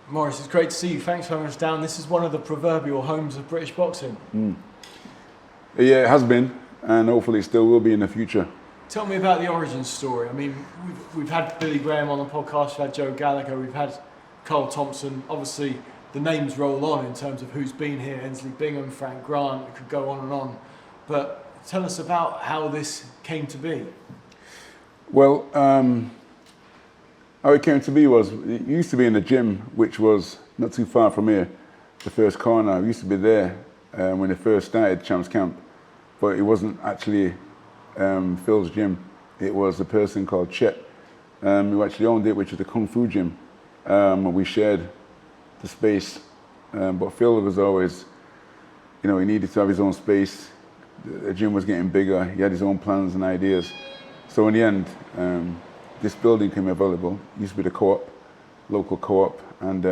Maurice, it's great to see you. Thanks for having us down. This is one of the proverbial homes of British boxing. Yeah, it has been, and hopefully it still will be in the future. Tell me about the origin story. I mean, we've had Billy Graham on the podcast, we've had Joe Gallagher, we've had Carl Thompson. Obviously, the names roll on in terms of who's been here, Ensley Bingham, Frank Grant, it could go on and on. But tell us about how this came to be. Well, how it came to be was, it used to be in the gym, which was not too far from here, the first corner. I used to be there when they first started Champs Camp, but it wasn't actually Phil's gym. It was a person called Chet who actually owned it, which was the Kung Fu gym. We shared the space, but Phil was always, he needed to have his own space. The gym was getting bigger. He had his own plans and ideas. So in the end, this building came available. It used to be the co-op, local co-op, and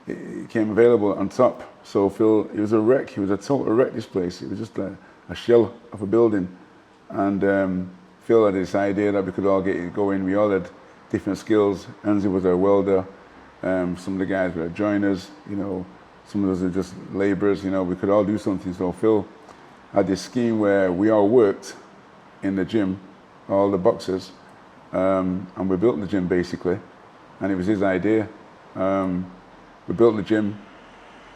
it came available on top. So Phil, it was a wreck. It was a total wreck, this place. It was just a shell of a building. And Phil had this idea that we could all go in. We all had different skills. Vanzie was a welder. Some of the guys were joiners. Some of us are just laborers. We could all do something. So Phil had this scheme where we all worked in the gym, all the boxers, and we built the gym basically. And it was his idea. We built the gym.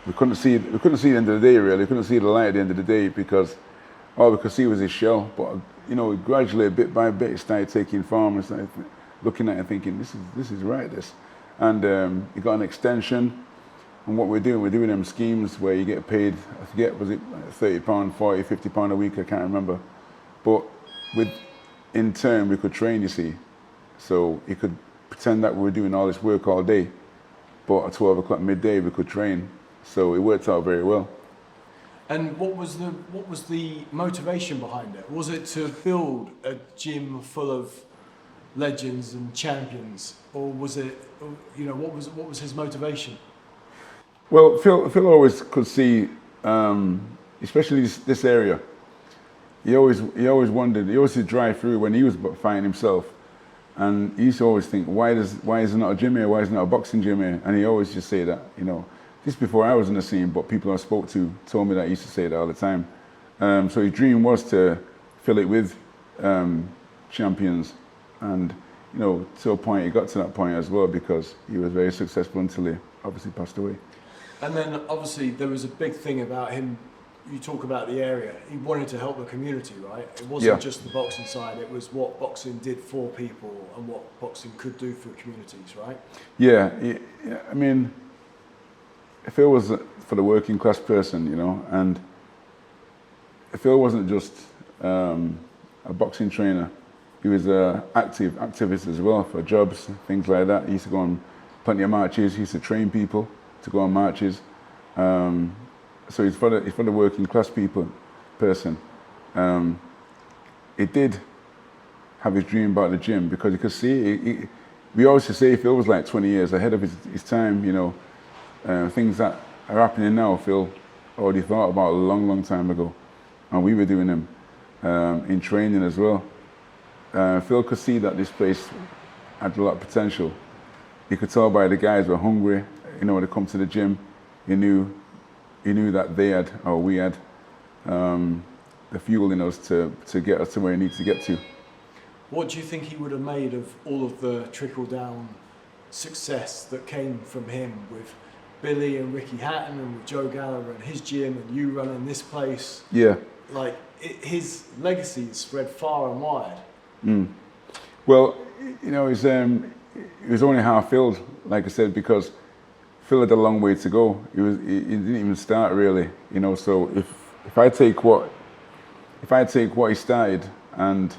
We couldn't see the end of the day really. We couldn't see the light at the end of the day because all we could see was his shell. But gradually, bit by bit, it started taking form and started looking at it and thinking, this is right. And it got an extension. And what we're doing them schemes where you get paid, I forget, was it £30, £40, £50 a week, I can't remember. But in turn, we could train, you see. So you could pretend that we were doing all this work all day, but at 12 o'clock midday, we could train. So it worked out very well. And what was the motivation behind it? Was it to build a gym full of legends and champions, or was it, what was his motivation? Well, Phil always could see, especially this area. He always wondered. He always used to drive through when he was fighting himself, and he used to always think, why is there not a gym here? Why is there not a boxing gym here? And he always just say that, This before I was in the scene, but people I spoke to told me that he used to say that all the time. So his dream was to fill it with champions, and to a point, he got to that point as well because he was very successful until he obviously passed away. And then obviously there was a big thing about him. You talk about the area. He wanted to help the community, right? It wasn't just the boxing side. It was what boxing did for people and what boxing could do for communities, right? Yeah. I mean, Phil was for the working class person, and Phil wasn't just a boxing trainer. He was an activist as well for jobs, things like that. He used to go on plenty of marches. He used to train people to go on marches. So he's for the working class person. He did have his dream about the gym because you could see, we always say Phil was like 20 years ahead of his time, things that are happening now, Phil already thought about a long, long time ago. And we were doing them in training as well. Phil could see that this place had a lot of potential. You could tell by the guys were hungry, when they come to the gym. He knew that they had, or we had, the fuel in us to get us to where he needs to get to. What do you think he would have made of all of the trickle-down success that came from him with Billy and Ricky Hatton and with Joe Gallagher and his gym and you running this place? Yeah. His legacy is spread far and wide. Well, it was only half filled, like I said, because Phil had a long way to go. He didn't even start really, So if I take what he started and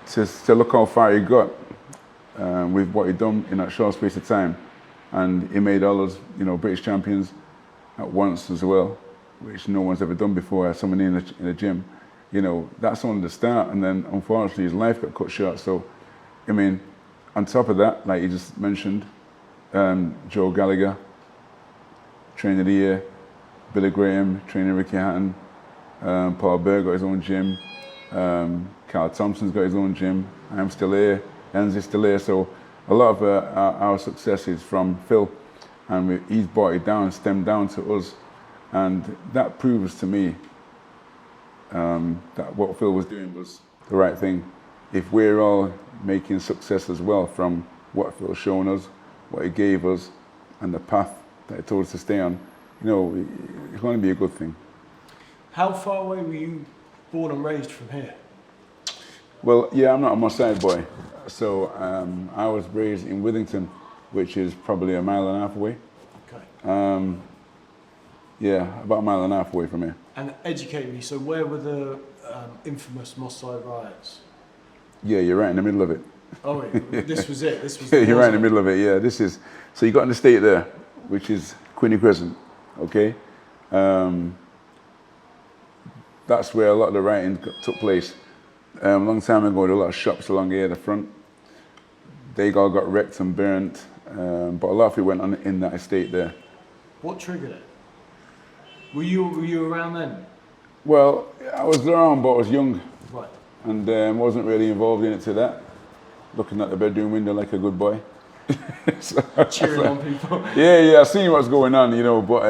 to look how far he got with what he'd done in that short space of time, and he made all those British champions at once as well, which no one's ever done before. Someone in a gym, that's only the start, and then unfortunately his life got cut short. So, I mean, on top of that, like you just mentioned. Joe Gallagher, trainer of the year, Billy Graham, trainer Ricky Hatton, Paul Berg got his own gym, Carl Thompson's got his own gym, I'm still here, Enzie's still here, so a lot of our success is from Phil, and he's brought it down, stemmed down to us, and that proves to me that what Phil was doing was the right thing. If we're all making success as well from what Phil's shown us, what he gave us, and the path that he told us to stay on, you know, it's going to be a good thing. How far away were you born and raised from here? Well, yeah, I'm not a Moss Side boy, so I was raised in Withington, which is probably a mile and a half away. Okay. Yeah, about a mile and a half away from here. And educate me, so where were the infamous Moss Side riots? Yeah, you're right in the middle of it. Oh, wait, this was it? This was Yeah, you're right in the middle of it, yeah. This is, so you got an estate there, which is Quinney Crescent, okay? That's where a lot of the rioting took place. A long time ago, there were a lot of shops along here at the front. They all got wrecked and burnt, but a lot of it went on in that estate there. What triggered it? Were you around then? Well, I was around, but I was young. Right. And wasn't really involved in it to that. Looking at the bedroom window like a good boy. Cheering on people. Yeah, I seen what's going on, you know, but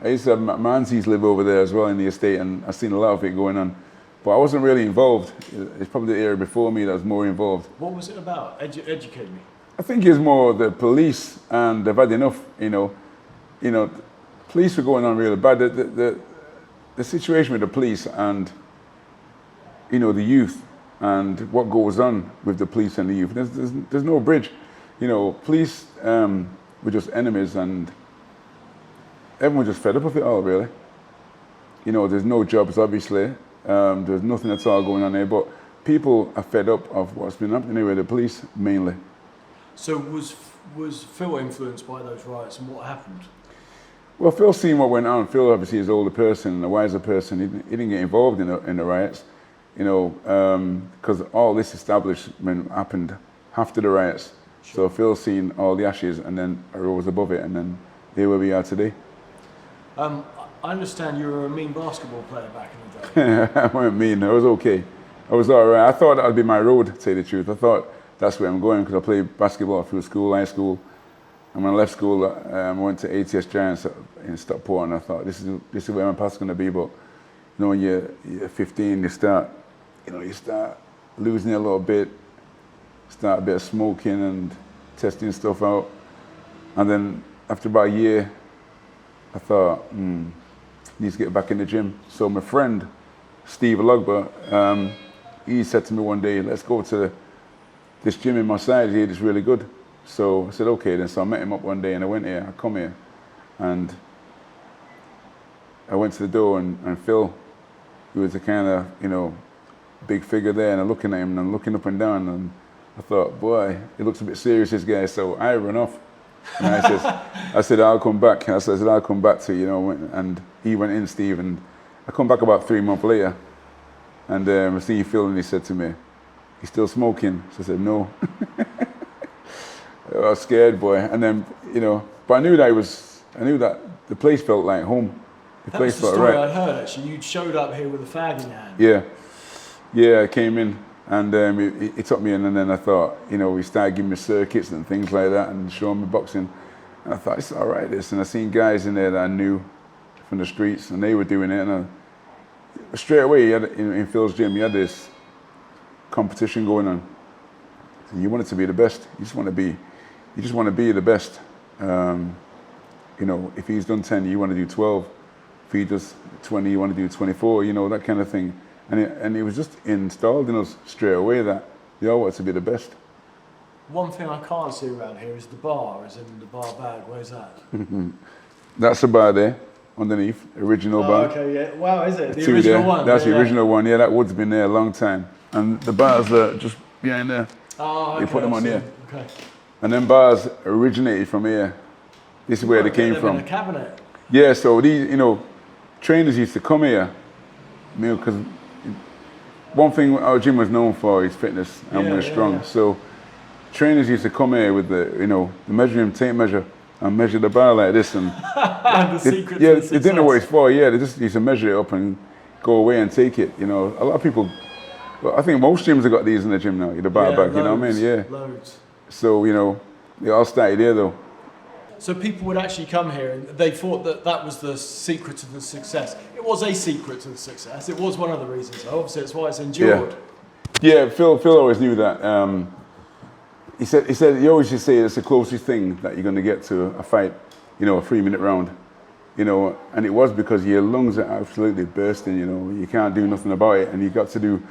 I used to have my aunties live over there as well in the estate, and I seen a lot of it going on. But I wasn't really involved. It's probably the era before me that was more involved. What was it about? Educate me. I think it's more the police, and they've had enough, you know, police were going on really bad. The situation with the police and, you know, the youth and what goes on with the police and the youth, there's no bridge. You know, police were just enemies, and everyone just fed up of it all, really. You know, there's no jobs, obviously. There's nothing at all going on there, but people are fed up of what's been happening with the police, mainly. So was Phil influenced by those riots, and what happened? Well, Phil seen what went on. Phil obviously is an older person and a wiser person. He didn't get involved in the riots, you know, because all this establishment happened after the riots. Sure. So Phil seen all the ashes and then arose above it, and then here where we are today. I understand you were a mean basketball player back in the day. I wasn't mean. I was okay. I was all right. I thought that would be my road, to say the truth. I thought that's where I'm going, because I played basketball through school, high school. And when I left school, I went to ATS Giants in Stockport, and I thought, this is where my path's going to be. But you know, when you're 15, you start losing it a little bit, start a bit of smoking and testing stuff out. And then after about a year, I thought, need to get back in the gym. So my friend, Steve Alogba, he said to me one day, let's go to this gym in my side here, it's really good. So I said, okay then. So I met him up one day, and I went here, I come here, and I went to the door, and Phil, who was a kind of, you know, big figure there, and I'm looking at him, and I'm looking up and down, and I thought, boy, he looks a bit serious, this guy. So I ran off, and I said, I'll come back. I said, I'll come back to you, you know, and he went in, Steve, and I come back about 3 months later, and I see Phil, and he said to me, "You still smoking?" So I said, "No." I was scared, boy, and then, you know, but I knew that the place felt like home. That was the story I heard, actually. You showed up here with a fag in your hand. Yeah, I came in, and he took me in, and then I thought, you know, we started giving me circuits and things like that, and showing me boxing, and I thought, it's all right, this, and I seen guys in there that I knew from the streets, and they were doing it, and straight away, in Phil's gym, you had this competition going on, and you wanted to be the best. You just want to be the best. You know, if he's done 10, you want to do 12. If he does 20, you want to do 24, you know, that kind of thing. And it was just installed in us straight away that you all want to be the best. One thing I can't see around here is the bar, as in the bar bag. Where's that? That's the bar there, underneath, original bar. Okay, yeah. Wow, is it? The original one? That's the original one, yeah, that wood's been there a long time. And the bars are just behind there. Oh, okay. You put them on here. Okay. And then bars originated from here. This is where they came from. In a cabinet. Yeah, so these, you know, trainers used to come here, you know, because one thing our gym was known for is fitness, and we're strong. Yeah. So trainers used to come here with the, you know, the measuring tape measure and measure the bar like this, and they didn't know what it's for. Yeah, they just used to measure it up and go away and take it. You know, a lot of people. Well, I think most gyms have got these in the gym now. The bar bag, you know what I mean? Yeah. Loads. So, you know, it all started there though. So people would actually come here and they thought that that was the secret to the success. It was a secret to the success. It was one of the reasons. Obviously, it's why it's endured. Yeah, Phil always knew that. He said he always used to say it's the closest thing that you're going to get to a fight, you know, a 3-minute round, you know, and it was because your lungs are absolutely bursting, you know, you can't do nothing about it, and you got to do,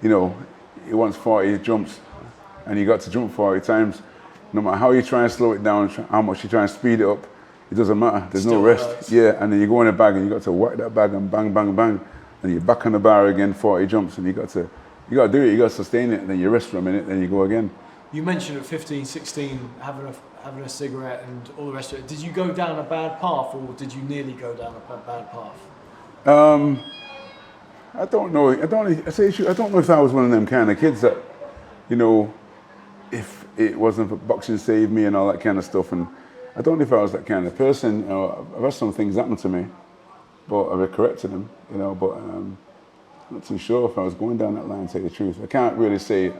you know, he wants 40 jumps, and you got to jump 40 times. No matter how you try and slow it down, how much you try and speed it up, it doesn't matter. There's no rest. Hurts. Yeah, and then you go in a bag and you got to whack that bag and bang, bang, bang, and you're back on the bar again, 40 jumps, and you got to do it. You got to sustain it, and then you rest for a minute, then you go again. You mentioned at 15, 16 having a cigarette and all the rest of it. Did you go down a bad path, or did you nearly go down a bad path? I don't know. I don't know if I was one of them kind of kids that, you know, if it wasn't for boxing saved me and all that kind of stuff. And I don't know if I was that kind of person. You know, I've had some things happen to me, but I've corrected them, you know, but I'm not too sure if I was going down that line, to tell you the truth. I can't really say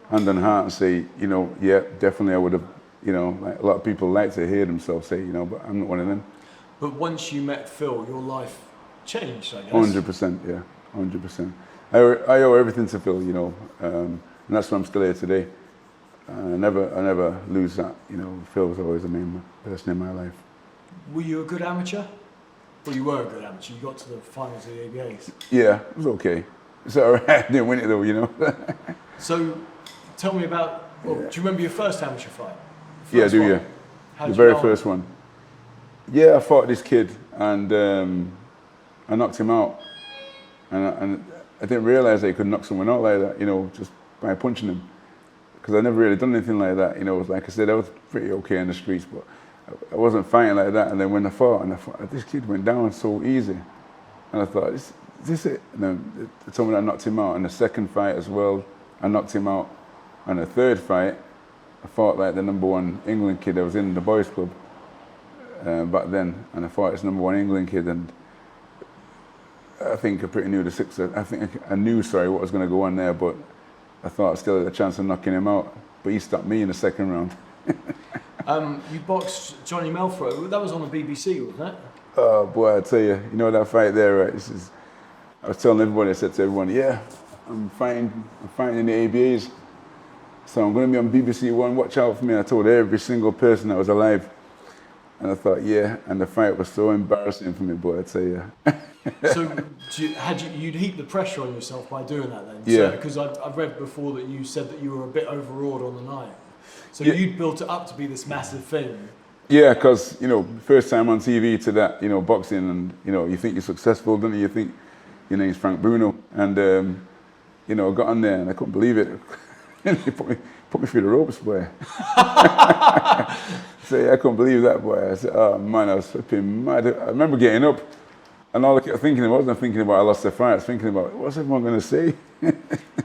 hand on heart and say, you know, yeah, definitely I would have, you know, like a lot of people like to hear themselves say, you know, but I'm not one of them. But once you met Phil, your life changed, I guess. 100%, yeah, 100%. I owe everything to Phil, you know, and that's why I'm still here today. I never lose that, you know. Phil was always the main person in my life. Were you a good amateur? Well, you were a good amateur. You got to the finals of the ABAs. Yeah, it was okay. It's all right. I didn't win it though, you know. So, tell me about. Well, do you remember your first amateur fight? Yeah, I do. One? Yeah, the very first one. Yeah, I fought this kid and I knocked him out, and I didn't realise I could knock someone out like that, you know, just by punching him. Because I never really done anything like that, you know. Like I said, I was pretty okay in the streets, but I wasn't fighting like that. And then when I fought, this kid went down so easy, and I thought, is this it? And then they told me that I knocked him out. And the second fight as well, I knocked him out. And the third fight, I fought like the #1 England kid. I was in the boys' club back then, and I fought this #1 England kid, and I think I pretty knew the six. I think I knew, what was going to go on there, but I thought I still had a chance of knocking him out, but he stopped me in the second round. You boxed Johnny Melfro. That was on the BBC, wasn't it? Oh boy, I tell you, you know that fight there, right? I was telling everybody, I said to everyone, yeah, I'm fighting in the ABAs, so I'm going to be on BBC One. Watch out for me. I told every single person that was alive, and I thought, yeah. And the fight was so embarrassing for me, boy, I tell you. So you'd heap the pressure on yourself by doing that then? Yeah. Because I've read before that you said that you were a bit overawed on the night. So Yeah. you'd built it up to be this massive thing. Yeah, because, you know, first time on TV to that, you know, boxing, and, you know, you think you're successful, don't you? You think your name's Frank Bruno. And, you know, I got on there and I couldn't believe it. He put me through the ropes, boy. So yeah, I couldn't believe that, boy. I said, oh man, I was flipping mad. I remember getting up, and all I kept thinking about wasn't thinking about I lost the fight. I was thinking about, what's everyone going to say?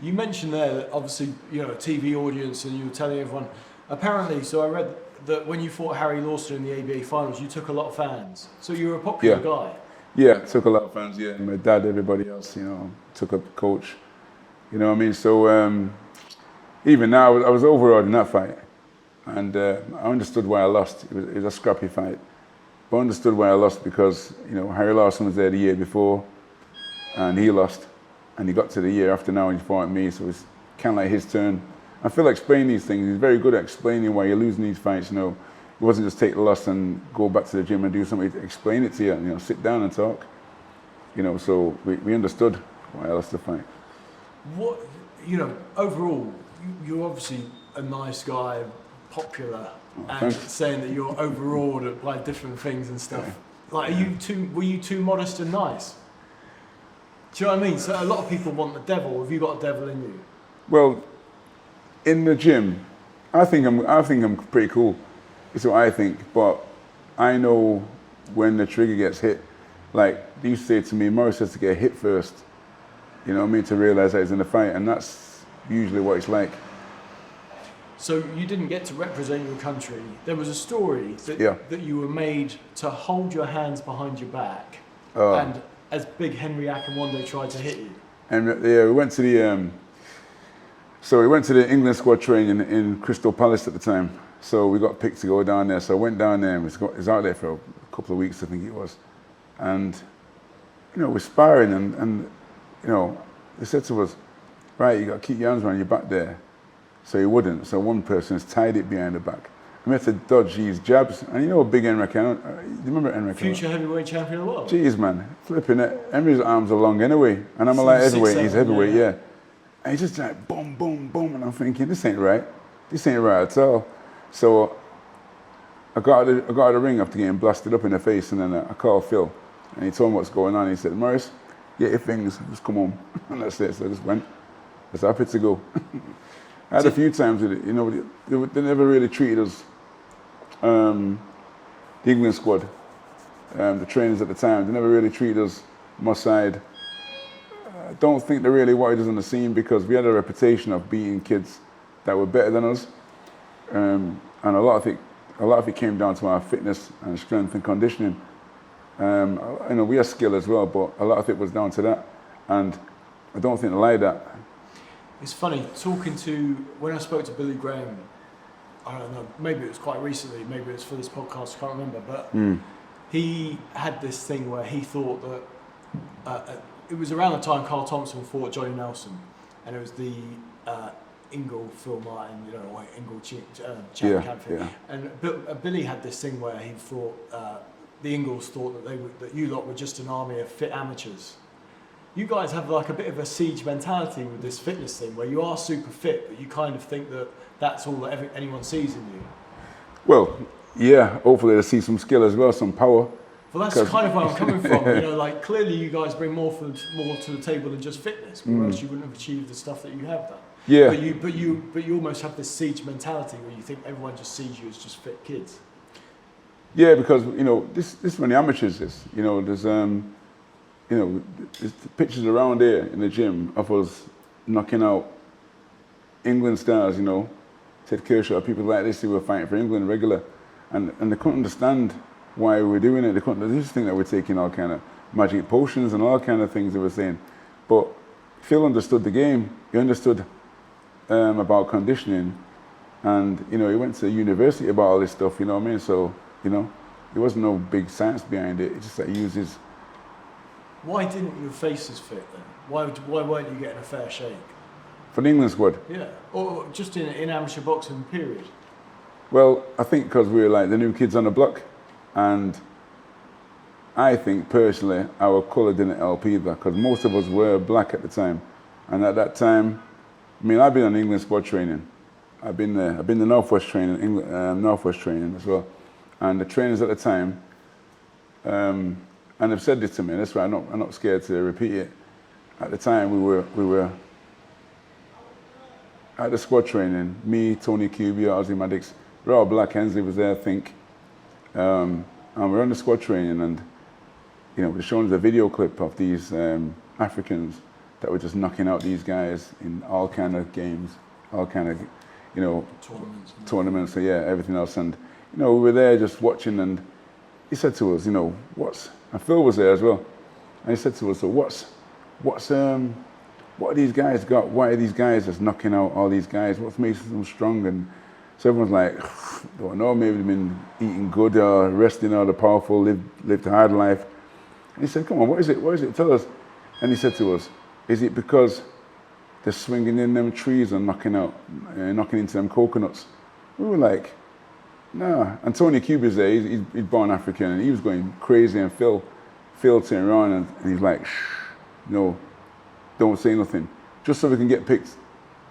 You mentioned there that obviously, you know, a TV audience, and you were telling everyone. Apparently, so I read that when you fought Harry Lawson in the ABA finals, you took a lot of fans. So you were a popular guy. Yeah, took a lot of fans, yeah. My dad, everybody else, you know, took up the coach. You know what I mean? So even now, I was overawed in that fight. And I understood why I lost. It was a scrappy fight. But I understood why I lost because, you know, Harry Lawson was there the year before and he lost. And he got to the year after now and he fought me, so it's kind of like his turn. I feel like explaining these things. He's very good at explaining why you're losing these fights, you know. It wasn't just take the loss and go back to the gym and do something. Explain it to you, and, you know, sit down and talk. You know, so we understood why I lost the fight. What, you know, overall, you're obviously a nice guy, popular, and thanks. saying that you're overawed by different things and stuff. Like, were you too modest and nice? Do you know what I mean? So a lot of people want the devil. Have you got a devil in you? Well, in the gym, I think I'm pretty cool. It's what I think, but I know when the trigger gets hit. Like they used to say to me, Maurice has to get hit first. You know what I mean? To realise that he's in the fight, and that's usually what it's like. So you didn't get to represent your country. There was a story that you were made to hold your hands behind your back, and as Big Henry Akinwande tried to hit you. And yeah, we went to So we went to the England squad training in Crystal Palace at the time. So we got picked to go down there. So I went down there and was out there for a couple of weeks, I think it was. And, we're sparring and they said to us, right, you got to keep your arms around your back there. So he wouldn't. So one person's tied it behind the back. And we had to dodge these jabs. And big Enrique, you remember Enrique? Future heavyweight champion of the world. Jeez, man, flipping it. Henry's arms are long anyway. And I'm a light heavyweight, he's heavyweight, yeah. And he's just like, boom, boom, boom. And I'm thinking, this ain't right. This ain't right at all. So I got out of the ring after getting blasted up in the face. And then I called Phil. And he told me what's going on. He said, Maurice, get your things, just come home. And that's it. So I just went. I was happy to go. I had a few times with it. They never really treated us, the England squad, the trainers at the time, they never really treated us, my side. I don't think they really wanted us on the scene because we had a reputation of beating kids that were better than us. And a lot of it came down to our fitness and strength and conditioning. We had skill as well, but a lot of it was down to that. And I don't think they like that. It's funny, when I spoke to Billy Graham, I don't know, maybe it was quite recently, maybe it was for this podcast, I can't remember, but he had this thing where he thought that, it was around the time Carl Thompson fought Johnny Nelson, and it was the Ingle Phil Martin, Ingle champ camp thing. And Billy had this thing where he thought, the Ingles thought that you lot were just an army of fit amateurs. You guys have like a bit of a siege mentality with this fitness thing, where you are super fit, but you kind of think that that's all that anyone sees in you. Well, yeah, hopefully they see some skill as well, some power. Well, that's kind of where I'm coming from. Clearly you guys bring more to the table than just fitness, or else you wouldn't have achieved the stuff that you have done. Yeah. But you almost have this siege mentality where you think everyone just sees you as just fit kids. Yeah, because this is when the amateurs is. There's pictures around here in the gym of us knocking out England stars, Ted Kershaw, people like this who were fighting for England regular. And they couldn't understand why we were doing it. They just think that we're taking all kind of magic potions and all kind of things they were saying. But Phil understood the game. He understood about conditioning. And, he went to university about all this stuff, you know what I mean? So, there wasn't no big science behind it. It's just that he uses. Why didn't your faces fit then? Why weren't you getting a fair shake? For the England squad? Yeah, or just in amateur boxing, period. Well, I think because we were like the new kids on the block, and I think personally our colour didn't help either, because most of us were black at the time. And at that time, I've been on England squad training. I've been there. I've been to Northwest training, Northwest training as well. And the trainers at the time, and they've said this to me, that's why I'm not scared to repeat it. At the time, we were at the squad training, me, Tony Cubia, Ozzy Maddox, we're all black, Hensley was there, I think. And we're on the squad training, and they're showing us a video clip of these Africans that were just knocking out these guys in all kind of games, all kind of, tournaments, so yeah, everything else. And, we were there just watching, and he said to us, and Phil was there as well, and he said to us, so what are these guys got? Why are these guys just knocking out all these guys? What makes them strong? And so everyone's like, don't know, maybe they've been eating good or resting or the powerful, lived a hard life. And he said, come on, what is it? What is it? Tell us. And he said to us, is it because they're swinging in them trees and knocking into them coconuts? We were like, nah. And Tony Cuba's there, he's born African, and he was going crazy, and Phil turned around and he's like, shh, no, don't say nothing, just so we can get picked.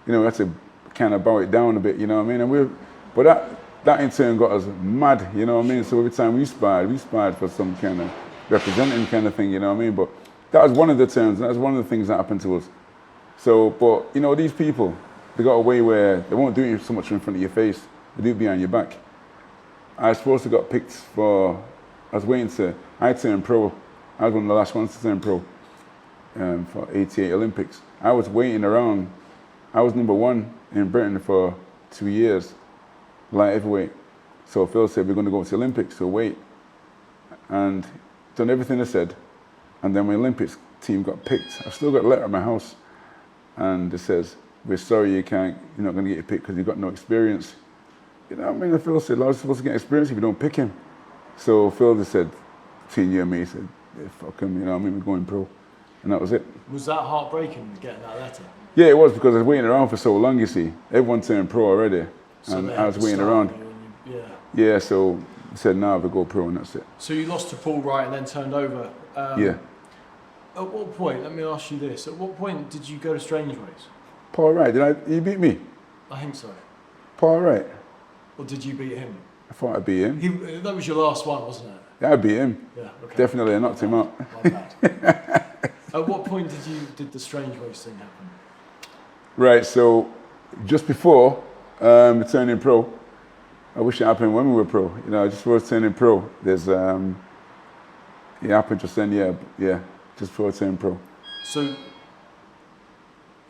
We had to kind of bow it down a bit, you know what I mean? But that in turn got us mad, you know what I mean? So every time we sparred for some kind of representing kind of thing, you know what I mean? But that was one of the terms, and that was one of the things that happened to us. So, but these people, they got a way where they won't do it so much in front of your face, they do it behind your back. I was supposed to got picked I turned pro. I was one of the last ones to turn pro for 88 Olympics. I was waiting around. I was number one in Britain for 2 years, light heavyweight. So Phil said, we're going to go to the Olympics, so wait. And done everything I said. And then when the Olympics team got picked, I've still got a letter at my house. And it says, we're sorry you're not going to get your pick because you've got no experience. You know what I mean? Phil said, I was supposed to get experience if you don't pick him. So Phil just said, between you and me, he said, yeah, fuck him, you know what I mean, we're going pro. And that was it. Was that heartbreaking, getting that letter? Yeah, it was, because I was waiting around for so long, you see. Everyone turned pro already. So and I was waiting around. Yeah, so he said, no, we'll go pro, and that's it. So you lost to Paul Wright and then turned over. Yeah. At what point, let me ask you this, at what point did you go to Strangeways? Paul Wright, he beat me? I think so. Paul Wright? Or did you beat him? I thought I beat him. That was your last one, wasn't it? Yeah, I beat him. Yeah, okay. Definitely, I knocked him out. My bad. At what point did the Strangeways thing happen? Right, so just before turning pro, I wish it happened when we were pro. You know, just before turning pro, there's it happened just then. Yeah, just before turning pro. So,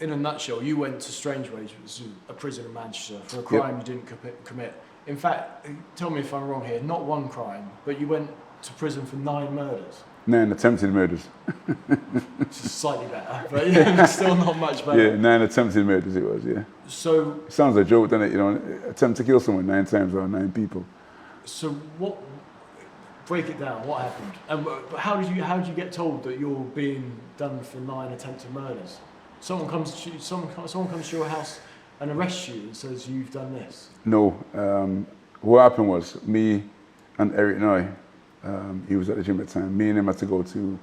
in a nutshell, you went to Strangeways, which is a prison in Manchester, for a crime you didn't commit. In fact, tell me if I'm wrong here. Not one crime, but you went to prison for 9 murders. 9 attempted murders. Which is slightly better, but still not much better. Yeah, 9 attempted murders it was, yeah. So... It sounds like a joke, doesn't it? You know, attempt to kill someone 9 times or 9 people. So what... Break it down, what happened? And how did you get told that you're being done for 9 attempted murders? Someone comes to your house and arrests you and says you've done this? No, what happened was, me and Eric Noy, he was at the gym at the time. Me and him had to go to,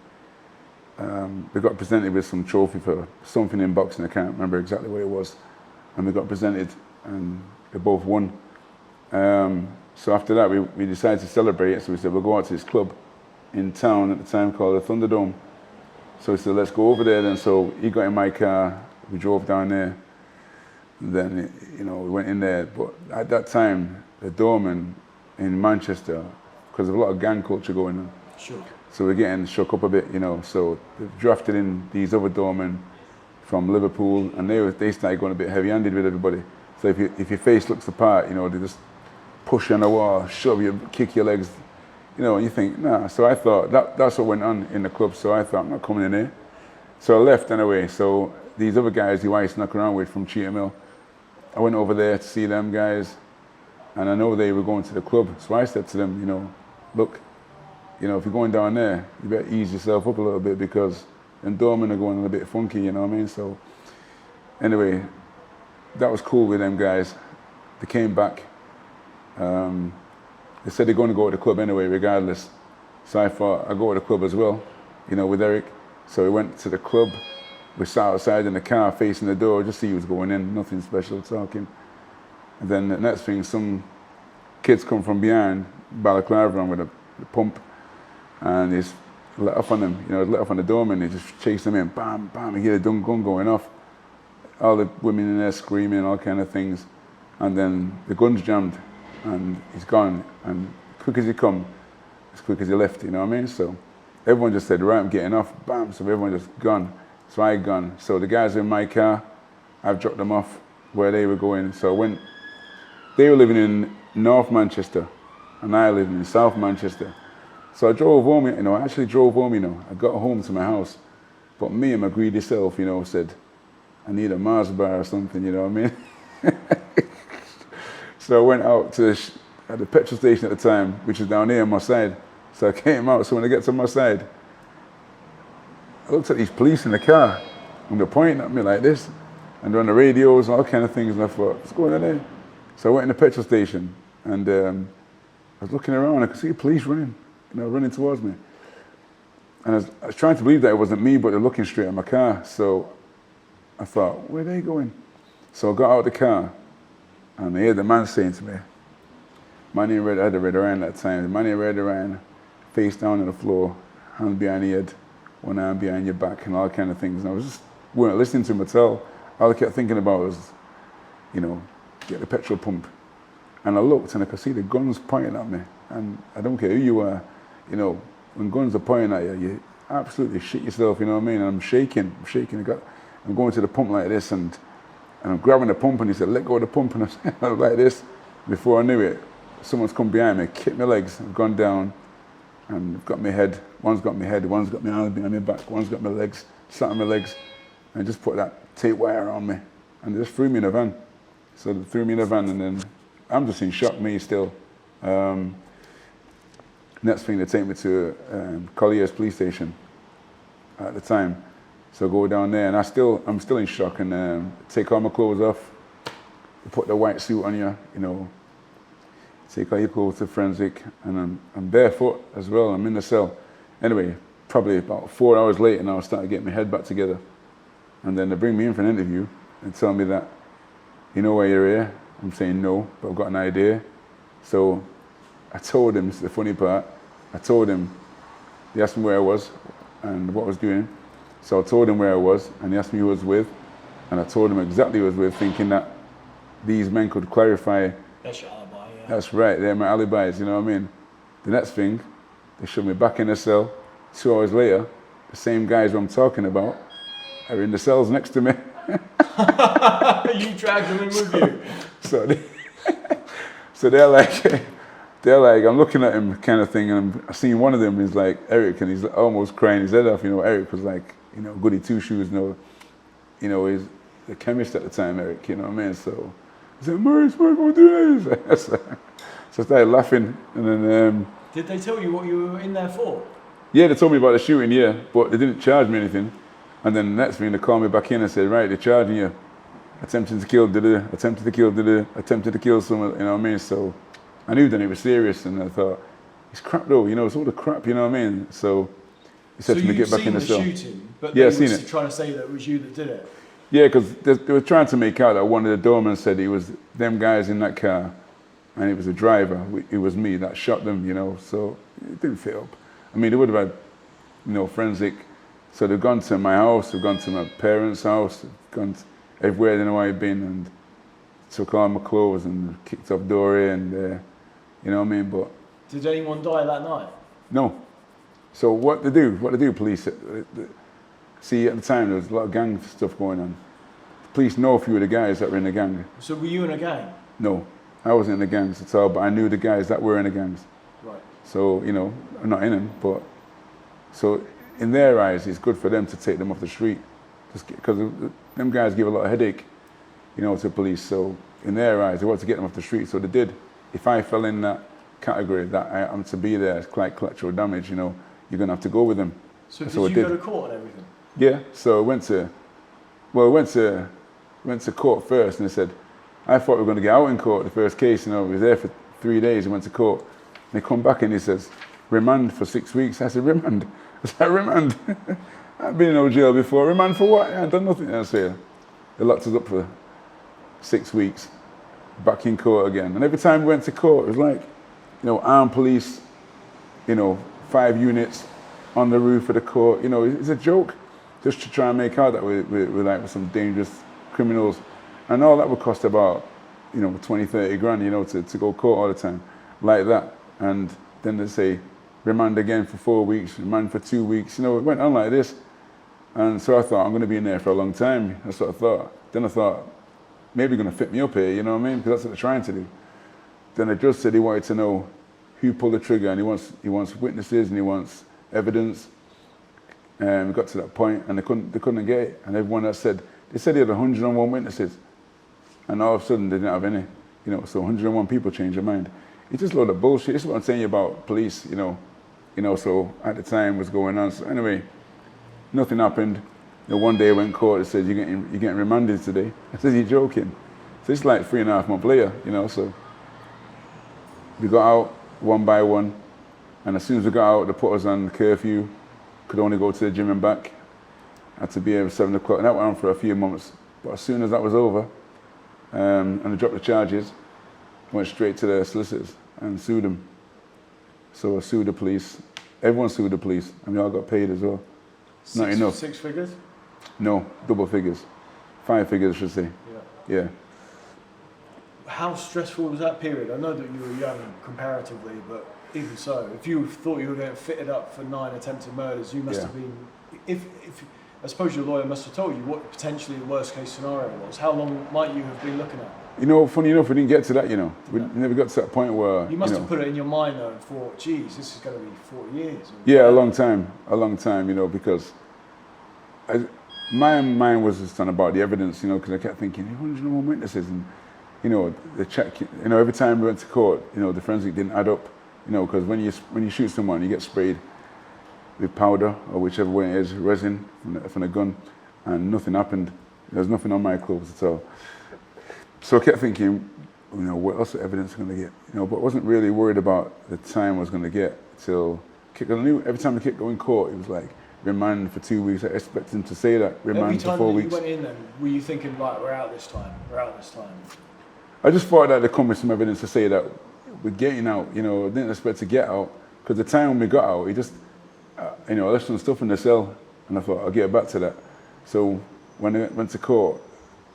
we got presented with some trophy for something in boxing, I can't remember exactly what it was. And we got presented and we both won. So after that, we decided to celebrate it. So we said, we'll go out to this club in town at the time called the Thunderdome. So we said, let's go over there then. So he got in my car, we drove down there. Then, we went in there. But at that time, the Dome in Manchester, because of a lot of gang culture going on. Sure. So we're getting shook up a bit, So they drafted in these other doormen from Liverpool, and they started going a bit heavy-handed with everybody. So if your face looks the part, they just push you on the wall, shove you, kick your legs, and you think, nah. So I thought that's what went on in the club. So I thought, I'm not coming in here. So I left anyway. So these other guys who I used to knock around with from Cheetah Mill, I went over there to see them guys, and I know they were going to the club. So I said to them, look, if you're going down there, you better ease yourself up a little bit because them doormen are going a little bit funky, you know what I mean? So anyway, that was cool with them guys. They came back. They said they're going to go to the club anyway, regardless. So I thought I'd go to the club as well, with Eric. So we went to the club. We sat outside in the car facing the door, just see who was going in, nothing special, talking. And then the next thing, some kids come from behind Balaclava with a pump, and he's let off on them, let off on the doorman, and he just chased them in, bam, bam, you hear the gun going off. All the women in there screaming, all kind of things. And then the gun's jammed, and he's gone. And quick as he come, as quick as he left, you know what I mean? So everyone just said, right, I'm getting off, bam, so everyone just gone. So I gone. So the guys in my car, I've dropped them off where they were going. So when they were living in North Manchester, and I lived in South Manchester. So I drove home, I actually drove home, I got home to my house. But me and my greedy self, said, I need a Mars bar or something, you know what I mean? So I went out to at the petrol station at the time, which is down here on my side. So I came out, so when I get to my side, I looked at these police in the car, and they're pointing at me like this, and they're on the radios and all kind of things, and I thought, what's going on there? So I went in the petrol station, and I was looking around, I could see police running, running towards me. And I was trying to believe that it wasn't me, but they're looking straight at my car. So I thought, where are they going? So I got out of the car, and I heard the man saying to me, I had a red Iran at that time, the man in red Iran, face down on the floor, hand behind your head, one arm behind your back, and all kind of things. And I was just weren't listening to him at all. All I kept thinking about was, get the petrol pump. And I looked, and I could see the guns pointing at me. And I don't care who you are, when guns are pointing at you, you absolutely shit yourself, you know what I mean? And I'm shaking. I'm going to the pump like this, and I'm grabbing the pump, and he said, let go of the pump, and I was like this. Before I knew it, someone's come behind me, kicked my legs, I've gone down, and I've got my head. One's got my head, one's got my arms behind my back, one's got my legs, sat on my legs, and just put that tape wire on me. and they just threw me in a van. So they threw me in a van, and then I'm just in shock, me still. Next thing, they take me to Collier's police station at the time. So I go down there, and I'm still in shock, and take all my clothes off. They put the white suit on you, you know. Take all your clothes to forensic, and I'm barefoot as well. I'm in the cell. Anyway, probably about 4 hours later now, I started getting my head back together. And then they bring me in for an interview and tell me that, you know why you're here? I'm saying no, but I've got an idea. So I told him, this is the funny part, I told him, they asked me where I was and what I was doing. So I told him where I was, and he asked me who I was with, and I told him exactly who I was with, thinking that these men could clarify. That's your alibi, yeah. That's right, they're my alibis, you know what I mean? The next thing, they shoved me back in the cell. 2 hours later, the same guys who I'm talking about are in the cells next to me. You dragged them in with you. So they're like, I'm looking at him kind of thing, and I seen one of them is like Eric, and he's almost crying his head off. You know, Eric was like, you know, goody two shoes, you know, he's the chemist at the time, Eric, you know what I mean? So I said, Maurice, what are we doing? So I started laughing, and then... Did they tell you what you were in there for? Yeah, they told me about the shooting, yeah, but they didn't charge me anything. And then the next thing, they called me back in and said, right, they're charging you. Attempted to kill, attempted to kill someone, you know what I mean? So I knew then it was serious, and I thought, it's crap though, you know, it's all the crap, you know what I mean? So he said to me, get back in the cell. Shooting, but yeah, they were trying to say that it was you that did it? Yeah, because they were trying to make out that one of the doormen said it was them guys in that car, and it was a driver, it was me that shot them, you know, so it didn't fit up. I mean, they would have had, you know, forensic. So they've gone to my house, they've gone to my parents' house, they've gone to everywhere they know I've been, and took all my clothes and kicked off Dory, and you know what I mean. But did anyone die that night? No. So what they do, police. See, at the time there was a lot of gang stuff going on. The police know a few of the guys that were in the gang. So were you in a gang? No, I wasn't in the gangs at all, but I knew the guys that were in the gangs. Right. So, you know, I'm not in them, but so in their eyes, it's good for them to take them off the street, just because them guys give a lot of headache, you know, to police. So in their eyes, they want to get them off the street, so they did. If I fell in that category that I am to be there, it's like collateral damage, you know, you're gonna have to go with them. So did you go to court and everything? Yeah. So I went to court first, and they said, I thought we were going to get out in court the first case, you know, we was there for 3 days, we went to court. And they come back and he says, remand for 6 weeks. I said, remand? I said, remand? I've been in no jail before. Remand for what? I've done nothing. I said, they locked us up for 6 weeks, back in court again. And every time we went to court, it was like, you know, armed police, you know, 5 units on the roof of the court. You know, it's a joke, just to try and make out that we're like some dangerous criminals. And all that would cost about, you know, 20, 30 grand, you know, to go court all the time, like that. And then they say, remand again for 4 weeks, remand for 2 weeks. You know, it went on like this. And so I thought, I'm going to be in there for a long time. That's what I thought. Then I thought, maybe they're going to fit me up here, you know what I mean? Because that's what they're trying to do. Then the judge said he wanted to know who pulled the trigger, and he wants witnesses, and he wants evidence. And we got to that point, and they couldn't get it. And everyone that said, they said he had 101 witnesses. And all of a sudden, they didn't have any. You know, so 101 people changed their mind. It's just a load of bullshit. This is what I'm saying about police, you know. You know, so at the time was going on. So anyway, nothing happened. You know, one day I went to court, it said, you're getting remanded today. I said, you're joking. So it's like 3.5 months later, you know, so we got out one by one. And as soon as we got out, they put us on curfew. Could only go to the gym and back. Had to be here at 7 o'clock. And that went on for a few months. But as soon as that was over, and they dropped the charges, I went straight to the solicitors and sued them. So I sued the police. Everyone sued the police, and we all got paid as well. Not enough. 6 figures? No, double figures. 5 figures, I should say. Yeah. How stressful was that period? I know that you were young comparatively, but even so, if you thought you were getting fitted up for 9 attempted murders, you must have been. If I suppose your lawyer must have told you what potentially the worst case scenario was. How long might you have been looking at? You know, funny enough, we didn't get to that, you know. We never got to that point where... You must have put it in your mind, though, and thought, geez, this is going to be 40 years. Yeah, a long time, you know, because my mind was just on about the evidence, you know, because I kept thinking, 100 more witnesses, and you know, the check, you know, every time we went to court, you know, the forensic didn't add up, you know, because when you shoot someone, you get sprayed with powder or whichever way it is, resin from the gun, and nothing happened. There was nothing on my clothes at all. So I kept thinking, you know, what else evidence am I going to get? You know, but I wasn't really worried about the time I was going to get till I knew every time I kept going to court, it was like remand for 2 weeks. I expected him to say that, remand for 4 weeks. Every time you went in then, were you thinking, right, we're out this time, we're out this time? I just thought that there'd come with some evidence to say that we're getting out, you know, I didn't expect to get out, because the time when we got out, he just, you know, I left some stuff in the cell, and I thought, I'll get back to that. So when I went to court,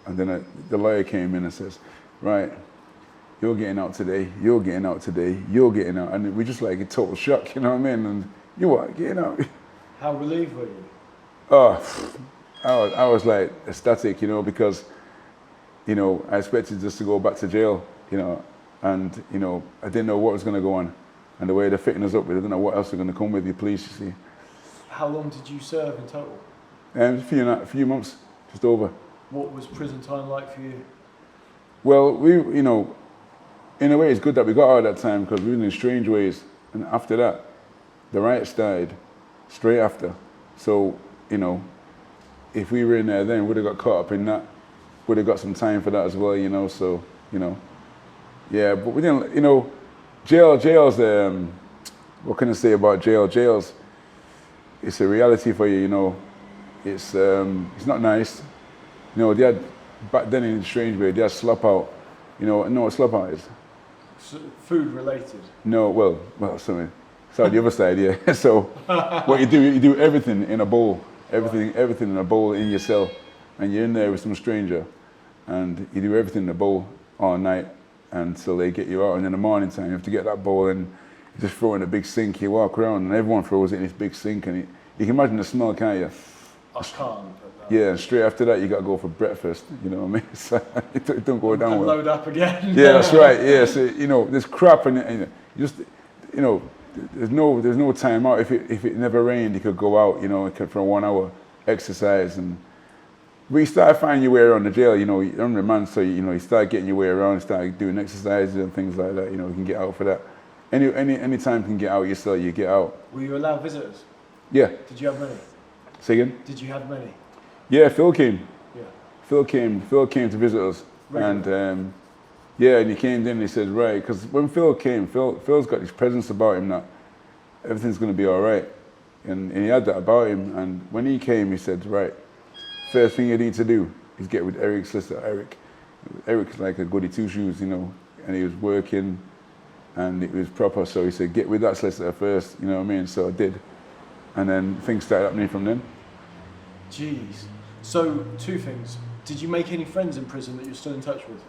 and then the lawyer came in and says, right, you're getting out today, you're getting out today, you're getting out, and we just like a total shock, you know what I mean? And you what, getting out? How relieved were you? Oh, I was like ecstatic, you know, because, you know, I expected just to go back to jail, you know, and, you know, I didn't know what was going to go on. And the way they're fitting us up, we didn't know what else was going to come with the police, you see. How long did you serve in total? A few months, just over. What was prison time like for you? Well, you know, in a way it's good that we got out at that time, because we were in strange ways. And after that, the riots started straight after. So, you know, if we were in there then, we'd have got caught up in that. Would have got some time for that as well, you know, so, you know. Yeah, but we didn't, you know, jails, what can I say about jails? It's a reality for you, you know. It's not nice. You know, they had, back then in a strange way, they had slop out. You know what slop out is? Food related? No, well, sorry. Sorry, the other side, yeah. So what you do everything in a bowl. Everything in a bowl in your cell. And you're in there with some stranger, and you do everything in the bowl all night until they get you out. And in the morning time, you have to get that bowl and you just throw it in a big sink. You walk around and everyone throws it in this big sink, and you can imagine the smell, can't you? I can't. Yeah, and straight after that, you got to go for breakfast. You know what I mean? So it don't go down well. Load up again. Yeah, that's right. Yeah, so you know, there's crap, and you just, you know, there's no time out. If it never rained, you could go out. You know, for 1 hour exercise, and we started finding your way around the jail. You know, you're on remand, so you know, you start getting your way around, start doing exercises and things like that. You know, you can get out for that. Any time you can get out your cell, you get out. Were you allowed visitors? Yeah. Did you have many? Say again? Did you have many? Yeah, Phil came. Yeah. Phil came to visit us. Regular. And yeah, and he came in and he said, right, because when Phil came, Phil's got this presence about him that everything's going to be all right. And he had that about him. And when he came, he said, right, first thing you need to do is get with Eric's solicitor. Eric's like a goody two-shoes, you know, and he was working and it was proper. So he said, get with that solicitor first, you know what I mean? So I did. And then things started happening from then. Jeez. So, two things. Did you make any friends in prison that you're still in touch with?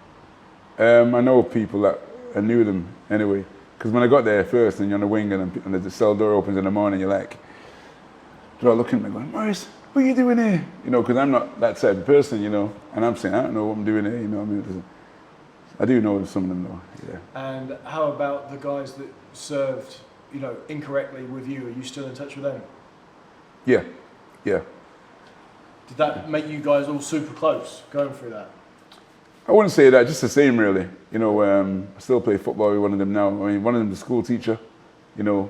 I know people that I knew them anyway. Because when I got there first and you're on the wing and the cell door opens in the morning, you're like, they're all looking at me going, Maurice, what are you doing here? You know, because I'm not that type of person, you know. And I'm saying, I don't know what I'm doing here, you know what I mean? I do know some of them though, yeah. And how about the guys that served, you know, incorrectly with you? Are you still in touch with them? Yeah, yeah. Did that make you guys all super close going through that? I wouldn't say that, just the same really. You know, I still play football with one of them now. I mean, one of them is a school teacher, you know,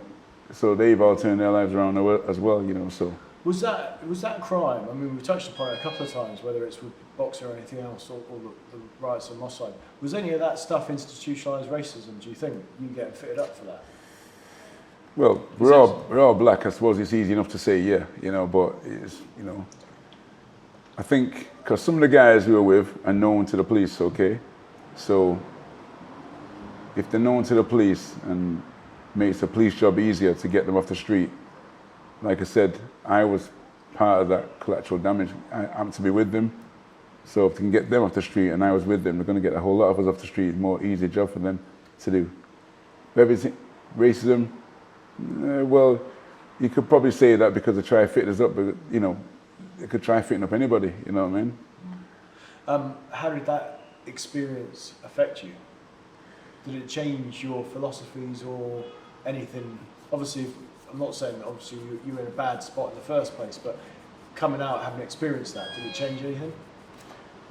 so they've all turned their lives around as well, you know, so. Was that a crime? I mean, we've touched upon it a couple of times, whether it's with boxing or anything else, or the riots on Moss Side. Was any of that stuff institutionalised racism, do you think? You getting fitted up for that? Well, we're all black, I suppose it's easy enough to say, yeah, you know, but it's, you know, I think, because some of the guys we were with are known to the police, okay? So, if they're known to the police and makes the police job easier to get them off the street, like I said, I was part of that collateral damage. I happened to be with them. So if they can get them off the street and I was with them, they're going to get a whole lot of us off the street. More easy job for them to do. Everything, racism, well, you could probably say that because they try to fit us up, but you know, they could try fitting up anybody, you know what I mean? How did that experience affect you? Did it change your philosophies or anything? Obviously, I'm not saying that obviously you were in a bad spot in the first place, but coming out, having experienced that, did it change anything?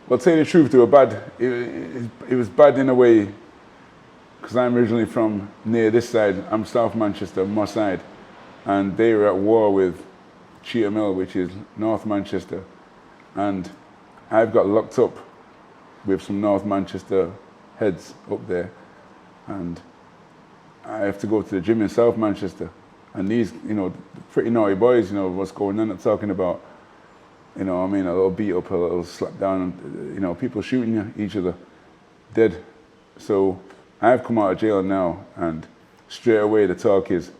Well, to tell you the truth, they were bad. It was bad in a way, because I'm originally from near this side. I'm South Manchester, my side, and they were at war with Cheetham Hill, which is North Manchester, and I've got locked up with some North Manchester heads up there, and I have to go to the gym in South Manchester. And these, pretty naughty boys, what's going on, they're talking about, a little beat up, a little slap down, people shooting each other, dead. So I've come out of jail now, and straight away the talk is,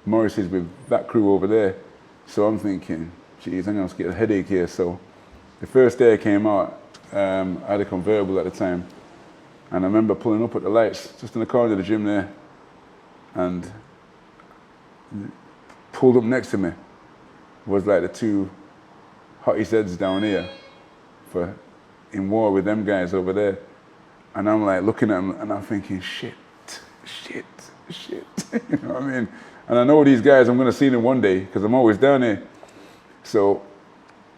Maurice is with that crew over there. So I'm thinking, geez, I'm going to get a headache here. So the first day I came out, I had a convertible at the time, and I remember pulling up at the lights, just in the corner of the gym there, and pulled up next to me was like the two hotties heads down here in war with them guys over there. And I'm like looking at them and I'm thinking, shit. You know what I mean? And I know these guys, I'm going to see them one day because I'm always down here. So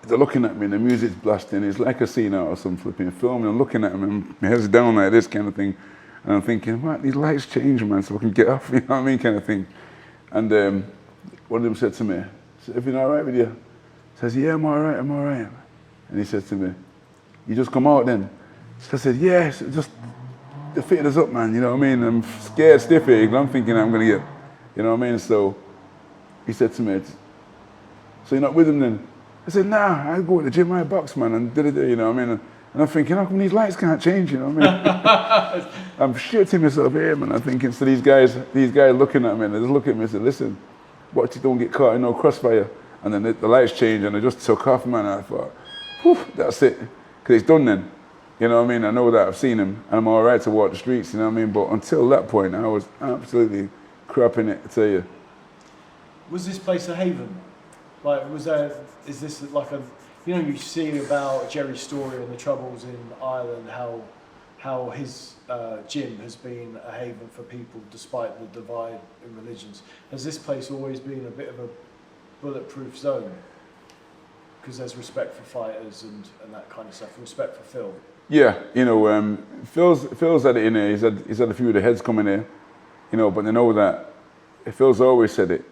they're looking at me and the music's blasting. It's like a scene out of some flipping film. And I'm looking at them and my head's down like this kind of thing. And I'm thinking, what, these lights change, man, so I can get off, you know what I mean, kind of thing. And one of them said to me, everything all right with you? I says, yeah, I'm all right. And he says to me, you just come out then? So I said, yeah, just they fitted us up, man, you know what I mean? I'm scared stiff here, because I'm thinking I'm going to get, you know what I mean? So he said to me, so you're not with him then? I said, nah, I go to the gym, I box, man, and you know what I mean? And I'm thinking, how come these lights can't change, you know what I mean? I'm shitting myself here, man. I'm thinking, so these guys looking at me, and they just look at me and say, listen, watch you don't get caught in no crossfire. And then the lights changed, and they just took off, man. And I thought, whew, that's it. Because it's done then. You know what I mean? I know that, I've seen him, and I'm all right to walk the streets, you know what I mean? But until that point, I was absolutely crapping it, I tell you. Was this place a haven? Like, is this like a, you see about Jerry's story and the troubles in Ireland, how his gym has been a haven for people despite the divide in religions. Has this place always been a bit of a bulletproof zone? Because there's respect for fighters and that kind of stuff, respect for Phil. Yeah, Phil's had it in there. He's had a few of the heads come in here, but they know that Phil's always said it,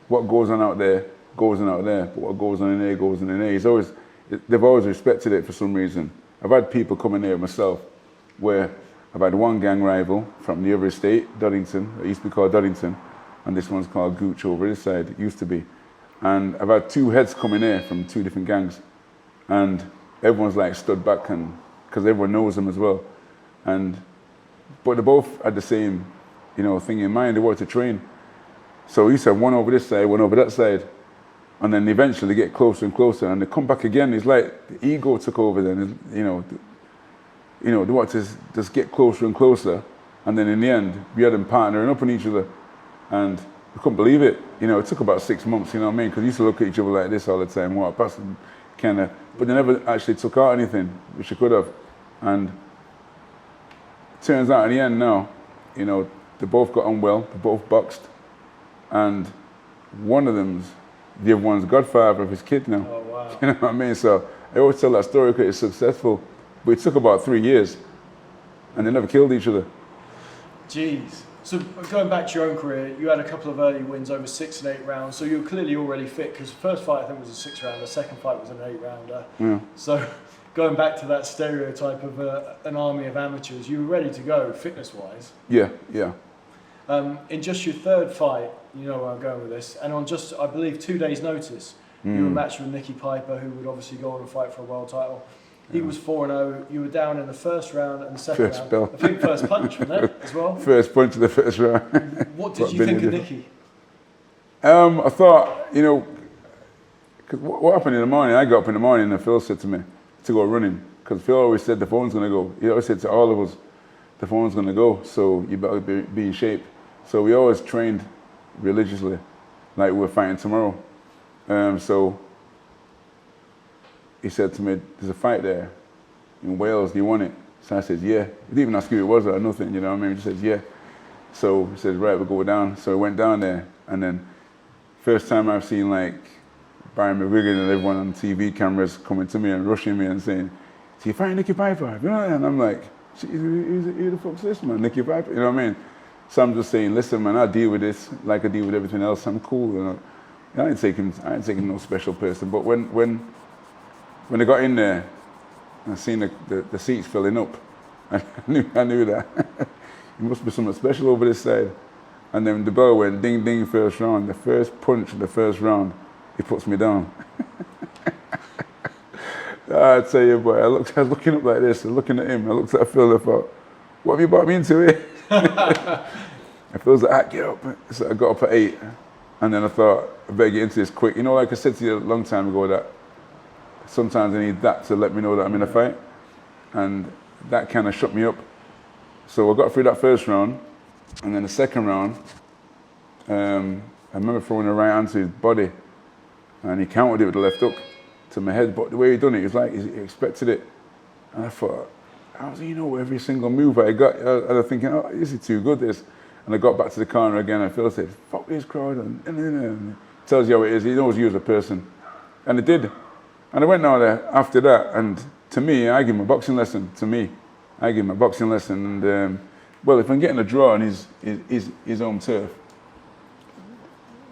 what goes on out there goes on out there, but what goes on in there goes on in there. They've always respected it for some reason. I've had people come in here myself where I've had one gang rival from the other estate, Doddington, it used to be called Doddington, and this one's called Gooch over this side, it used to be. And I've had two heads come in here from two different gangs, and everyone's like stood back, and because everyone knows them as well. But they both had the same, thing in mind. They wanted to train. So we used to have one over this side, one over that side, and then eventually they get closer and closer, and they come back again. It's like the ego took over. Then, they want to just get closer and closer, and then in the end, we had them partnering up on each other, and we couldn't believe it. It took about 6 months. You know what I mean? Because we used to look at each other like this all the time, walk past them, kind of. But they never actually took out anything, which they could have. And it turns out in the end now, they both got on well. They both boxed, and one of them's the other one's godfather of his kid now. Oh, wow. You know what I mean? So I always tell that story because it's successful, but it took about 3 years, and they never killed each other. Jeez. So going back to your own career, you had a couple of early wins over 6 and 8 rounds, so you were clearly already fit, because the first fight I think was a 6-rounder, the second fight was an 8-rounder. Yeah. So going back to that stereotype of an army of amateurs, you were ready to go fitness-wise. Yeah. In just your third fight, you know where I'm going with this, and on just, I believe, 2 days' notice, you were matched with Nicky Piper, who would obviously go on and fight for a world title. He was 4-0. You were down in the first round and the second round. Bell. I think first punch, wasn't it, as well? First punch of the first round. What did you think of Nicky? I thought, cause what happened in the morning, I got up in the morning and Phil said to me to go running, because Phil always said the phone's going to go. He always said to all of us, the phone's going to go, so you better be in shape. So we always trained religiously, like we're fighting tomorrow. So he said to me, there's a fight there in Wales, do you want it? So I said, yeah. He didn't even ask who it was or nothing, you know what I mean? He just said, yeah. So he said, right, we'll go down. So we went down there, and then first time I've seen like Brian McGuigan and everyone on TV cameras coming to me and rushing me and saying, "So you fight Nicky Piper?" You know, and I'm like, "Who the fuck's this man, Nicky Piper?" You know what I mean? So I'm just saying, listen, man, I deal with this like I deal with everything else. I'm cool. You know? I ain't taking no special person. But when I got in there, and I seen the seats filling up, I knew that it must be something special over this side. And then the bell went ding ding first round. The first punch of the first round, he puts me down. I tell you, boy, I was looking up like this, and looking at him. I looked at Phil and I thought, "What have you brought me into here?" And Phil's like, "Get up." So I got up at 8, and then I thought, I better get into this quick. You know, like I said to you a long time ago, that sometimes I need that to let me know that I'm in a fight, and that kind of shut me up. So I got through that first round, and then the second round, I remember throwing a right hand to his body, and he countered it with the left hook to my head. But the way he done it, was like he expected it, and I thought, how does he know every single move I got? I was thinking, oh, this is too good, this. And I got back to the corner again, and Phil said, "Fuck this crowd," and tells you how it is. He knows you as a person, and it did. And I went down there after that, and to me, I give him a boxing lesson. And well, if I'm getting a draw on his own turf,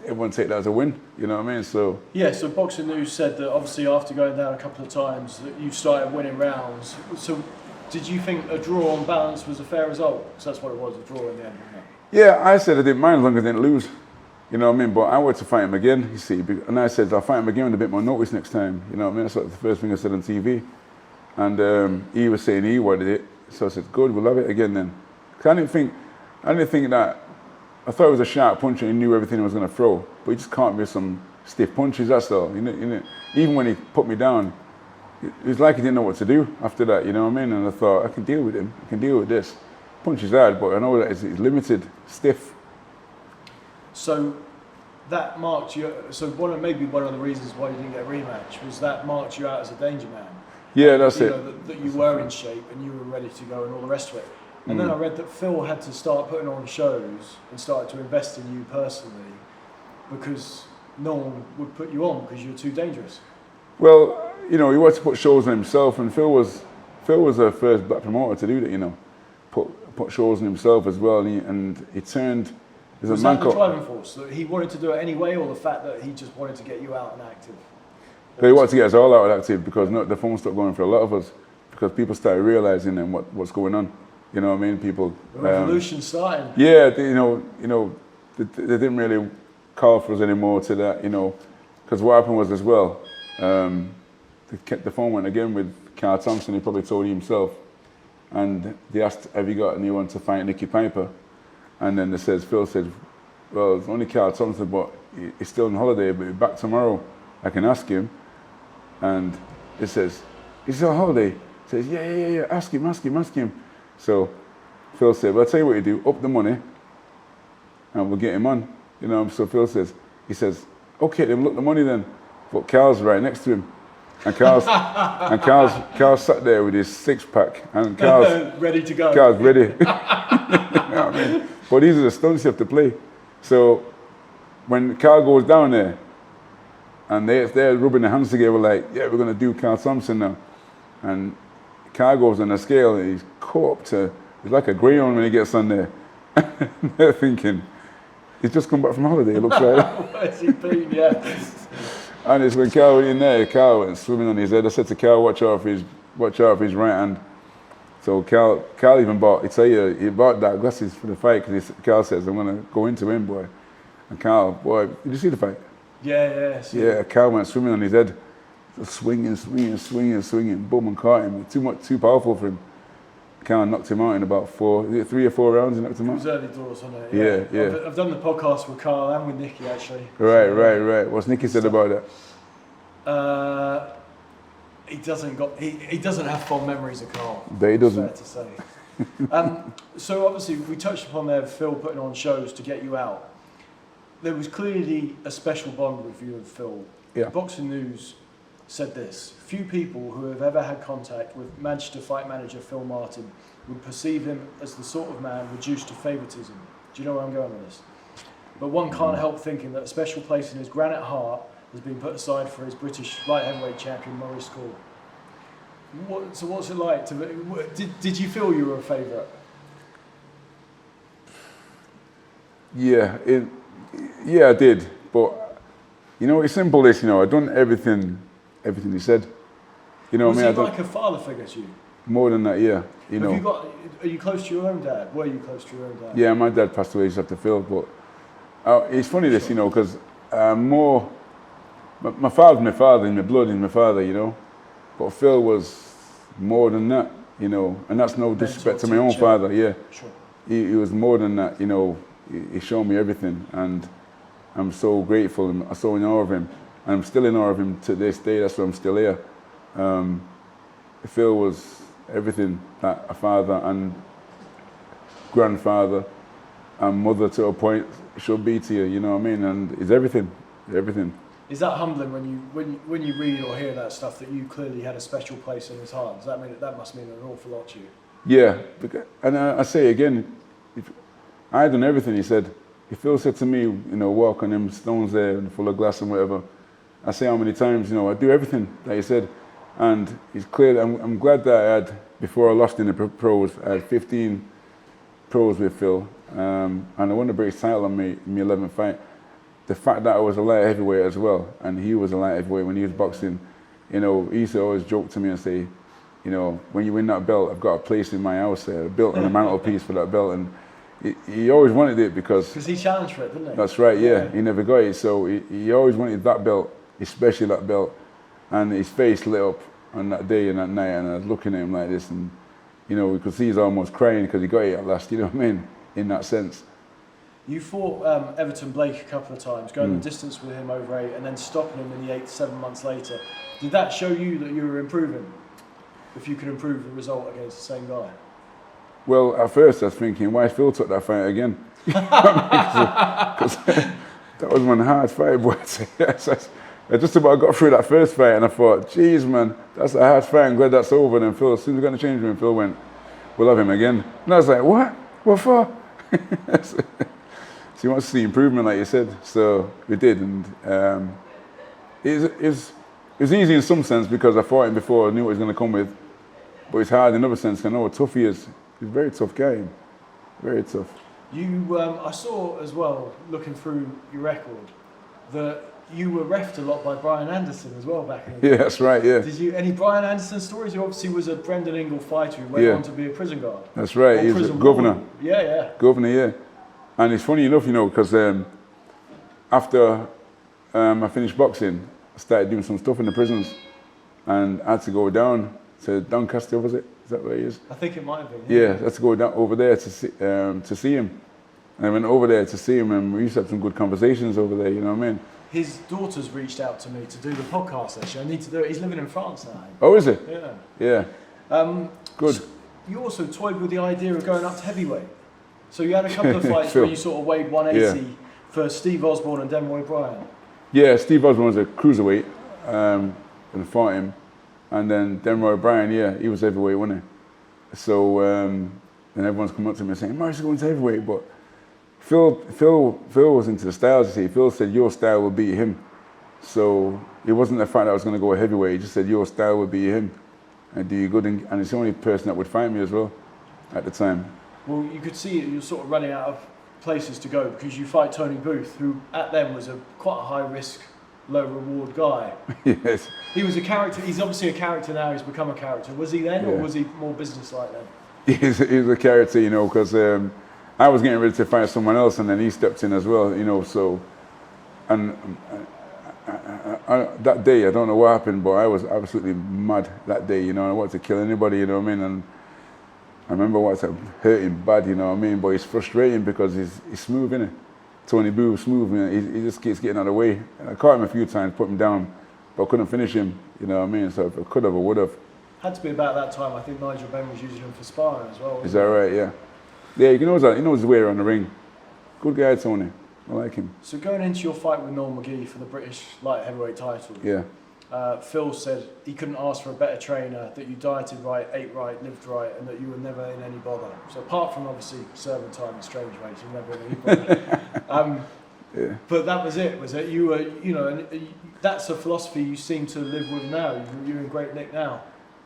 everyone take that as a win. You know what I mean? So yeah. So Boxing News said that obviously after going down a couple of times, that you started winning rounds. So did you think a draw on balance was a fair result? Because that's what it was, a draw in the end. yeah, I said I didn't mind as long as I didn't lose. You know what I mean? But I wanted to fight him again, you see. And I said, I'll fight him again with a bit more notice next time. You know what I mean? That's like the first thing I said on TV. And he was saying he wanted it. So I said, good, we'll have it again then. Because I didn't think that, I thought it was a sharp punch and he knew everything he was going to throw. But he just caught me with some stiff punches, that's all. You know, even when he put me down, it was like he didn't know what to do after that, you know what I mean? And I thought, I can deal with him. I can deal with this. Punch is hard, but I know that it's limited, stiff. So that marked you. So maybe one of the reasons why you didn't get a rematch was that marked you out as a danger man. Yeah, that's it. That you were in shape and you were ready to go and all the rest of it. And then I read that Phil had to start putting on shows and started to invest in you personally because no one would put you on because you were too dangerous. Well, you know, he wanted to put shows on himself, and Phil was the first black promoter to do that. You know, put shows on himself as well, and he turned. Was that the driving force? That he wanted to do it anyway, or the fact that he just wanted to get you out and active? He wanted to get us all out and active because the phone stopped going for a lot of us because people started realizing then what's going on. You know what I mean? People. The revolution starting. Yeah, they didn't really call for us anymore to that. You know, because what happened was as well, the phone went again with Carl Thompson. He probably told you himself, and they asked, "Have you got anyone to fight Nicky Piper?" And then Phil said, "Well, it's only Carl Thompson, but he's still on holiday, but he's back tomorrow. I can ask him." And it says, "He's on holiday?" He says, yeah, ask him. So Phil said, "Well, I'll tell you what you do, up the money, and we'll get him on." You know, so Phil says, "Okay, then look the money then." But Carl's right next to him. And Carl sat there with his 6-pack, and Carl's ready to go. Carl's ready. You know what I mean? But these are the stunts you have to play. So when Carl goes down there, and they're rubbing their hands together like, "Yeah, we're gonna do Carl Thompson now," and Carl goes on the scale, and he's caught up to, he's like a greyhound when he gets on there. They're thinking, he's just come back from holiday. It looks like. Where's he been? Yeah. And it's when Carl went in there, Carl went swimming on his head. I said to Carl, watch out for his right hand. So Carl even bought, he bought that glasses for the fight because Carl says, "I'm going to go into him, boy." And Carl, boy, did you see the fight? Yeah. Yeah, Carl went swimming on his head. Just swinging, boom, and caught him. Too powerful for him. Carl knocked him out in about 3 or 4 rounds, he knocked him out. It was early doors, wasn't it? Yeah. I've done the podcast with Carl and with Nicky, actually. Right. What's Nicky said about that? He doesn't have fond memories of Carl. But he doesn't. Fair to say. So obviously we touched upon there Phil putting on shows to get you out. There was clearly a special bond with you and Phil. Yeah. Boxing News said this: few people who have ever had contact with Manchester fight manager Phil Martin would perceive him as the sort of man reduced to favouritism. Do you know where I'm going with this? but one can't help thinking that a special place in his granite heart has been put aside for his British light heavyweight champion, Maurice Core. So what's it like did you feel you were a favourite? Yeah, I did. But you know, it's simple. This, you know, I've done everything he said. You know, Was what I he mean, like a father figure to you? More than that, yeah. You know. Are you close to your own dad? Were you close to your own dad? Yeah, my dad passed away just after Phil, but it's funny this, you know, because my father's my father, in my blood, in my father, you know. But Phil was more than that, you know, and that's no disrespect to my own father, yeah. Sure. He was more than that, you know. He showed me everything, and I'm so grateful and I'm so in awe of him. And I'm still in awe of him to this day, that's why I'm still here. Phil was everything that a father and grandfather and mother to a point should be to you, you know what I mean? And it's everything. Is that humbling when you read or hear that stuff, that you clearly had a special place in his heart? Does that mean that must mean an awful lot to you? Yeah, and I say again, if I had done everything he said. If Phil said to me, you know, walk on them stones there and full of glass and whatever, I say how many times, you know, I do everything that he said. And it's clear, I'm glad that I had, before I lost in the pros, I had 15 pros with Phil. And I won the British title on my 11th fight. The fact that I was a light heavyweight as well, and he was a light heavyweight when he was boxing, you know, he used to always joke to me and say, you know, when you win that belt, I've got a place in my house there, built on a mantelpiece for that belt. And he always wanted it because he challenged for it, didn't he? That's right, yeah. He never got it, so he always wanted that belt, especially that belt. And his face lit up on that day and that night, and I was looking at him like this, and you know, we could see he's almost crying because he got it at last, you know what I mean, in that sense. You fought Everton Blake a couple of times, going the distance with him over 8 and then stopping him in the 8 7 months later. Did that show you that you were improving? If you could improve the result against the same guy? Well, at first I was thinking, why Phil took that fight again? Because that was one hard fight, boy. I just about got through that first fight and I thought, geez, man, that's a hard fight. I'm glad that's over. And Phil, as soon as we got in the change room, Phil went, we'll have him again. And I was like, what? What for? So he wants to see improvement, like you said. So we did. And it was easy in some sense because I fought him before, I knew what he was going to come with. But it's hard in another sense, I know how tough he is. He's a very tough guy. Very tough. I saw as well, looking through your record, that you were reffed a lot by Brian Anderson as well back in the day. Yeah, that's right, yeah. Did you any Brian Anderson stories? He obviously was a Brendan Ingle fighter who went on to be a prison guard. That's right, he was a governor. Warden. Yeah. Governor, yeah. And it's funny enough, you know, because after I finished boxing, I started doing some stuff in the prisons, and I had to go down to Doncaster, was it? Is that where he is? I think it might have been. Yeah, I had to go down over there to see him. And I went over there to see him, and we used to have some good conversations over there, you know what I mean? His daughter's reached out to me to do the podcast actually. I need to do it. He's living in France now. Oh, is it? Yeah. Yeah. Good. So you also toyed with the idea of going up to heavyweight. So you had a couple of fights where you sort of weighed 180 for Steve Osborne and Denroy Bryan. Yeah, Steve Osborne was a cruiserweight, and fought him. And then Denroy Bryan, yeah, he was heavyweight, wasn't he? So and everyone's come up to me saying, Maurice is going to heavyweight, but Phil was into the styles, you see. Phil said your style will beat him. So it wasn't the fact that I was going to go heavyweight, he just said your style will beat him and do you good. And it's the only person that would fight me as well at the time. Well, you could see you're sort of running out of places to go because you fight Tony Booth, who at then was quite a high risk, low reward guy. Yes. He was a character, he's obviously a character now, he's become a character. Was he then or was he more business-like then? He was a character, you know, because I was getting ready to fight someone else and then he stepped in as well, you know, so, and that day, I don't know what happened, but I was absolutely mad that day, you know, I wanted to kill anybody, you know what I mean, and I remember what hurt him bad, you know what I mean, but it's frustrating because he's smooth, innit? Tony Booth, smooth, you know, he just keeps getting out of the way. And I caught him a few times, put him down, but I couldn't finish him, you know what I mean, so if I could have, I would have. Had to be about that time, I think Nigel Benn was using him for sparring as well. Is that right, yeah. Yeah, he knows his way around the ring. Good guy, Tony. I like him. So going into your fight with Noel Magee for the British light heavyweight title, Phil said he couldn't ask for a better trainer, that you dieted right, ate right, lived right, and that you were never in any bother. So apart from obviously serving time in strange ways, you're never in any bother. Yeah. But that was it, was it? You were, and that's a philosophy you seem to live with now. You're in great nick now.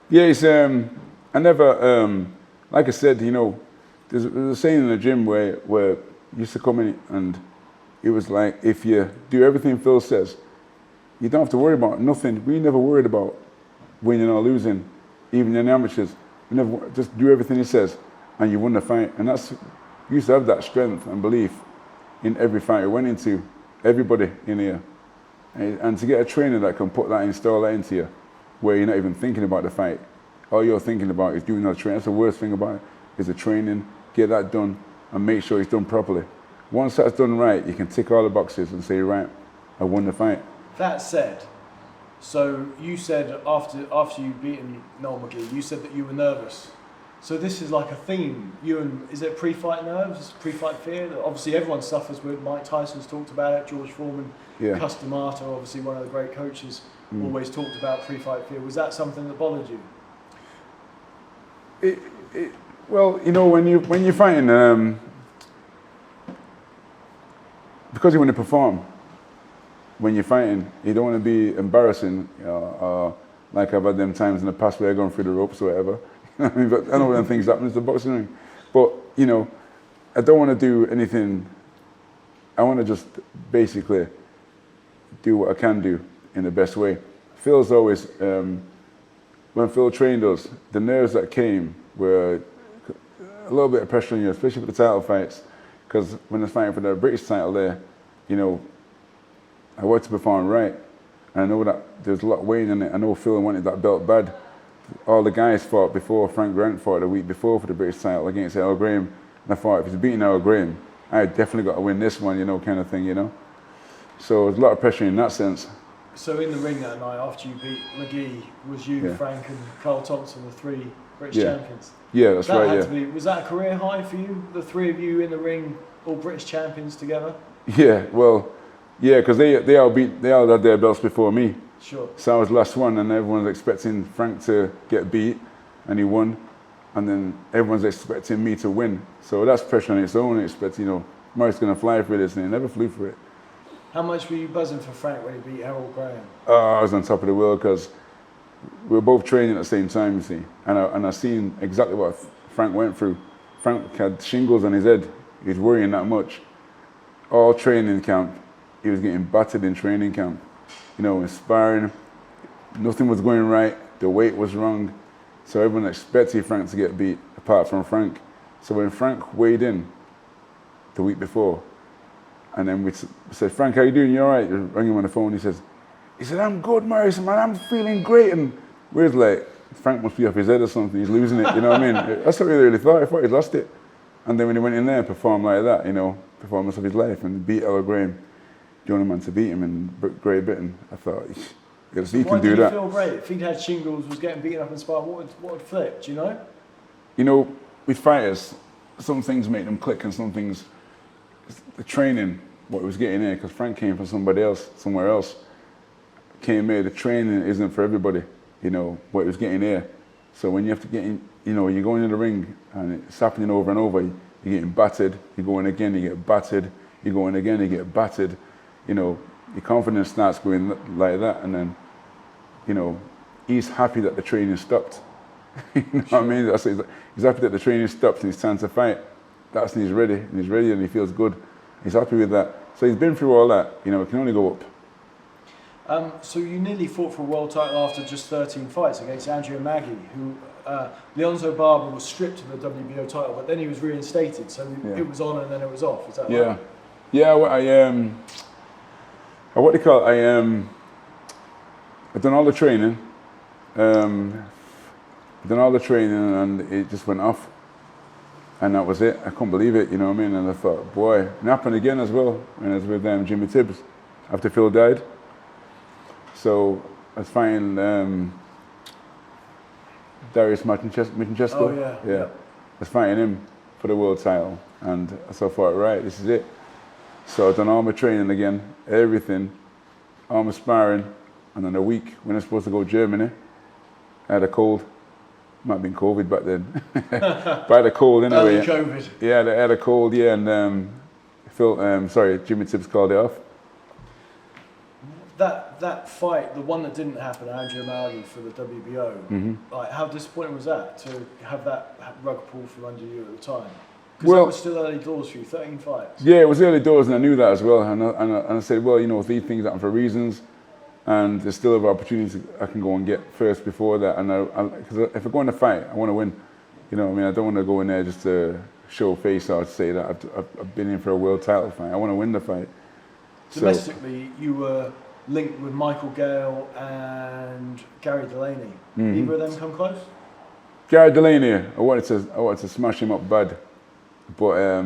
Yeah, it's, I never, like I said, there's a saying in the gym where you used to come in and it was like, if you do everything Phil says, you don't have to worry about nothing. We never worried about winning or losing, even in the amateurs. We never, just do everything he says and you win the fight. And you used to have that strength and belief in every fight we went into, everybody in here. And to get a trainer that can install that into you, where you're not even thinking about the fight. All you're thinking about is doing that training. That's the worst thing about it, is the training, get that done, and make sure it's done properly. Once that's done right, you can tick all the boxes and say, right, I won the fight. That said, so you said after you'd beaten Noel Magee, you said that you were nervous. So this is like a theme. Is it pre-fight nerves, pre-fight fear? Obviously everyone suffers with. Mike Tyson's talked about it, George Foreman, Customato, obviously one of the great coaches, always talked about pre-fight fear. Was that something that bothered you? Well, when you're fighting, because you want to perform, when you're fighting, you don't want to be embarrassing, like I've had them times in the past where I've gone through the ropes or whatever. But I know when things happen, it's the boxing ring. But, I don't want to do anything. I want to just basically do what I can do in the best way. Phil's always, when Phil trained us, the nerves that came were a little bit of pressure on you, especially for the title fights. Because when I was fighting for the British title there, I wanted to perform right. And I know that there's a lot weighing in it. I know Phil wanted that belt bad. All the guys fought before. Frank Grant fought the week before for the British title against Earl Graham. And I thought, if he's beating Earl Graham, I definitely got to win this one, kind of thing, So there's a lot of pressure in that sense. So in the ring that night, after you beat Magee, was you, Frank, and Carl Thompson, the three British champions? Yeah, that's right, was that a career high for you, the three of you in the ring, all British champions together? Yeah, well, because they all had their belts before me. Sure. So I was the last one, and everyone's expecting Frank to get beat, and he won. And then everyone's expecting me to win. So that's pressure on its own. Maurice going to fly for this, and he never flew for it. How much were you buzzing for Frank when he beat Harold Graham? I was on top of the world because we were both training at the same time, you see. And I seen exactly what Frank went through. Frank had shingles on his head. He was worrying that much. All training camp, he was getting battered in training camp. In sparring, nothing was going right. The weight was wrong. So everyone expected Frank to get beat, apart from Frank. So when Frank weighed in the week before, and then we said, Frank, how you doing? You all right? We rang him on the phone. He said, I'm good, Maurice, man. I'm feeling great. And we're like, Frank must be off his head or something. He's losing it, you know what I mean? That's what we really thought. I thought he'd lost it. And then when he went in there and performed like that, performance of his life, and beat Earl Graham, the only man to beat him in Great Britain, I thought, he can do that. Why did you feel great? If he'd had shingles, was getting beaten up in sparring, what would flip? Do you know? With fighters, some things make them click, and some things, the training, what he was getting here, because Frank came from somewhere else, came here, the training isn't for everybody, what he was getting here. So when you have to get in, you're going in the ring, and it's happening over and over, you're getting battered, you're going again, you get battered, you're going again, you get battered, your confidence starts going like that, and then, he's happy that the training stopped. You know what I mean? He's happy that the training stopped and it's time to fight. That's when he's ready, and he feels good. He's happy with that. So he's been through all that, it can only go up. So you nearly fought for a world title after just 13 fights against Andrew Magee, who Leonzo Barber was stripped of the WBO title, but then he was reinstated, so it was on and then it was off. Is that right? Yeah, well, what do you call it? I've done all the training. And it just went off. And that was it. I couldn't believe it, you know what I mean? And I thought, boy, it happened again as well when I was with Jimmy Tibbs after Phil died. So I was fighting Darius Michenchesko. Oh, yeah. I was fighting him for the world title. And so I thought, right, this is it. So I've done all my training again, everything, all my sparring. And then a week when I was supposed to go to Germany, I had a cold. Might have been COVID back then. But I had a cold anyway. COVID. Yeah, I had a cold, and Jimmy Tibbs called it off. That fight, the one that didn't happen, Andrew Magee for the WBO, like how disappointing was that to have that rug pulled from under you at the time? Because that was still early doors for you, 13 fights. Yeah, it was early doors, and I knew that as well. And I said, well, these things happen for reasons, and there's still other opportunities I can go and get first before that. And because if I go in a fight, I want to win. I don't want to go in there just to show face or to say that I've been in for a world title fight. I want to win the fight. Domestically, you were linked with Michael Gale and Gary Delaney. Either of them come close? Gary Delaney, I wanted to smash him up bad, but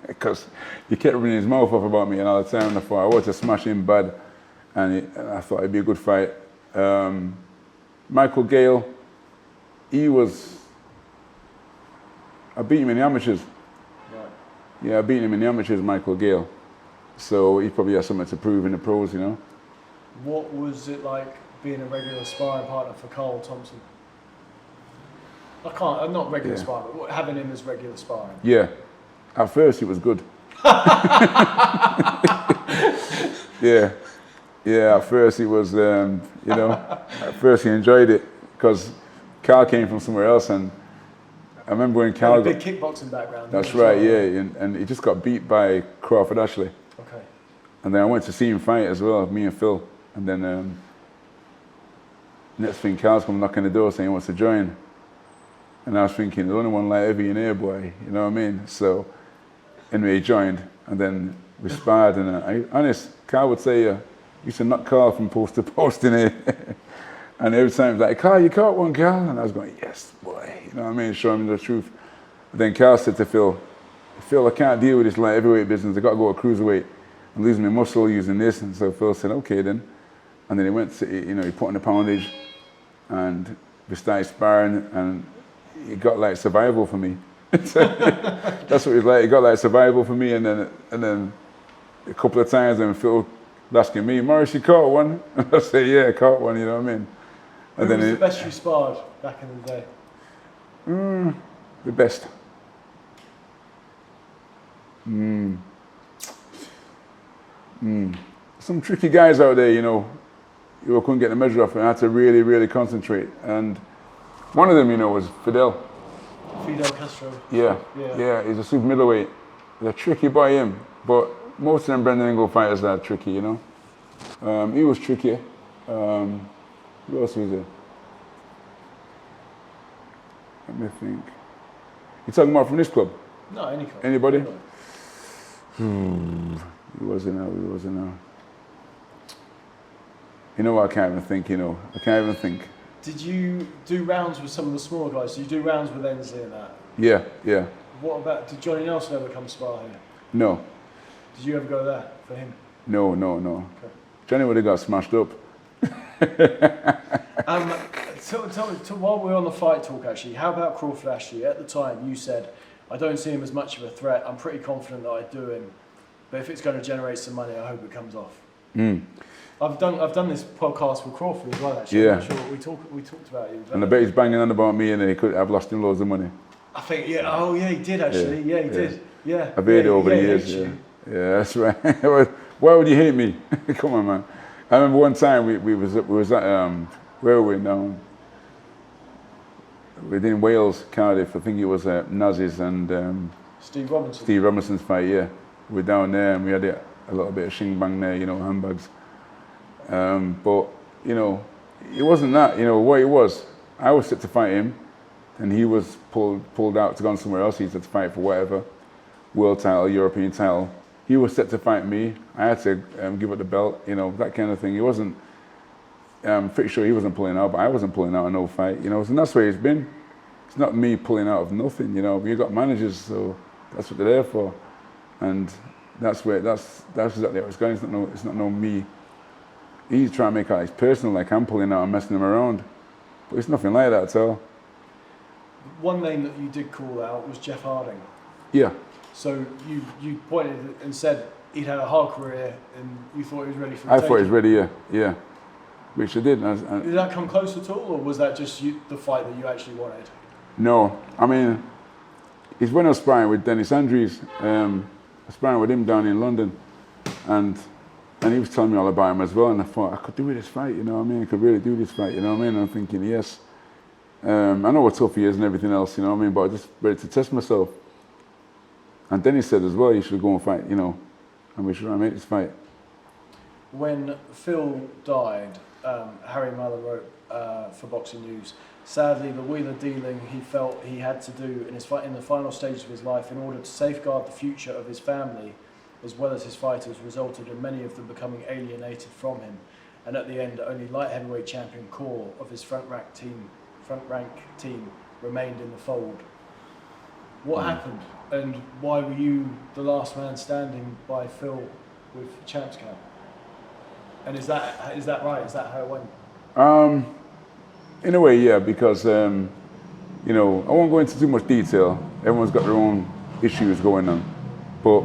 because he kept running his mouth off about me and all the time, and I thought I wanted to smash him bad, and I thought it'd be a good fight. Michael Gale, I beat him in the amateurs. Right. Yeah, I beat him in the amateurs, Michael Gale. So he probably has something to prove in the pros, What was it like being a regular sparring partner for Carl Thompson? I'm not regular sparring, but having him as regular sparring. Yeah, at first it was good. Yeah, at first it was, at first he enjoyed it because Carl came from somewhere else, and I remember when Carl got a big kickboxing background. That's right, yeah, and he just got beat by Crawford Ashley. Okay. And then I went to see him fight as well, me and Phil. And then next thing, Carl's come knocking the door saying he wants to join. And I was thinking, there's only one light heavy in here, boy, you know what I mean? So anyway, he joined, and then we sparred. And Carl would say, you used to knock Carl from post to post in here. And every time he was like, Carl, you caught one, Carl? And I was going, yes, boy, you know what I mean? Show him the truth. But then Carl said to Phil, I can't deal with this light heavyweight business. I got to go to cruiserweight. I'm losing my muscle using this. And so Phil said, okay then. And then he went to, he put in the poundage, and we started sparring, and it got like survival for me. That's what it was like. It got like survival for me, and then a couple of times, then Phil was asking me, Maurice, you caught one? And I say, yeah, I caught one. You know what I mean? And Who was the best you sparred back in the day? The best. Some tricky guys out there, you couldn't get the measure off, and I had to really, really concentrate. And one of them, was Fidel Castro. Yeah, he's a super middleweight. He's a tricky boy, him. But most of them Brendan Ingle fighters are tricky, He was tricky. Who else was there? Let me think. You talking about from this club? No, any club. Anybody? He wasn't now. You know what, I can't even think, I can't even think. Did you do rounds with some of the smaller guys? Did you do rounds with Ensley and that? Yeah. What about, did Johnny Nelson ever come spar here? No. Did you ever go there for him? No. Okay. Johnny would have got smashed up. Tell me, while we're on the fight talk actually, how about Crawford Ashley? At the time you said, I don't see him as much of a threat, I'm pretty confident that I do him, but if it's going to generate some money, I hope it comes off. I've done this podcast with Crawford as well actually. Yeah. I'm sure we talked about you. And I bet he's banging on about me, and I've lost him loads of money. I think, he did actually. Yeah, he did. Yeah. I've heard it over the years. Yeah, that's right. Why would you hate me? Come on, man. I remember one time we was at where were we now? We were in Wales, Cardiff. I think it was Nazis and Steve Robinson. Steve Robinson's fight. Yeah, we were down there, and we had a little bit of shing bang there, handbags. But it wasn't that. What it was, I was set to fight him, and he was pulled out to go somewhere else. He said to fight for whatever, world title, European title. He was set to fight me. I had to give up the belt, that kind of thing. He wasn't. I'm pretty sure he wasn't pulling out, but I wasn't pulling out of no fight, and that's where it's been. It's not me pulling out of nothing, You've got managers, so that's what they're there for, and that's exactly how it's going. It's not no me. He's trying to make it like it's personal, like I'm pulling out and messing him around, but it's nothing like that at all. One name that you did call out was Jeff Harding. Yeah. So you pointed and said he'd had a hard career, and you thought he was ready for. I thought he was ready, yeah. Which I did. Did that come close at all, or was that just the fight that you actually wanted? No, I mean, it's when I was sparring with Dennis Andrews. sparring with him down in London, and he was telling me all about him as well, and I thought, I could do this fight, you know what I mean? I could really do this fight, you know what I mean? And I'm thinking, yes. I know what tough he is and everything else, you know what I mean? But I just ready to test myself. And then he said as well, you should go and fight, you know, and we should try and make this fight. When Phil died, Harry Muller wrote for Boxing News, sadly, the wheeler dealing he felt he had to do in the final stages of his life in order to safeguard the future of his family, as well as his fighters, resulted in many of them becoming alienated from him. And at the end, only light heavyweight champion Core of his front rank team remained in the fold. What happened, and why were you the last man standing by Phil with Champs Camp? And is that right? Is that how it went? In a way, yeah, because you know, I won't go into too much detail. Everyone's got their own issues going on, but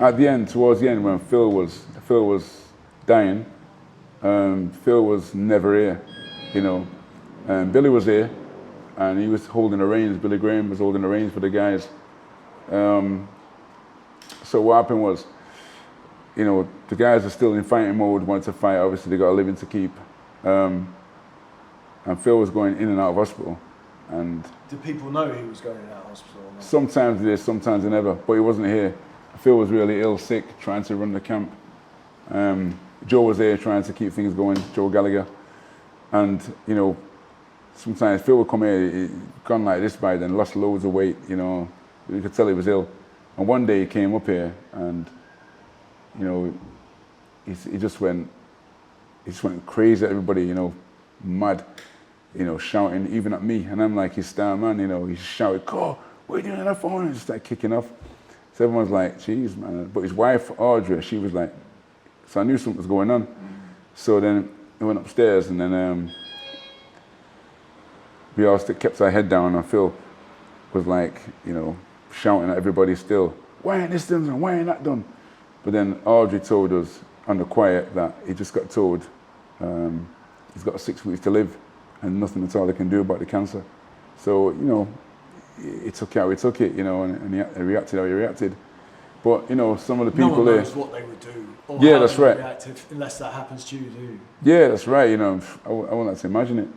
at the end, towards the end, when Phil was dying, Phil was never here, you know. Billy was here, and he was holding the reins. Billy Graham was holding the reins for the guys. So what happened was, you know, the guys are still in fighting mode, wanted to fight. Obviously, they got a living to keep. And Phil was going in and out of hospital. And did people know he was going in and out of hospital? Or not? Sometimes they did, sometimes they never. But he wasn't here. Phil was really ill, sick, trying to run the camp. Joe was there trying to keep things going, Joe Gallagher. And, you know, sometimes Phil would come here, he'd gone like this by then, lost loads of weight, you know. You could tell he was ill. And one day he came up here and, you know, he just went crazy at everybody, you know, mad, you know, shouting even at me. And I'm like his star man, you know, he shouted, "Core, what are you doing on that phone?" And just started kicking off. So everyone's like, "Jeez, man." But his wife, Audrey, she was like, so I knew something was going on. So then we went upstairs, and then we all kept our head down, and Phil was like, you know, shouting at everybody still, "Why ain't this done? Why ain't that done?" But then Audrey told us on the quiet that he just got told he's got 6 weeks to live and nothing at all they can do about the cancer. So, you know, he took it how he took it, you know, and he reacted how he reacted. But, you know, some of the people there... No one knows what they would do or yeah, how that's they would right. react unless that happens to you, do you? Yeah, that's right, you know, I wouldn't like to imagine it.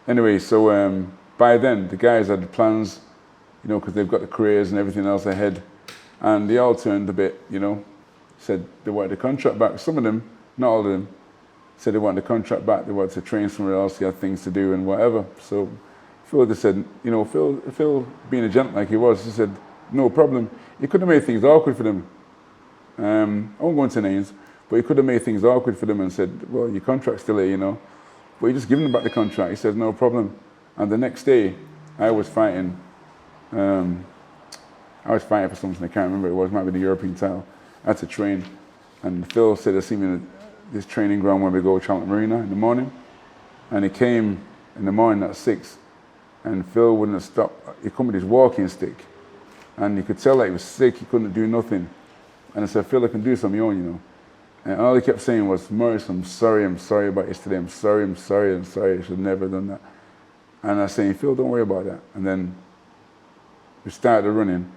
Anyway, so by then, the guys had the plans, you know, because they've got the careers and everything else ahead. And they all turned a bit, you know, said they wanted the contract back. Some of them, not all of them, said they wanted the contract back. They wanted to train somewhere else. He had things to do and whatever. So Phil just said, you know, Phil being a gent like he was, he said, no problem. He could have made things awkward for them. I won't go into names, but he could have made things awkward for them and said, well, your contract's still here, you know. But he just given them back the contract. He said, no problem. And the next day, I was fighting for something, I can't remember what it was, it might be the European title. I had to train, and Phil said to see me in this training ground where we go, Charlton Marina, in the morning. And he came in the morning at 6, and Phil wouldn't stop. He come with his walking stick, and you could tell that he was sick, he couldn't do nothing. And I said, Phil, I can do something on, you know. And all he kept saying was, Maurice, I'm sorry about yesterday, I'm sorry, I should have never done that. And I was saying, Phil, don't worry about that. And then we started running,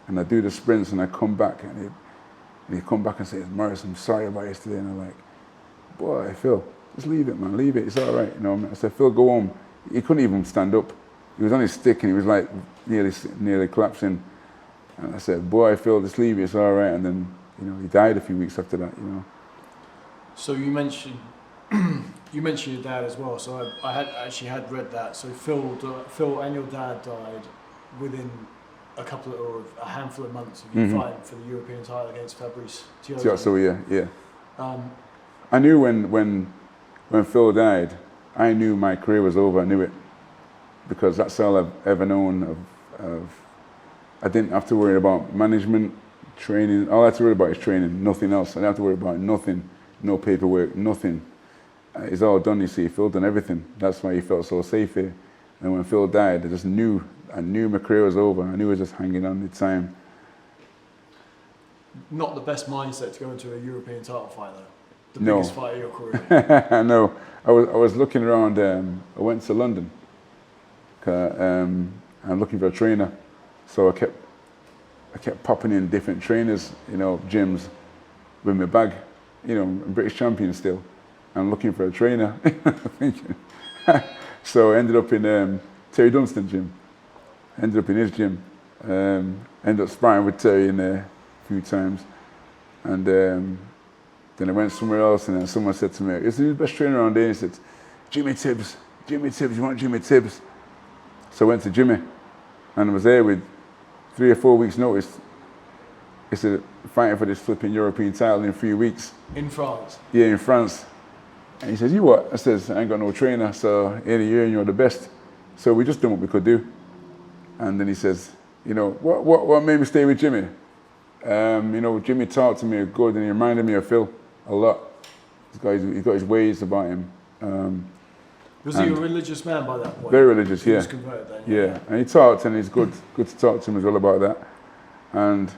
and I do the sprints, and I come back, and he come back and says, Maurice, I'm sorry about yesterday. And I'm like, boy, Phil, just leave it, man, leave it, it's all right. You know, I said, Phil, go home. He couldn't even stand up. He was on his stick, and he was like nearly collapsing. And I said, boy, Phil, just leave it, it's all right. And then, you know, he died a few weeks after that, you know. So you mentioned your dad as well. So I had read that. So Phil and your dad died within a handful of months of you fighting for the European title against Fabrice Tiozzo. So yeah. I knew when Phil died, I knew my career was over. I knew it, because that's all I've ever known of. I didn't have to worry about management, training. All I had to worry about is training, nothing else. I didn't have to worry about nothing, no paperwork, nothing. It's all done, you see. Phil done everything. That's why he felt so safe here. And when Phil died, I knew my career was over. I knew I was just hanging on the time. Not the best mindset to go into a European title fight, though. The No. biggest fight of your career. No, I was looking around. I went to London. I'm looking for a trainer, so I I kept popping in different trainers, you know, gyms with my bag. You know, I'm British champion still. I'm looking for a trainer. Thinking. So I ended up in Terry Dunstan's gym. Ended up in his gym. Ended up sparring with Terry in there a few times. And then I went somewhere else, and then someone said to me, "Is he the best trainer around here?" He said, Jimmy Tibbs, you want Jimmy Tibbs? So I went to Jimmy, and I was there with 3 or 4 weeks notice. He said, fighting for this flipping European title in 3 weeks. In France? Yeah, in France. And he says, "You what?" I says, "I ain't got no trainer, so in a year and you're the best." So we just done what we could do. And then he says, "You know, what made me stay with Jimmy? You know, Jimmy talked to me good, and he reminded me of Phil a lot. He's got his ways about him." Was he a religious man by that point? Very religious, he yeah. Was converted then, yeah. And he talked, and it's good to talk to him as well about that. And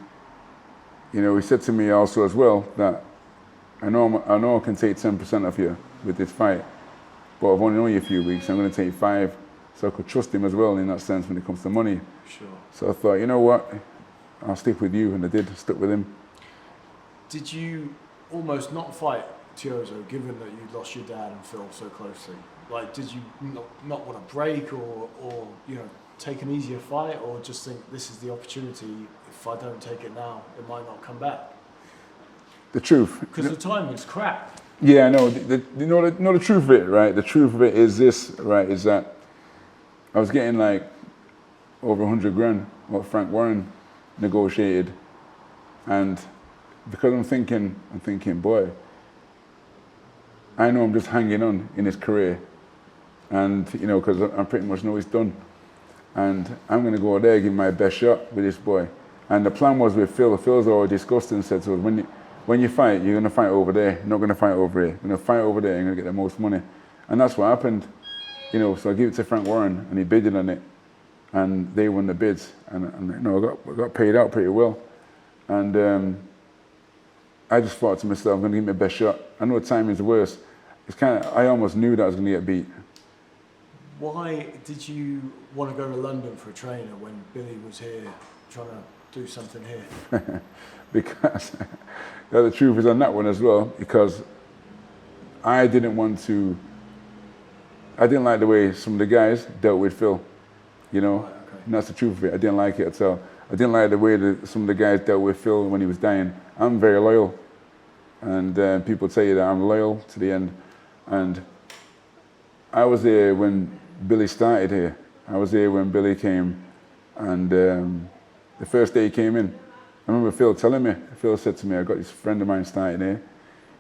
you know, he said to me also as well that I know I can take 10% of you with this fight, but I've only known you a few weeks. I'm going to take 5, so I could trust him as well in that sense when it comes to money. Sure. So I thought, you know what, I'll stick with you, and I did. Stuck with him. Did you almost not fight Tiozzo, given that you lost your dad and Phil so closely? Like, did you not want to break, or you know, take an easier fight, or just think this is the opportunity? If I don't take it now, it might not come back. The truth. Because the timing's crap. Yeah, I know. You know the truth of it, right? The truth of it is this, right? Is that I was getting like over 100 grand what Frank Warren negotiated, and because I'm thinking, boy, I know I'm just hanging on in his career, and you know, because I pretty much know he's done, and I'm going to go there, give my best shot with this boy. And the plan was with Phil. Phil's already discussed and said to us, when you fight, you're going to fight over there. You're not going to fight over here. You're going to fight over there. You're going to get the most money. And that's what happened. You know, so I gave it to Frank Warren, and he bidded on it, and they won the bids. And you know, I got paid out pretty well. And I just thought to myself, I'm going to give my best shot. I know timing's the worst. It's kind of, I almost knew that I was going to get beat. Why did you want to go to London for a trainer when Billy was here trying to do something here? Because the truth is on that one as well, because I didn't like the way some of the guys dealt with Phil, you know. Right, okay. And that's the truth of it. I didn't like it at all. I didn't like the way that some of the guys dealt with Phil when he was dying. I'm very loyal, and people tell you that I'm loyal to the end. And I was there when Billy started here. I was there when Billy came, and the first day he came in, I remember Phil telling me, Phil said to me, "I got this friend of mine starting here.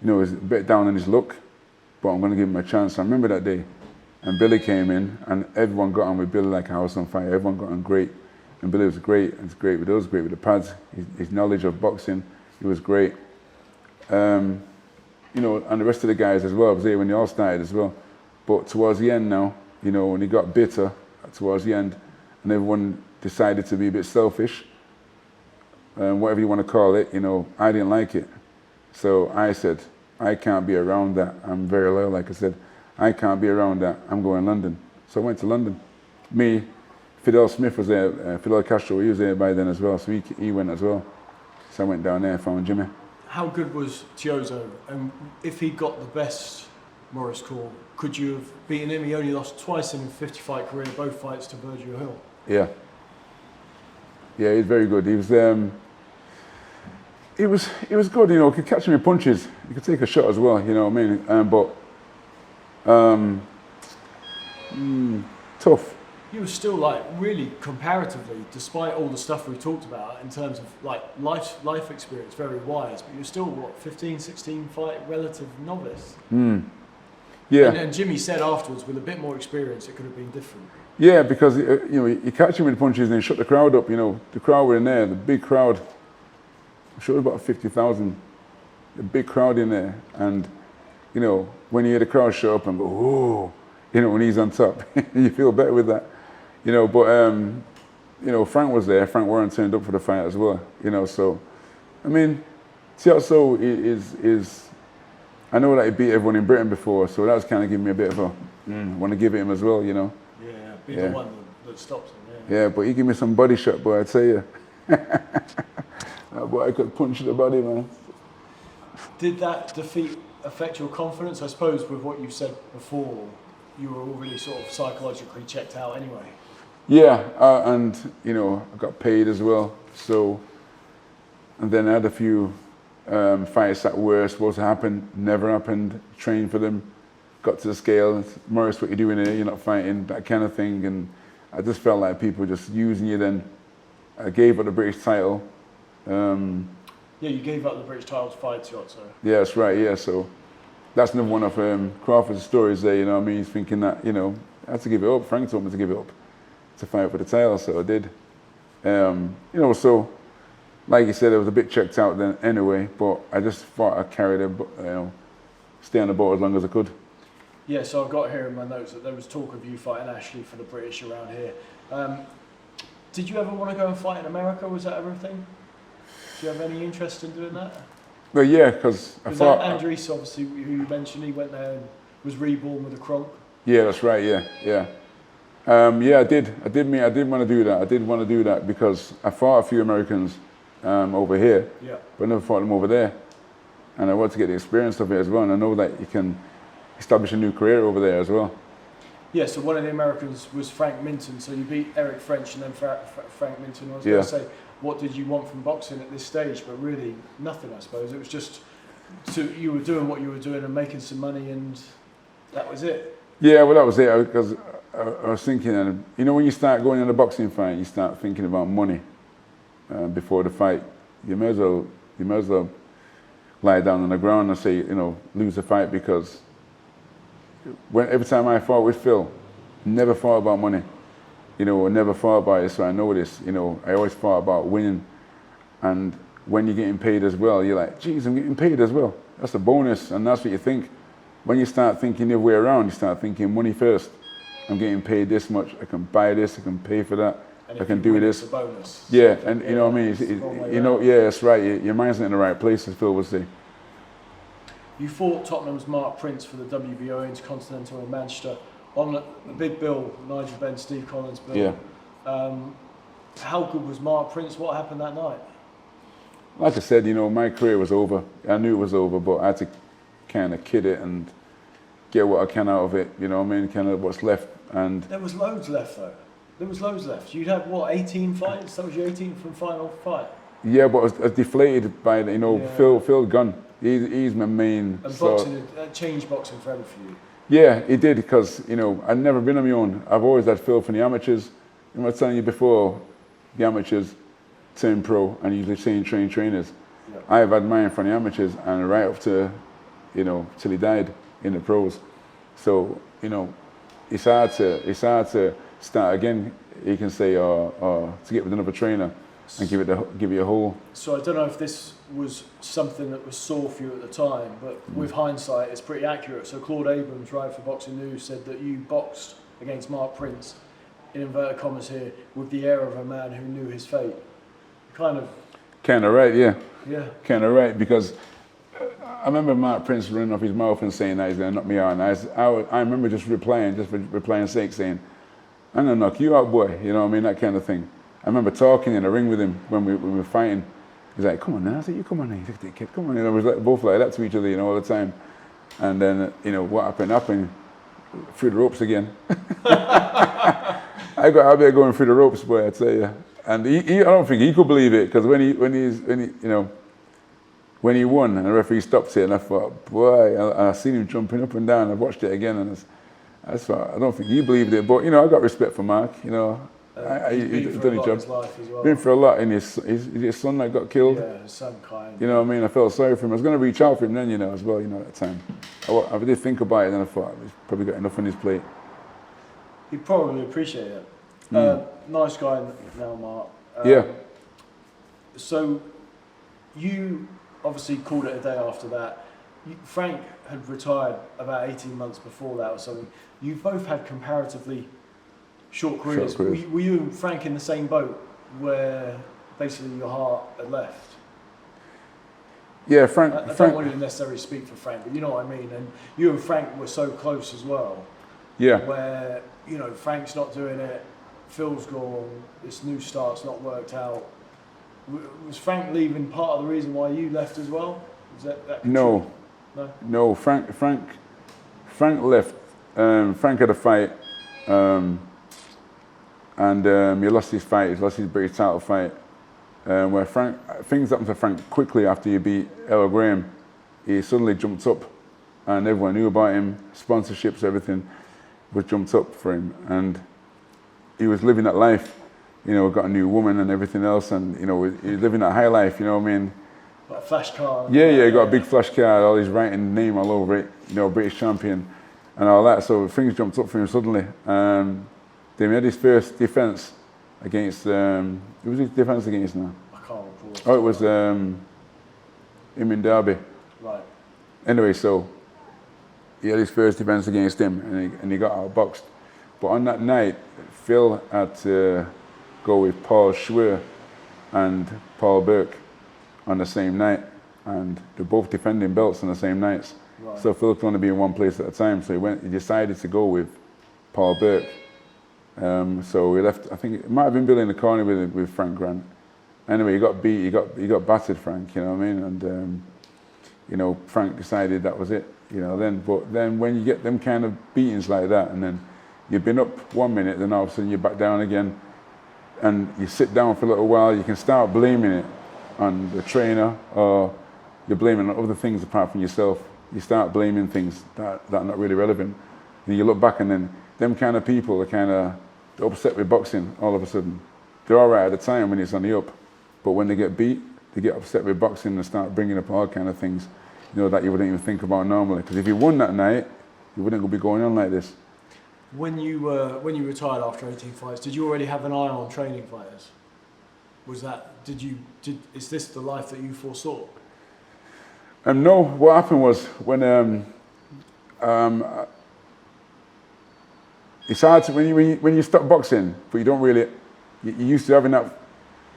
You know, he's a bit down on his luck, but I'm going to give him a chance." I remember that day. And Billy came in, and everyone got on with Billy like a house on fire. Everyone got on great. And Billy was great. He was great with us, great with the pads. His knowledge of boxing, he was great. You know, and the rest of the guys as well. I was there when they all started as well. But towards the end now, you know, when he got bitter towards the end, and everyone decided to be a bit selfish, whatever you want to call it, you know, I didn't like it. So I said, I can't be around that. I'm very loyal, like I said. I can't be around that. I'm going to London. So I went to London. Me, Fidel Smith was there, Fidel Castro, he was there by then as well, so he went as well. So I went down there and found Jimmy. How good was Tiozzo? And if he got the best Maurice Core, could you have beaten him? He only lost twice in a 50-fight career, both fights to Virgil Hill. Yeah. Yeah, he's very good. He was good, you know, he could catch him in punches. He could take a shot as well, you know what I mean? Tough. He was still like really comparatively, despite all the stuff we talked about in terms of like life experience, very wise, but you're still what, 15, 16 fight relative novice. Yeah. And Jimmy said afterwards, with a bit more experience, it could have been different. Yeah, because you know, you catch him with punches and you shut the crowd up. You know, the crowd were in there, the big crowd. I'm sure it was about 50,000. The big crowd in there, and you know, when you hear the crowd show up and go, "Oh," you know, when he's on top, you feel better with that. You know, but you know, Frank was there. Frank Warren turned up for the fight as well. You know, so I mean, Tiozzo is. I know that he beat everyone in Britain before, so that was kind of giving me a bit of a want to give it him as well. You know. Yeah, be the one that stops him. Yeah, but he gave me some body shot, boy. I tell you. That boy could punch the body, man. Did that defeat affect your confidence? I suppose with what you said before, you were already sort of psychologically checked out anyway. Yeah, and you know, I got paid as well. So, and then I had a few fights that were supposed to happen, never happened. Trained for them, got to the scale. Maurice, what you doing here? You're not fighting, that kind of thing. And I just felt like people were just using you. Then I gave up the British title. Yeah, you gave up the British title to fight Tiozzo. Yeah, that's right. Yeah, so that's another one of Crawford's stories there. You know what I mean? He's thinking that, you know, I had to give it up. Frank told me to give it up to fight for the title, so I did. You know, so like you said, I was a bit checked out then anyway, but I just thought I'd carry the, you know, stay on the boat as long as I could. Yeah, so I've got here in my notes that there was talk of you fighting Ashley for the British around here. Did you ever want to go and fight in America? Was that everything? Do you have any interest in doing that? Well, yeah, because I thought... Andries, obviously, who you mentioned, he went there and was reborn with a Kronk. Yeah, that's right, yeah. Yeah, I did want to do that. I did want to do that because I fought a few Americans over here, yeah, but I never fought them over there. And I wanted to get the experience of it as well. And I know that you can establish a new career over there as well. Yeah, so one of the Americans was Frank Minton. So you beat Eric French and then Frank Minton. I was going to say, what did you want from boxing at this stage? But really, nothing, I suppose. It was just you were doing what you were doing and making some money, and that was it. Yeah, well, that was it. Because I was thinking, and you know, when you start going in a boxing fight, you start thinking about money before the fight. You may as well lie down on the ground and say, you know, lose the fight, because every time I fought with Phil, never thought about money. You know, I never thought about it, so I know this. You know, I always thought about winning. And when you're getting paid as well, you're like, geez, I'm getting paid as well. That's a bonus, and that's what you think. When you start thinking the other way around, you start thinking money first. I'm getting paid this much, I can buy this, I can pay for that, I can do this. It's a bonus. Yeah, and you know what I mean? You know, yeah, that's right. Your mind's not in the right place, as Phil would say. You fought Tottenham's Mark Prince for the WBO Intercontinental in Manchester on the big bill, Nigel Benn, Steve Collins bill. Yeah. How good was Mark Prince? What happened that night? Like I said, you know, my career was over. I knew it was over, but I had to kind of kid it and get what I can out of it. You know what I mean? Kind of what's left. And there was loads left, though. There was loads left. You'd have, what, 18 fights? That was your 18th and final fight? Yeah, but I was deflated by, you know, yeah. Phil Gunn. He's my main... And boxing, changed boxing forever for you? Yeah, it did, because, you know, I'd never been on my own. I've always had Phil from the amateurs. I was telling you before, the amateurs turn pro and usually train trainers. Yeah. I've had mine from the amateurs and right up to, you know, till he died in the pros. So, you know, it's hard to start again, you can say, or to get with another trainer and give you a whole. So I don't know if this was something that was sore for you at the time, but with hindsight, it's pretty accurate. So Claude Abrams, right, for Boxing News, said that you boxed against Mark Prince, in inverted commas here, with the air of a man who knew his fate. Kind of right, yeah. Yeah. Kind of right, because I remember Mark Prince running off his mouth and saying that he's going to knock me out. And I remember just replying for replying's sake, saying, I'm going to knock you out, boy. You know what I mean? That kind of thing. I remember talking in a ring with him when we were fighting. He's like, come on now. I said, you come on now. He's like, kid, come on. You know, we was both like that to each other, you know, all the time. And then, you know, what happened through the ropes again. I got out there going through the ropes, boy, I tell you. And I don't think he could believe it, because when he won and the referee stopped it, and I thought, boy, I seen him jumping up and down. I watched it again, and I thought, I don't think he believed it. But, you know, I got respect for Mark, you know. He's done his job. Life as well. Been for a lot, and his son that got killed. Yeah, his son kind. You know what I mean? I felt sorry for him. I was going to reach out for him then, you know, as well, you know, at that time. I did think about it, and then I thought, he's probably got enough on his plate. He'd probably appreciate it. Nice guy now, Mark. Yeah. So, you obviously called it a day after that. Frank had retired about 18 months before that or something. You both had comparatively short careers. Were you and Frank in the same boat where basically your heart had left? Yeah, Frank. I don't want you to necessarily speak for Frank, but you know what I mean. And you and Frank were so close as well. Yeah. Where, you know, Frank's not doing it, Phil's gone, this new start's not worked out. Was Frank leaving part of the reason why you left as well? Was that No. No. No, Frank left. Frank had a fight, and he lost his fight. He lost his British title fight. Where things happened to Frank quickly after he beat Errol Graham. He suddenly jumped up, and everyone knew about him. Sponsorships, everything was jumped up for him, and he was living that life. You know, got a new woman and everything else, and you know, he was living that high life. You know what I mean? Like a flash car. Yeah, he got a big flash card, all his writing name all over it, you know, British champion and all that. So things jumped up for him suddenly. Then he had his first defence against, who was his defence against now? I can't recall. Oh, it was him in Derby. Right. Anyway, so he had his first defence against him and he got outboxed. But on that night, Phil had to go with Paul Schwer and Paul Burke on the same night, and they're both defending belts on the same nights. Right. So Phil could only be in one place at a time, so he decided to go with Paul Burke. So he left, I think it might have been Billy in the corner with Frank Grant. Anyway, he got beat, he got battered, Frank, you know what I mean? And you know, Frank decided that was it, you know, but then when you get them kind of beatings like that, and then you've been up 1 minute, then all of a sudden you're back down again, and you sit down for a little while, you can start blaming it on the trainer, or you're blaming on other things apart from yourself. You start blaming things that are not really relevant. And you look back, and then them kind of people are kind of upset with boxing all of a sudden. They're all right at the time when it's on the up, but when they get beat, they get upset with boxing and start bringing up all kind of things, you know, that you wouldn't even think about normally. Because if you won that night, you wouldn't be going on like this. When you retired after 18 fights, did you already have an eye on training fighters? Was that, is this the life that you foresaw? No, what happened was when it's hard to, when you stop boxing, but you don't really, you used to having that,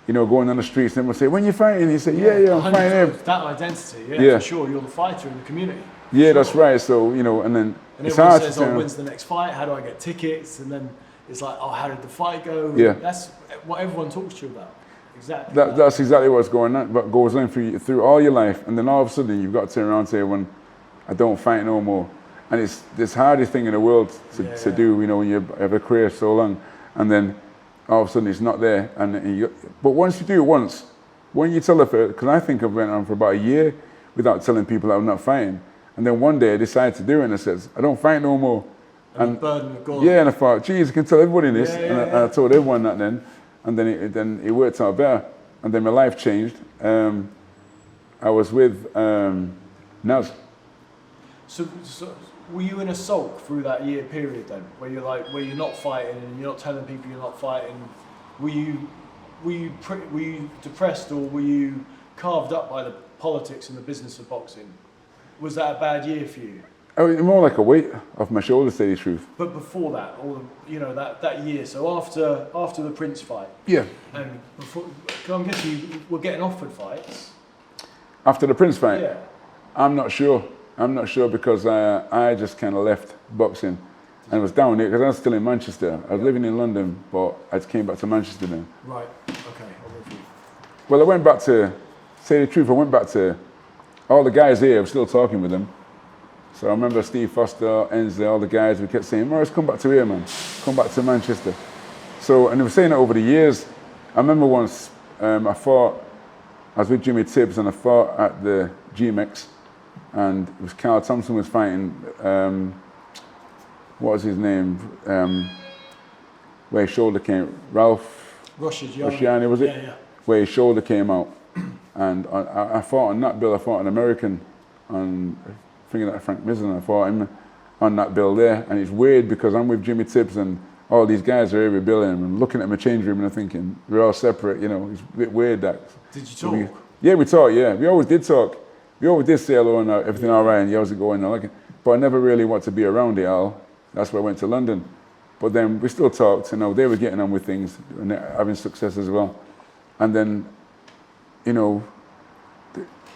you know, going on the streets, and everyone say, when you fighting? You say, yeah, I'm fighting him. That identity, yeah, for sure, you're the fighter in the community. Yeah, sure. That's right. So, you know, and then and it's everyone hard says, to oh, when's the next fight? How do I get tickets? And then it's like, oh, how did the fight go? Yeah. That's what everyone talks to you about. Exactly. That's exactly what's going on, what goes on through all your life, and then all of a sudden you've got to turn around and say, "When I don't fight no more," and it's this hardest thing in the world to do. You know, when you have a career so long, and then all of a sudden it's not there. But once you do it once, when you tell her, because I think I've went on for about a year without telling people that I'm not fighting, and then one day I decided to do it, and I says, "I don't fight no more." And the burden of God. Yeah, and I thought, geez, I can tell everybody this, and I told everyone that then. And then it worked out better. And then my life changed. I was with Naz. So were you in a sulk through that year period then, where you're not fighting and you're not telling people you're not fighting? Were you depressed, or were you carved up by the politics and the business of boxing? Was that a bad year for you? I mean, more like a weight off my shoulders, to say the truth. But before that, that year, so after the Prince fight, yeah, and before, I'm guessing you were getting offered fights. After the Prince fight, yeah, I'm not sure because I just kind of left boxing and was down here because I was still in Manchester. I was living in London, but I just came back to Manchester then. Right. Okay. I'm with you. Well, I went back to say the truth. I went back to all the guys here. I'm still talking with them. So I remember Steve Foster, Ensley, all the guys, we kept saying, Maurice, come back to here, man. Come back to Manchester. So, and they were saying it over the years. I remember once I was with Jimmy Tibbs and I fought at the GMX, and it was Carl Thompson was fighting, what was his name? Where his shoulder came, Ralph Rosciani, was it? Yeah. Where his shoulder came out. And I fought on that bill, I fought an American on, I think that Frank Mizzen, I fought him on that bill there, and it's weird because I'm with Jimmy Tibbs and all these guys are here with Bill, and I'm looking at my change room and I'm thinking, we're all separate, you know, it's a bit weird that. Did you talk? We talked, yeah. We always did talk. We always did say hello and everything all right, and you always go in there, but I never really wanted to be around it all. That's why I went to London. But then we still talked, you know, they were getting on with things and having success as well. And then, you know,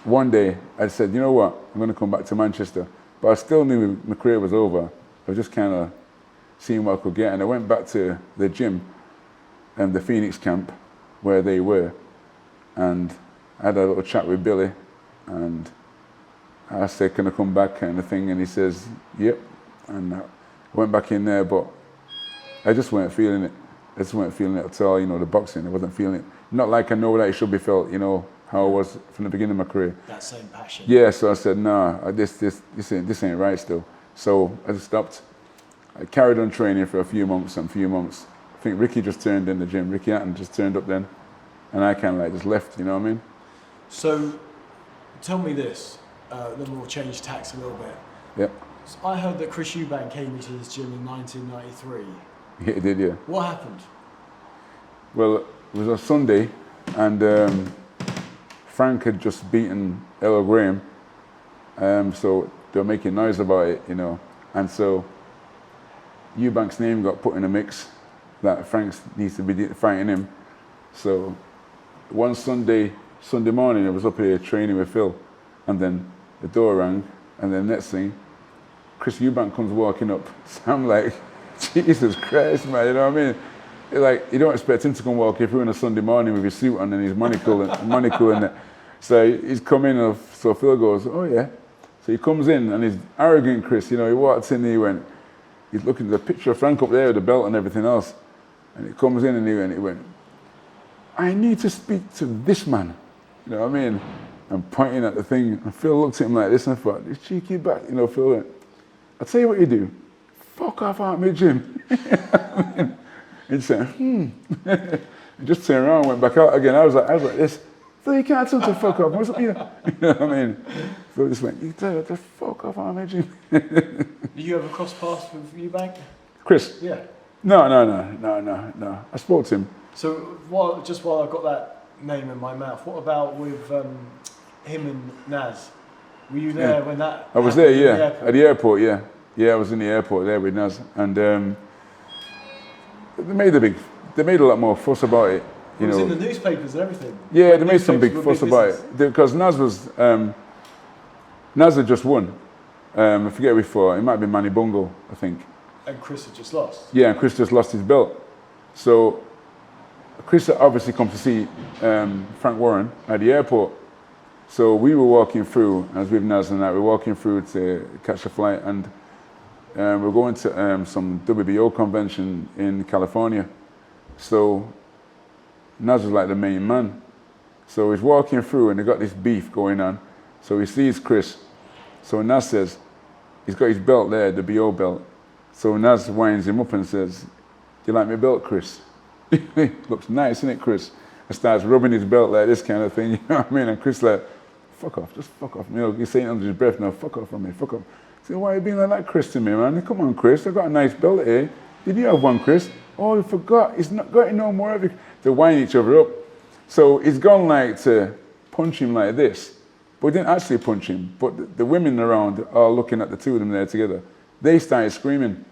one day I said, you know what, I'm going to come back to Manchester. But I still knew my career was over. I was just kind of seeing what I could get. And I went back to the gym and the Phoenix camp where they were. and I had a little chat with Billy, and I said, can I come back kind of thing, and he says, yep, and I went back in there, but I just weren't feeling it. I just weren't feeling it at all, you know, the boxing, I wasn't feeling it. Not like I know that it should be felt, you know, how I was from the beginning of my career. That same passion. Yeah, so I said, nah, this ain't right still. So I just stopped. I carried on training for a few months. I think Ricky just turned in the gym. Ricky Hatton just turned up then, and I kind of like just left, you know what I mean? So tell me this, then we'll change tacks a little bit. Yep. So I heard that Chris Eubank came into this gym in 1993. Yeah, he did, yeah. What happened? Well, it was a Sunday, and Frank had just beaten Ella Graham, so they were making noise about it, you know, and so Eubank's name got put in the mix that Frank needs to be fighting him. So one Sunday morning, I was up here training with Phil, and then the door rang, and then next thing, Chris Eubank comes walking up. So I'm like, Jesus Christ, man, you know what I mean? Like, you don't expect him to come walking through on a Sunday morning with his suit on and his monocle and that. So he's come in, and so Phil goes, oh yeah. So he comes in, and he's arrogant, Chris, you know, he walked in and he went, he's looking at the picture of Frank up there with the belt and everything else. And he comes in and he went, I need to speak to this man. You know what I mean? I'm pointing at the thing, and Phil looked at him like this, and I thought, this cheeky back, you know, Phil went, I'll tell you what you do, fuck off out of my gym. He said, He just turned around and went back out again. I was like this. Phil, you can't tell to fuck off. What's up, you know what I mean? Phil just went, you tell her to fuck off out of my gym. Did you ever cross paths with Eubank? Chris? Yeah. No. I spoke to him. So while I've got that name in my mouth, what about with him and Naz? Were you there when that I was there, yeah. At the airport, yeah. Yeah, I was in the airport there with Naz. And they made a lot more fuss about it. It was in the newspapers and everything. Yeah, they made some big fuss about it. Because Naz was, Naz had just won. I forget who he fought. It might be Manny Bungo, I think. And Chris had just lost. Yeah, and Chris just lost his belt. So Chris had obviously come to see Frank Warren at the airport. So we were walking through, as with Naz and I, we were walking through to catch a flight, and we're going to some WBO convention in California. So Naz was like the main man. So he's walking through, and they got this beef going on. So he sees Chris. So Naz says, he's got his belt there, the BO belt. So Naz winds him up and says, do you like my belt, Chris? Looks nice, isn't it, Chris? And starts rubbing his belt like this kind of thing, you know what I mean? And Chris like, fuck off, just fuck off. You know, he's saying under his breath, no, fuck off from me, fuck off. So why are you being like that, Chris, to me, man? Come on, Chris, I got a nice belt here. Did you have one, Chris? Oh, I forgot, he's not got no more of it. They wind each other up. So he's gone like to punch him like this, but he didn't actually punch him. But the women around are looking at the two of them there together. They started screaming.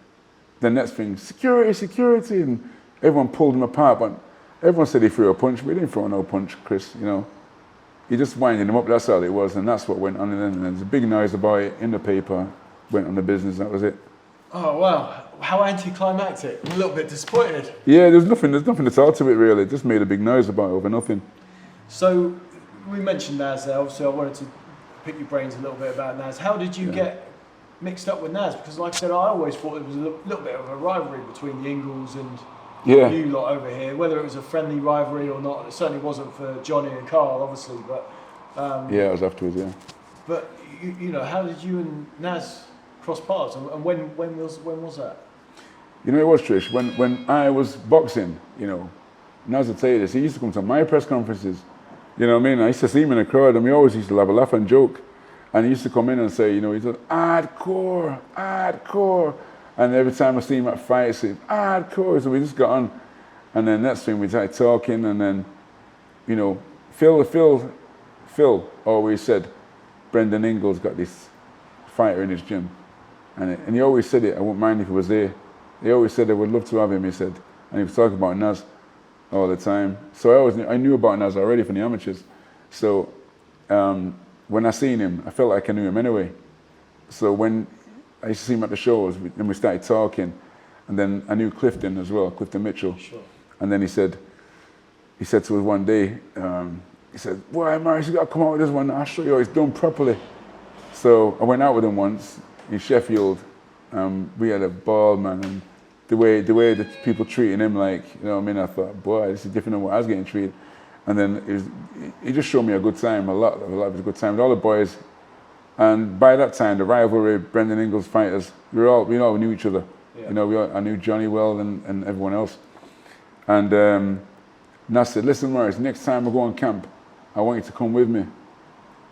The next thing, security, security, and everyone pulled him apart, but everyone said he threw a punch, but he didn't throw no punch, Chris, you know. He just winded him up, that's all it was, and that's what went on, and then there was a big noise about it in the paper, went on the business, that was it. Oh, wow. How anticlimactic. I'm a little bit disappointed. Yeah, there's nothing at all to it, really. It just made a big noise about it over nothing. So, we mentioned Naz there, obviously I wanted to pick your brains a little bit about Naz. How did you get mixed up with Naz? Because like I said, I always thought there was a little bit of a rivalry between the Ingalls and you lot over here. Whether it was a friendly rivalry or not, it certainly wasn't for Johnny and Carl, obviously. But yeah, it was afterwards, yeah. But you know, how did you and Naz cross paths, and when was that? You know, it was, Trish. When I was boxing, you know, Naz would tell you this. He used to come to my press conferences. You know what I mean? I used to see him in the crowd, and we always used to have a laugh and joke. And he used to come in and say, you know, he said, hardcore, hardcore. And every time I see him at fights, he'd hardcore. So we just got on. And then next thing we started talking, and then, you know, Phil always said, Brendan Ingalls got this fighter in his gym. And he always said it, I wouldn't mind if he was there. He always said, I would love to have him, he said. And he was talking about Naz all the time. So I knew about Naz already from the amateurs. So when I seen him, I felt like I knew him anyway. So when I used to see him at the shows, and we started talking, and then I knew Clifton as well, Clifton Mitchell. Sure. And then he said to us one day, he said, "Boy, Maurice, you got to come out with this one. I'll show you how it's done properly." So I went out with him once in Sheffield. We had a ball, man, and the way the people treating him, like, you know what I mean? I thought, boy, this is different than what I was getting treated. And then he just showed me a good time, a lot of a good time with all the boys. And by that time, the rivalry, Brendan Ingles fighters, we all knew each other. Yeah. You know, I knew Johnny well and everyone else. And Nas said, "Listen, Maurice, next time I go on camp, I want you to come with me."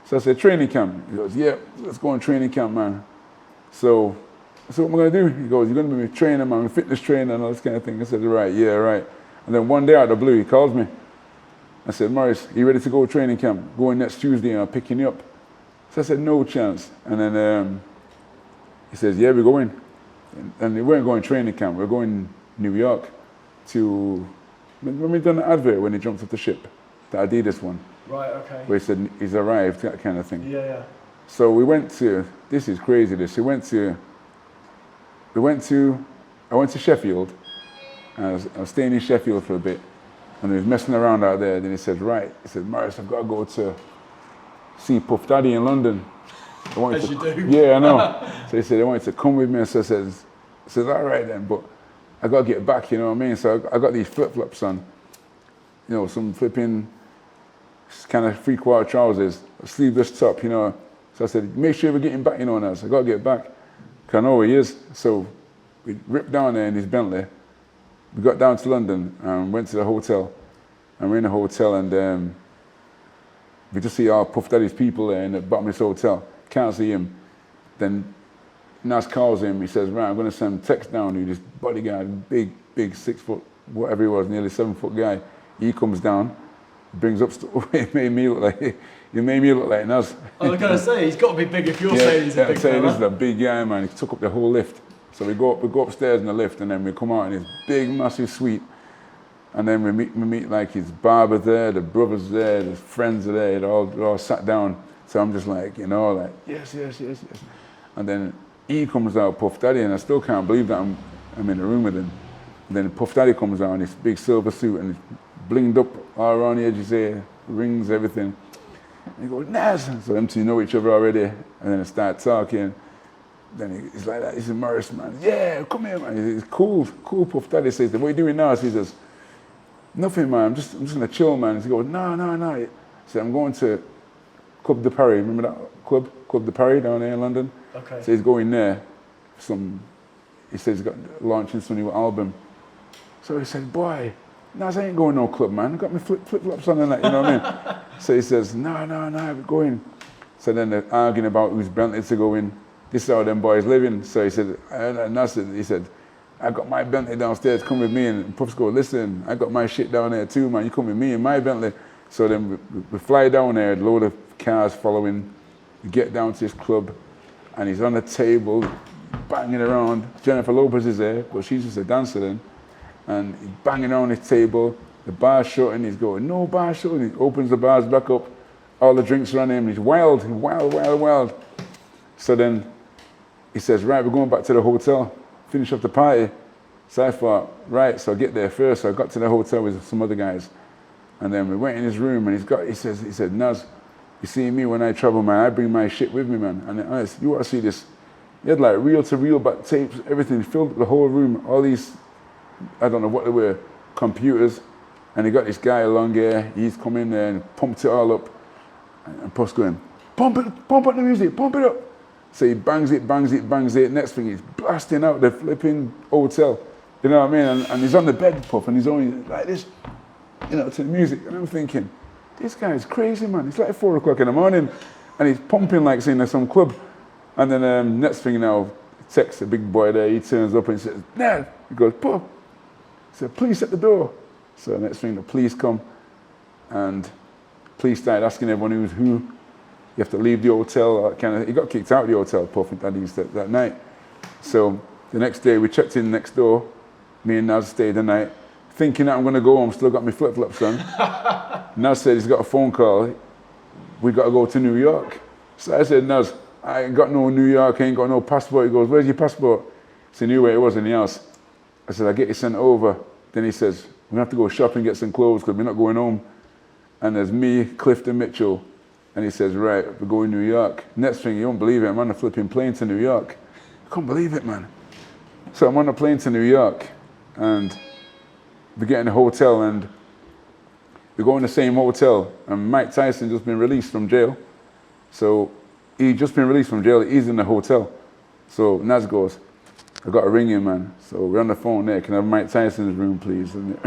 So I said, "Training camp?" He goes, "Yeah, let's go on training camp, man." So I said, "What am I going to do?" He goes, "You're going to be a trainer, man, a fitness trainer and all this kind of thing." I said, "Right, yeah, right." And then one day out of the blue, he calls me. I said, "Maurice, are you ready to go to training camp? Going next Tuesday and I'll pick you up." So I said, "No chance." And then he says, "Yeah, we're going." And we weren't going training camp, we were going New York to, when we done the advert when he jumped off the ship, the Adidas one. Right, okay. Where he said he's arrived, that kind of thing. Yeah, yeah. So we went to, this is crazy this, I went to Sheffield, and I was staying in Sheffield for a bit, and he was messing around out there, then he said, "Right," he said, "Maurice, I've got to go to see Puff Daddy in London." As you do. Yeah, I know. So he said, "I want you to come with me." So I said, "All right then, but I got to get back, you know what I mean?" So I got these flip-flops on, you know, some flipping kind of three-quarter trousers, a sleeveless top, you know. So I said, "Make sure we're getting back, you know, now." So I got to get back, because I know where he is. So we ripped down there in his Bentley. We got down to London and went to the hotel. And we're in the hotel and we just see all Puff Daddy's people there in the bottom of this hotel. Can't see him. Then Nas calls him. He says, "Right, I'm going to send text down to this bodyguard, big 6 foot, whatever he was, nearly 7 foot guy." He comes down, brings up stuff. He made me look like Nas. I was going to say, he's got to be big if you're saying he's a big fella. This is a big guy, man. He took up the whole lift. So we go upstairs in the lift, and then we come out in this big, massive suite. And then we meet like his barber there, the brothers there, the friends are there. They're all sat down. So I'm just like, you know, like, yes. And then he comes out, Puff Daddy, and I still can't believe that I'm in the room with him. And then Puff Daddy comes out in this big silver suit and blinged up all around the edges here, rings, everything. And he goes, "Nas!" So them two know each other already. And then I start talking. Then he's like that. He said, "Maurice, man, yeah, come here, man." He's cool. Puff Daddy says, "What are you doing now?" So he says, "Nothing, man. I'm just gonna chill, man." He goes, No. He said, "I'm going to Club de Paris." Remember that Club de Paris down there in London? Okay. So he's going there. He says he's got launching some new album. So he said, "Boy, Nas, I ain't going no club, man. I got my flip-flops on and that, you know what I mean?" So he says, No, we're going. So then they're arguing about whose Bentley to go in. This is how them boys living. So he said, he said, "I got my Bentley downstairs, come with me." And Puffs go, "Listen, I got my shit down there too, man. You come with me in my Bentley." So then we fly down there, a load of cars following. We get down to this club, and he's on the table, banging around. Jennifer Lopez is there, but she's just a dancer then. And he's banging around his table. The bar's shut, and he's going, "No bar shut." And he opens the bars back up. All the drinks are on him. He's wild. So then he says, "Right, we're going back to the hotel, finish up the party." So I thought, right, so I get there first. So I got to the hotel with some other guys. And then we went in his room and he said, "Nas, you see me when I travel, man, I bring my shit with me, man." And I said, "You want to see this?" He had like reel-to-reel back tapes, everything. He filled up the whole room, all these, I don't know what they were, computers. And he got this guy along here. He's come in there and pumped it all up. And Puff's going, pump up the music, pump it up." So he bangs it. Next thing, he's blasting out the flipping hotel. You know what I mean? And he's on the bed, Puff, and he's only like this, you know, to the music. And I'm thinking, this guy's crazy, man. It's like 4 o'clock in the morning, and he's pumping like saying there's some club. And then next thing now, text a big boy there. He turns up and he says, "Nah." He goes, "Puff." He said, "Police at the door." So next thing, the police come, and police started asking everyone who's who. You have to leave the hotel. He got kicked out of the hotel, Puff, that night. So the next day, we checked in next door. Me and Nas stayed the night, thinking that I'm going to go home, still got my flip-flops on. Nas said he's got a phone call. We got to go to New York. So I said, "Nas, I ain't got no New York, I ain't got no passport." He goes, "Where's your passport?" So he knew where it was in the house. I said, "I'll get you sent over." Then he says, "We're going to have to go shopping, get some clothes, because we're not going home." and there's me, Clifton Mitchell, and he says, right, we're going to New York. Next thing, you don't believe it, I'm on a flipping plane to New York. I can't believe it, man. So I'm on a plane to New York, and we get in a hotel, and we go in the same hotel, and Mike Tyson just been released from jail. So he just been released from jail, he's in the hotel. So Naz goes, I got to ring him, man. So we're on the phone there, can I have Mike Tyson's room, please? And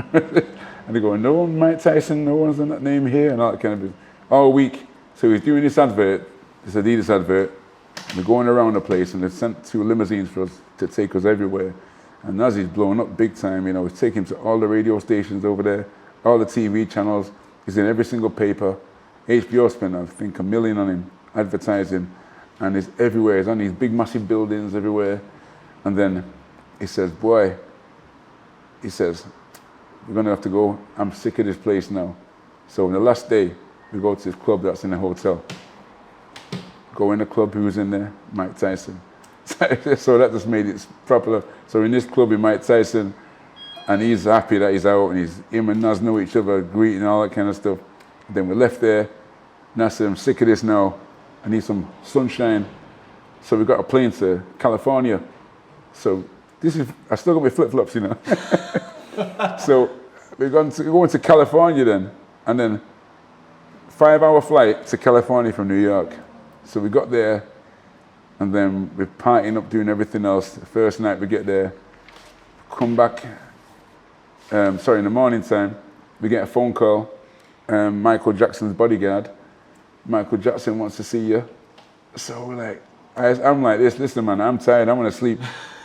they go, no, Mike Tyson, no one's in that name here, and all that kind of thing. All week. So he's doing this advert, this Adidas advert. We're going around the place, and they sent 2 limousines for us to take us everywhere. And Naz is blowing up big time, you know, he's taking him to all the radio stations over there, all the TV channels. He's in every single paper. HBO spent, I think, $1 million on him, advertising. And he's everywhere, he's on these big, massive buildings everywhere. And then he says, boy, he says, we're gonna have to go, I'm sick of this place now. So on the last day, we go to this club that's in the hotel. Go in the club, who was in there? Mike Tyson. So that just made it proper. So in this club with Mike Tyson, and he's happy that he's out, and him and Nas know each other, greeting, all that kind of stuff. And then we left there. Nas said, I'm sick of this now. I need some sunshine. So we got a plane to California. So I still got my flip-flops, you know. So we're going to California then, and then 5-hour flight to California from New York. So we got there, and then we're partying up, doing everything else. The first night we get there, come back, in the morning time, we get a phone call, Michael Jackson's bodyguard. Michael Jackson wants to see you. So we're like, I'm like this, listen man, I'm tired, I want to sleep.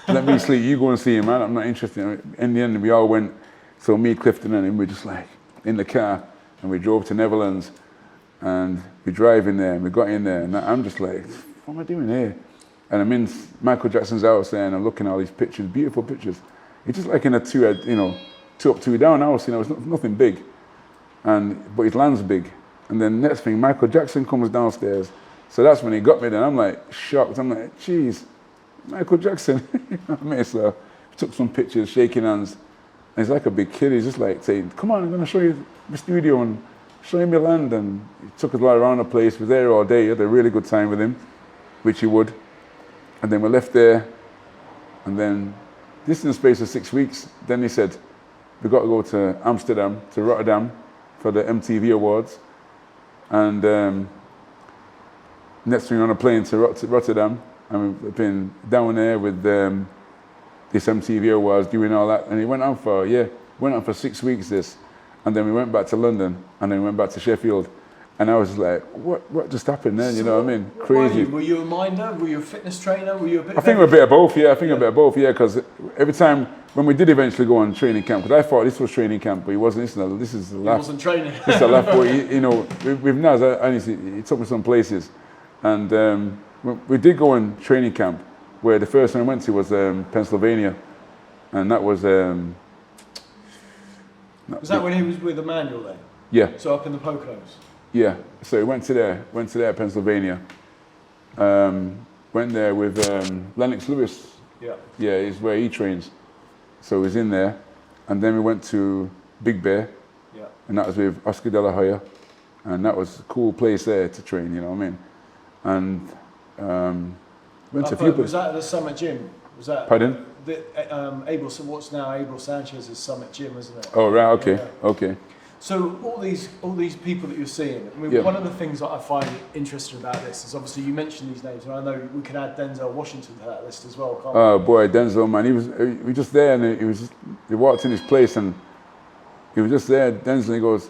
Let me sleep, you go and see him, man, I'm not interested. In the end, we all went, so me, Clifton, and him, we're just like in the car, and we drove to Netherlands, and we drive in there, and we got in there, and I'm just like, what am I doing here? And I'm in Michael Jackson's house there, and I'm looking at all these pictures, beautiful pictures. It's just like in a 2 up, 2 down house, you know, it's nothing big, but his land's big. And then next thing, Michael Jackson comes downstairs. So that's when he got me, then I'm like shocked. I'm like, geez, Michael Jackson. You know what I mean? So we took some pictures, shaking hands. And he's like a big kid. He's just like saying, come on, I'm going to show you the studio and show you my land. And he took us all around the place. We were there all day. Had a really good time with him, which he would. And then we left there. And then this in the space of 6 weeks. Then he said, we got to go to Amsterdam, to Rotterdam for the MTV Awards. And next thing on a plane to Rotterdam, and we've been down there with this MTV Awards doing all that, and it went on for 6 weeks this, and then we went back to London, and then we went back to Sheffield, and I was like, what just happened then? You know what I mean? Crazy. Were you a minder? Were you a fitness trainer? Were you a bit? I think we're a bit of both. Yeah, I think a bit of both. Yeah, because every time when we did eventually go on training camp, because I thought this was training camp, but it wasn't. This is the laugh. It wasn't training. This is the laugh. But you know, with Naz, he took me some places, and we did go on training camp, where the first one I went to was Pennsylvania, and that was. Was that when he was with Emmanuel then? Yeah. So up in the Poconos. Yeah. So we went to there, Pennsylvania. Went there with Lennox Lewis. Yeah. Yeah, is where he trains. So he was in there, and then we went to Big Bear. Yeah. And that was with Oscar De La Hoya, and that was a cool place there to train. You know what I mean? And went to a few places. Was that at the Summit Gym? Was that? Pardon? What's now Abel Sanchez's Summit Gym, isn't it? Oh right, okay, yeah. Okay. So all these people that you're seeing, I mean, yeah. One of the things that I find interesting about this is obviously you mentioned these names, and I know we can add Denzel Washington to that list as well, can't we? Oh boy, Denzel, man, he was just there, and he walked in his place, and he was just there. Denzel, he goes,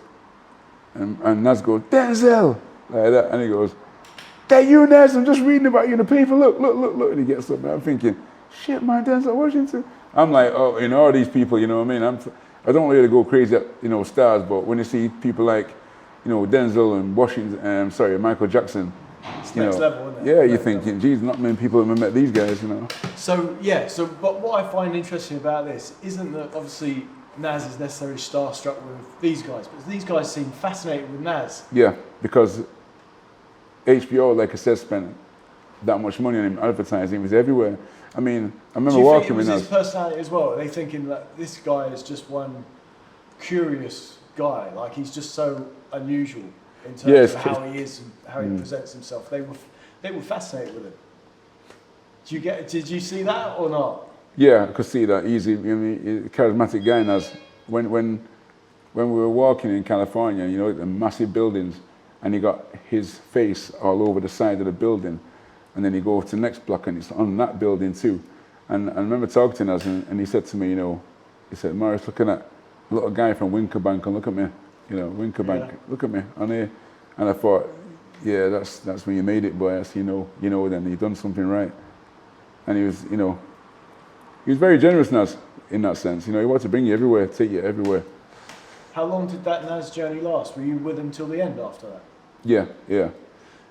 and Naz goes, Denzel, like that, and he goes, that you, Naz, I'm just reading about you in the paper. Look, and he gets up, and I'm thinking, shit, man, Denzel Washington. I'm like, oh, you know, all these people, you know what I mean? I don't really go crazy at, you know, stars, but when you see people like, you know, Denzel and Washington, Michael Jackson, it's you next know, level, isn't it? yeah, you're thinking, geez, not many people have met these guys, you know. So but what I find interesting about this isn't that obviously Naz is necessarily starstruck with these guys, but these guys seem fascinated with Naz. Yeah, because HBO, like I said, spent that much money on him advertising. He was everywhere. I mean, I remember walking with Naz. Do you think it was his personality as well? Are they thinking that this guy is just one curious guy. Like he's just so unusual in terms of how he is and how he presents himself. They were fascinated with him. Did you see that or not? Yeah, I could see that easy. I mean, he's a charismatic guy. And when we were walking in California, you know, the massive buildings, and he got his face all over the side of the building, and then you go to the next block and it's on that building too. And I remember talking to us, and he said to me, you know, he said, Maurice, looking at a little guy from Winkerbank, and look at me, you know, Winkerbank, look at me on here. And I thought, yeah, that's when you made it, boy. That's, you know, then you've done something right. And he was, you know, he was very generous in that sense. You know, he wanted to bring you everywhere, take you everywhere. How long did that Nas journey last? Were you with him till the end after that? Yeah.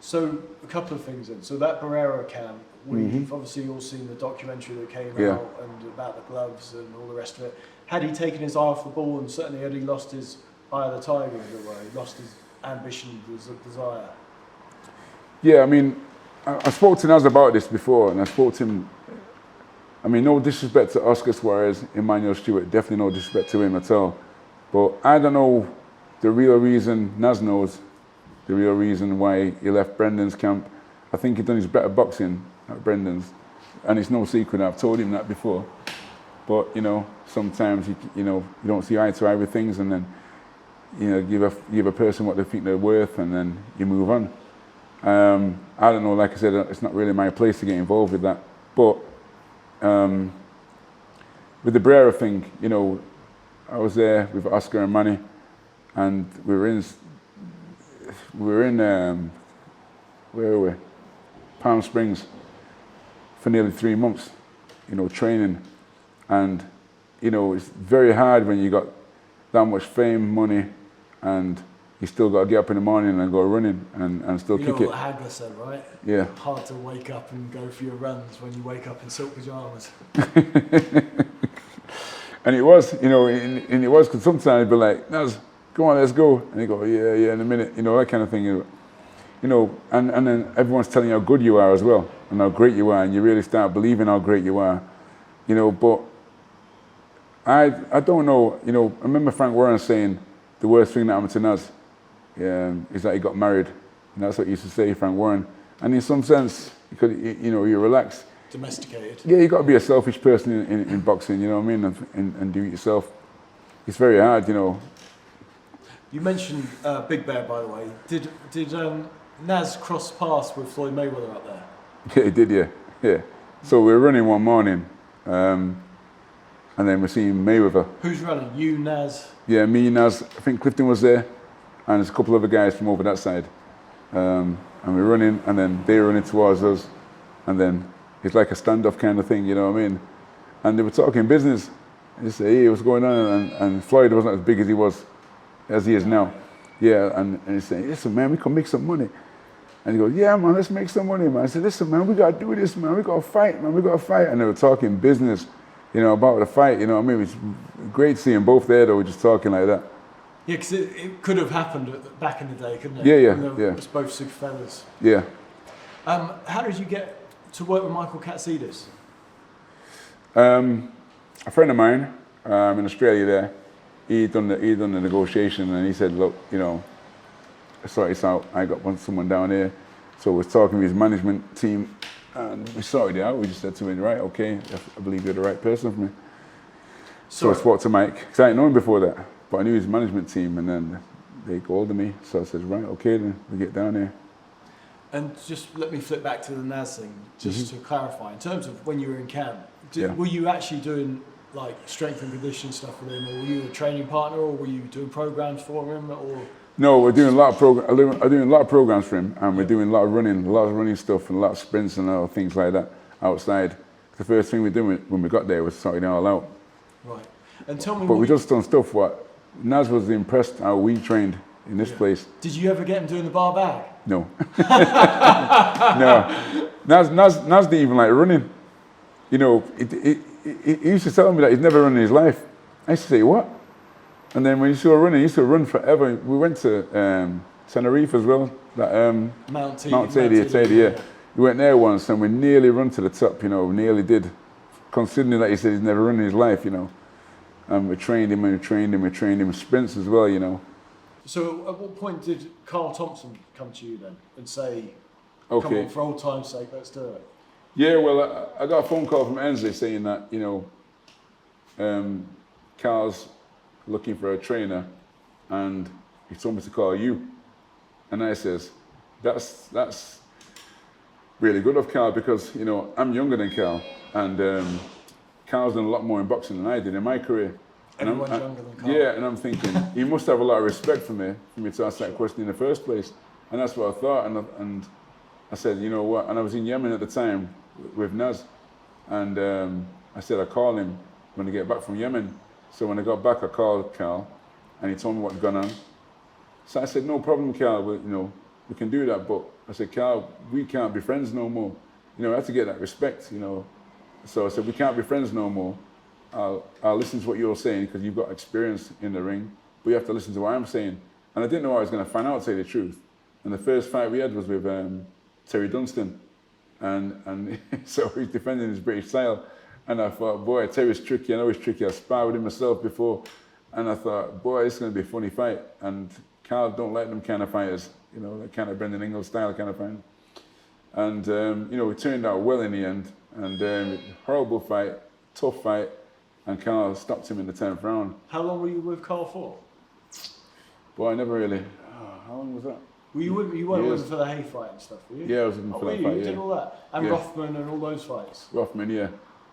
So a couple of things then. So that Barrera camp, we've obviously all seen the documentary that came out and about the gloves and all the rest of it. Had he taken his eye off the ball, and certainly had he lost his eye of the tiger in a way, lost his ambition, his desire? Yeah, I mean, I spoke to Nas about this before, and I spoke to him. I mean, no disrespect to Oscar Suarez, Emmanuel Stewart, definitely no disrespect to him at all. But I don't know the real reason, Nas knows the real reason why he left Brendan's camp. I think he'd done his better boxing at Brendan's, and it's no secret, I've told him that before. But, you know, sometimes, you don't see eye to eye with things, and then, you know, give a person what they think they're worth, and then you move on. I don't know, like I said, it's not really my place to get involved with that. But with the Barrera thing, you know, I was there with Oscar and Manny, and we were in where were we? Palm Springs for nearly 3 months, you know, training. And, you know, it's very hard when you got that much fame, money, and you still got to get up in the morning and go running and still kick it. You know what Hagler said, right? Yeah. Hard to wake up and go for your runs when you wake up in silk pajamas. And it was, you know, and it was, because sometimes I'd be like, Naz, go on, let's go. And he'd go, yeah, in a minute, you know, that kind of thing. You know, and then everyone's telling you how good you are as well, and how great you are, and you really start believing how great you are, you know. But I don't know, you know, I remember Frank Warren saying the worst thing that happened to Naz is that he got married. And that's what he used to say, Frank Warren. And in some sense, you relax. Domesticated. Yeah, you got to be a selfish person in boxing, you know what I mean, and do it yourself. It's very hard, you know. You mentioned Big Bear, by the way. Did Naz cross paths with Floyd Mayweather up there? Yeah, he did, yeah. So we were running one morning, and then we're seeing Mayweather. Who's running? You, Naz? Yeah, me, Naz. I think Clifton was there, and there's a couple other guys from over that side. And we're running, and then they were running towards us, and then it's like a standoff kind of thing, you know what I mean? And they were talking business. They say, hey, what's going on? And Floyd wasn't as big as he is now. Yeah, and he's saying, listen, man, we can make some money. And he goes, yeah, man, let's make some money, man. I said, listen, man, we got to do this, man. We got to fight, man. We got to fight. And they were talking business, you know, about the fight, you know what I mean? It's great seeing both there, though, just talking like that. Yeah, because it could have happened back in the day, couldn't it? Yeah. It's both super fellas. Yeah. How did you get to work with Michael Katsidis? A friend of mine in Australia there, he done the negotiation, and he said, look, you know, sort this out. I got someone down here. So we're talking with his management team, and we sorted it out. We just said to him, right, okay, I believe you're the right person for me. So I spoke to Mike, because I didn't know him before that, but I knew his management team, and then they called me. So I said, right, okay, then we get down here. And just let me flip back to the Naz thing, just to clarify. In terms of when you were in camp, were you actually doing like strength and conditioning stuff with him, or were you a training partner, or were you doing programs for him, or? No, we're doing a lot of I'm doing a lot of programs for him, and we're doing a lot of running stuff, and a lot of sprints and other things like that outside. The first thing we did when we got there was sorting it all out. Right. And tell me. But we just done stuff. What Naz was impressed how we trained in this place. Did you ever get him doing the bar bag? No. No. Naz didn't even like running. You know, he used to tell me that he's never run in his life. I used to say, what? And then when he saw running, he used to run forever. We went to Tenerife as well. That, Mount Teide, yeah. We went there once, and we nearly run to the top, you know, we nearly did. Considering that he said he's never run in his life, you know. And we trained him sprints as well, you know. So at what point did Carl Thompson come to you then and say, come Okay. on, for old time's sake, let's do it? Yeah, well, I got a phone call from Vanzie saying that, you know, Carl's looking for a trainer and he told me to call you. And I says, that's really good of Carl because, you know, I'm younger than Carl and Carl's done a lot more in boxing than I did in my career. Everyone's younger than Carl. Yeah, and I'm thinking, he must have a lot of respect for me to ask that question in the first place. And that's what I thought. And I said, you know what? And I was in Yemen at the time with Naz. And I said, I call him when I get back from Yemen. So when I got back, I called Carl and he told me what's gone on. So I said, no problem, Carl, we can do that. But I said, Carl, we can't be friends no more. You know, I had to get that respect, you know. So I said, we can't be friends no more. I'll listen to what you're saying because you've got experience in the ring, but you have to listen to what I'm saying. And I didn't know I was going to find out, to say the truth. And the first fight we had was with Terry Dunstan. And so he's defending his British style. And I thought, boy, Terry's tricky. I know he's tricky. I sparred with him myself before. And I thought, boy, this is going to be a funny fight. And Carl don't like them kind of fighters, you know, that kind of Brendan Ingalls style kind of fight. And, you know, it turned out well in the end. And horrible fight, tough fight. And Carl stopped him in the 10th round. How long were you with Carl for? Boy, I never really, how long was that? You weren't with him for the hay fight and stuff, were you? Yeah, I was with him for that fight, You yeah. did all that? And Yeah. Rothman and all those fights? Rothman, yeah.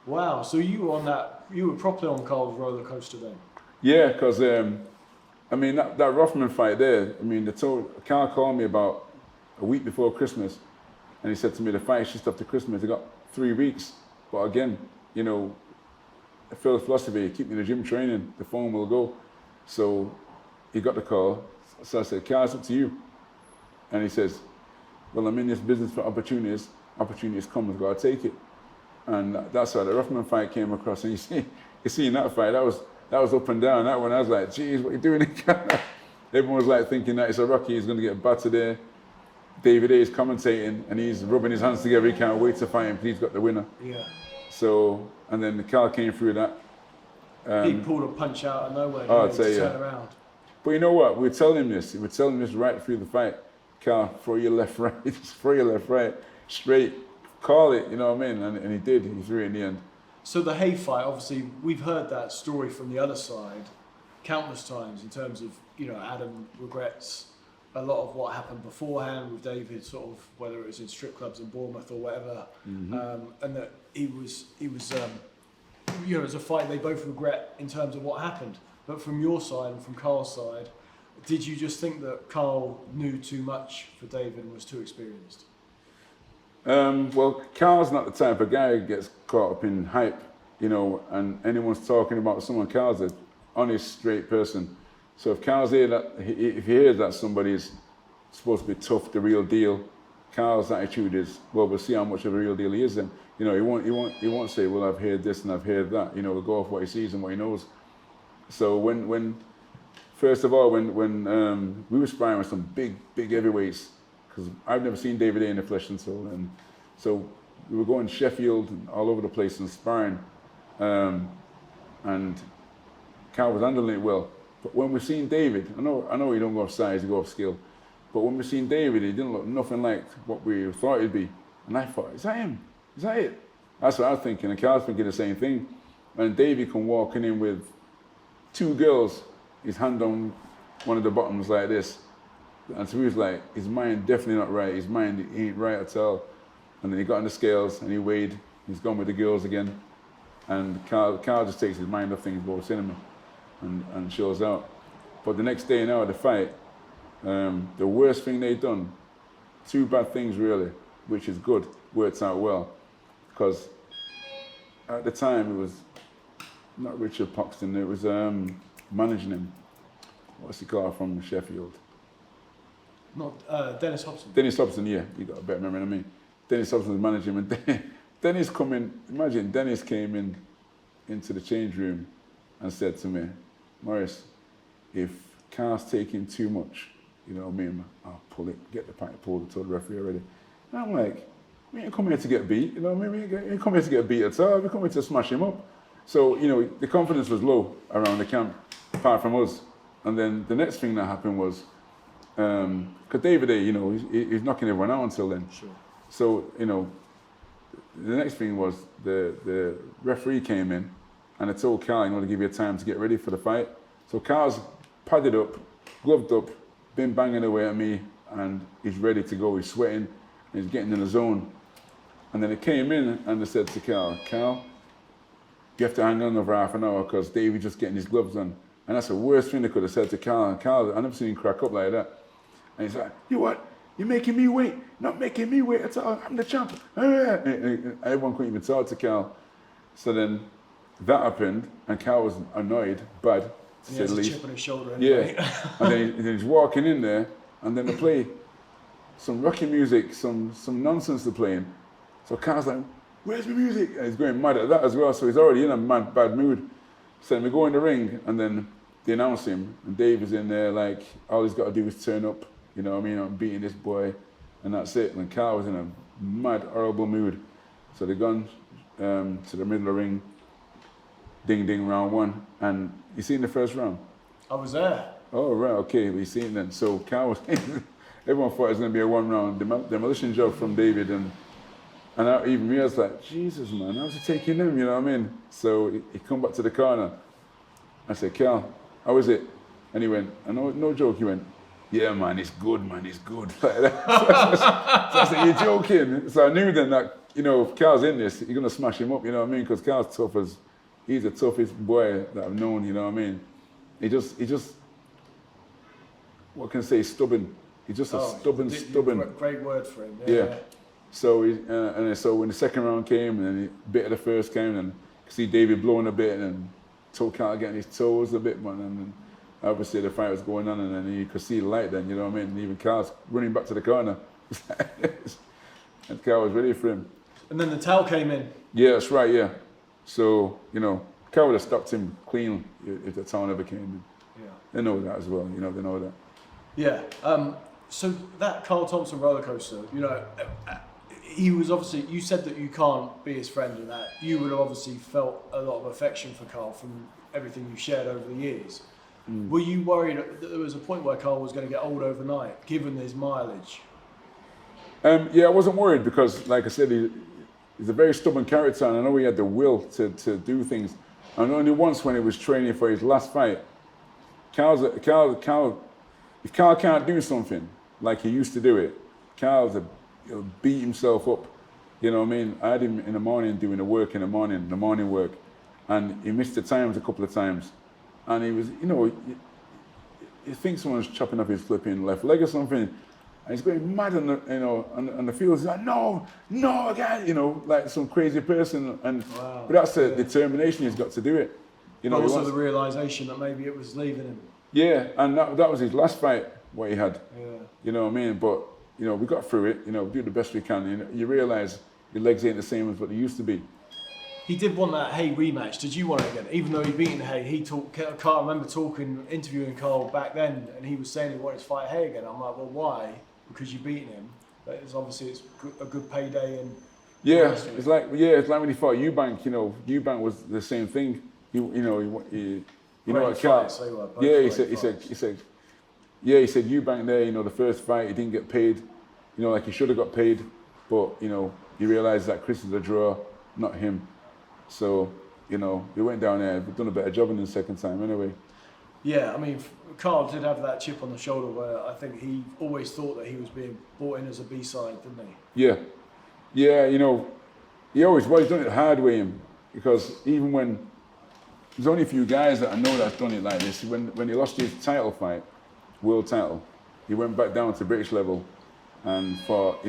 Wow, so you were properly on Carl's roller coaster then? Yeah, because, I mean, that Rothman fight there, I mean, Carl called me about a week before Christmas, and he said to me, the fight's just after Christmas, I got 3 weeks. But again, you know, I feel the philosophy, keep me in the gym training, the phone will go. So he got the call. So I said, Carl, it's up to you. And he says, well, I'm in this business for opportunities. Opportunities come, I've got to take it. And that's how the Rothman fight came across. And you see in that fight, that was up and down. That one, I was like, geez, what are you doing? Everyone was like thinking that it's a Rocky, he's going to get battered there. David A is commentating and he's rubbing his hands together. He can't wait to fight him because he's got the winner. Yeah. So, and then Carl came through that. He pulled a punch out of nowhere I'd to say, turn around. But you know what? We're telling him this. We're telling him this right through the fight. Carl, throw your left, right. Just throw your left, right. Straight. Call it, you know what I mean? And he did. He threw it in the end. So the hay fight, obviously, we've heard that story from the other side countless times in terms of, you know, Adam regrets a lot of what happened beforehand with David, sort of whether it was in strip clubs in Bournemouth or whatever, and that he was, you know, it was a fight they both regret in terms of what happened. But from your side and from Carl's side, did you just think that Carl knew too much for David and was too experienced? Well, Carl's not the type of guy who gets caught up in hype, you know, and anyone's talking about someone. Carl's an honest, straight person. So if Carl's here, if he hears that somebody's supposed to be tough, the real deal, Carl's attitude is, well, we'll see how much of a real deal he is then. You know, he won't say, well, I've heard this and I've heard that. You know, we'll go off what he sees and what he knows. So first of all, when we were sparring with some big heavyweights, because I've never seen David A in the flesh and soul, and so we were going Sheffield and all over the place and sparring, and Carl was handling it well. But when we seen David, I know he don't go off size, he go off skill, but when we seen David, he didn't look nothing like what we thought he'd be, and I thought, is that him? Is that it? That's what I was thinking, and Carl's thinking the same thing. And David come walking in with 2 girls, his hand on one of the bottoms like this. And so he was like, his mind definitely not right. His mind ain't right at all. And then he got on the scales and he weighed. He's gone with the girls again. And Carl just takes his mind off things, goes cinema and shows out. But the next day now at the fight, the worst thing they'd done, 2 bad things really, which is good, worked out well. Because at the time it was not Richard Poxton, it was managing him. What's he called from Sheffield? Not Dennis Hobson. Dennis Hobson, yeah, you got a better memory than me. Dennis Hobson was managing him, and Dennis come in. Imagine Dennis came into the change room and said to me, Maurice, if Carl's taking too much, you know what I mean, I'll pull it, get the pint pulled, told the referee already. And I'm like, we ain't come here to get beat, you know what I mean? We ain't come here to get beat at all. We come here to smash him up. So, the confidence was low around the camp, apart from us. And then the next thing that happened was, because David A, he's knocking everyone out until then. Sure. So, the next thing was the referee came in and I told Carl, to give you time to get ready for the fight. So Carl's padded up, gloved up, been banging away at me, and he's ready to go. He's sweating, and he's getting in the zone. And then they came in and they said to Carl, you have to hang on another half an hour because David's just getting his gloves on. And that's the worst thing they could have said to Carl. And Carl, I never seen him crack up like that. And he's like, you what? You're making me wait. Not making me wait at all. I'm the champ. And everyone couldn't even talk to Carl. So then that happened, and Carl was annoyed, bad, to He say has the a least. chip on his shoulder anyway. Yeah. And then he's walking in there, and then they play some rocky music, some nonsense they're playing. So Carl's like, where's my music? And he's going mad at that as well, so he's already in a bad mood. So then we go in the ring, and then they announce him, and Dave is in there like, all he's got to do is turn up, I'm beating this boy, and that's it. And Carl was in a mad, horrible mood. So they've gone to the middle of the ring, ding ding, round one, and you seen the first round? I was there. Oh, right, okay, we seen then. So Carl was, everyone thought it was going to be a one-round demolition job from David, and even me, I was like, Jesus, man, how's he taking them, you know what I mean? So he come back to the corner. I said, Carl, how is it? And he went, no joke, he went, yeah, man, it's good, man, it's good. Like that. So I said, you're joking? So I knew then that, if Carl's in this, you're going to smash him up, you know what I mean? Because Carl's he's the toughest boy that I've known, you know what I mean? He just, what can I say, stubborn. He's just a stubborn. Great word for him. Yeah. So so when the second round came, and then a bit of the first came, and I could see David blowing a bit, and told Carl getting his toes a bit, man. And then obviously the fight was going on, and then you could see the light then, you know what I mean? And even Carl's running back to the corner. And Carl was ready for him. And then the towel came in. Yeah, that's right, yeah. So, Carl would have stopped him clean if the towel never came in. Yeah. They know that as well, they know that. Yeah. So that Carl Thompson roller coaster, he was obviously, you said that you can't be his friend and that. You would have obviously felt a lot of affection for Carl from everything you shared over the years. Mm. Were you worried that there was a point where Carl was going to get old overnight, given his mileage? Yeah, I wasn't worried because, like I said, he's a very stubborn character, and I know he had the will to do things. And only once when he was training for his last fight, if Carl can't do something like he used to do it, he'll beat himself up. You know what I mean? I had him in the morning doing the morning work, and he missed the times a couple of times. And he was, you think someone's chopping up his flipping left leg or something, and he's going mad on the field. He's like, no, again, like some crazy person. And wow. But that's the determination he's got to do it. But also the realization that maybe it was leaving him. Yeah, and that was his last fight, what he had. Yeah. You know what I mean? But, we got through it, we do the best we can. You realize your legs ain't the same as what they used to be. He did want that Hay rematch. Did you want it again? Even though he'd beaten Hay, Carl, I remember interviewing Carl back then, and he was saying he wanted to fight Hay again. I'm like, well, why? Because you've beaten him. But it's a good payday. And yeah, it's like when he fought Eubank. Eubank was the same thing. He what Carl? Yeah, he said Eubank there. The first fight he didn't get paid. Like he should have got paid, but you realise that Chris is a draw, not him. So, we went down there, we've done a better job in the second time anyway. Yeah, I mean, Carl did have that chip on the shoulder where I think he always thought that he was being brought in as a B-side, didn't he? Yeah. Yeah, he always was. He's done it the hard way, because even when, there's only a few guys that I know that's done it like this. When he lost his title fight, world title, he went back down to British level and fought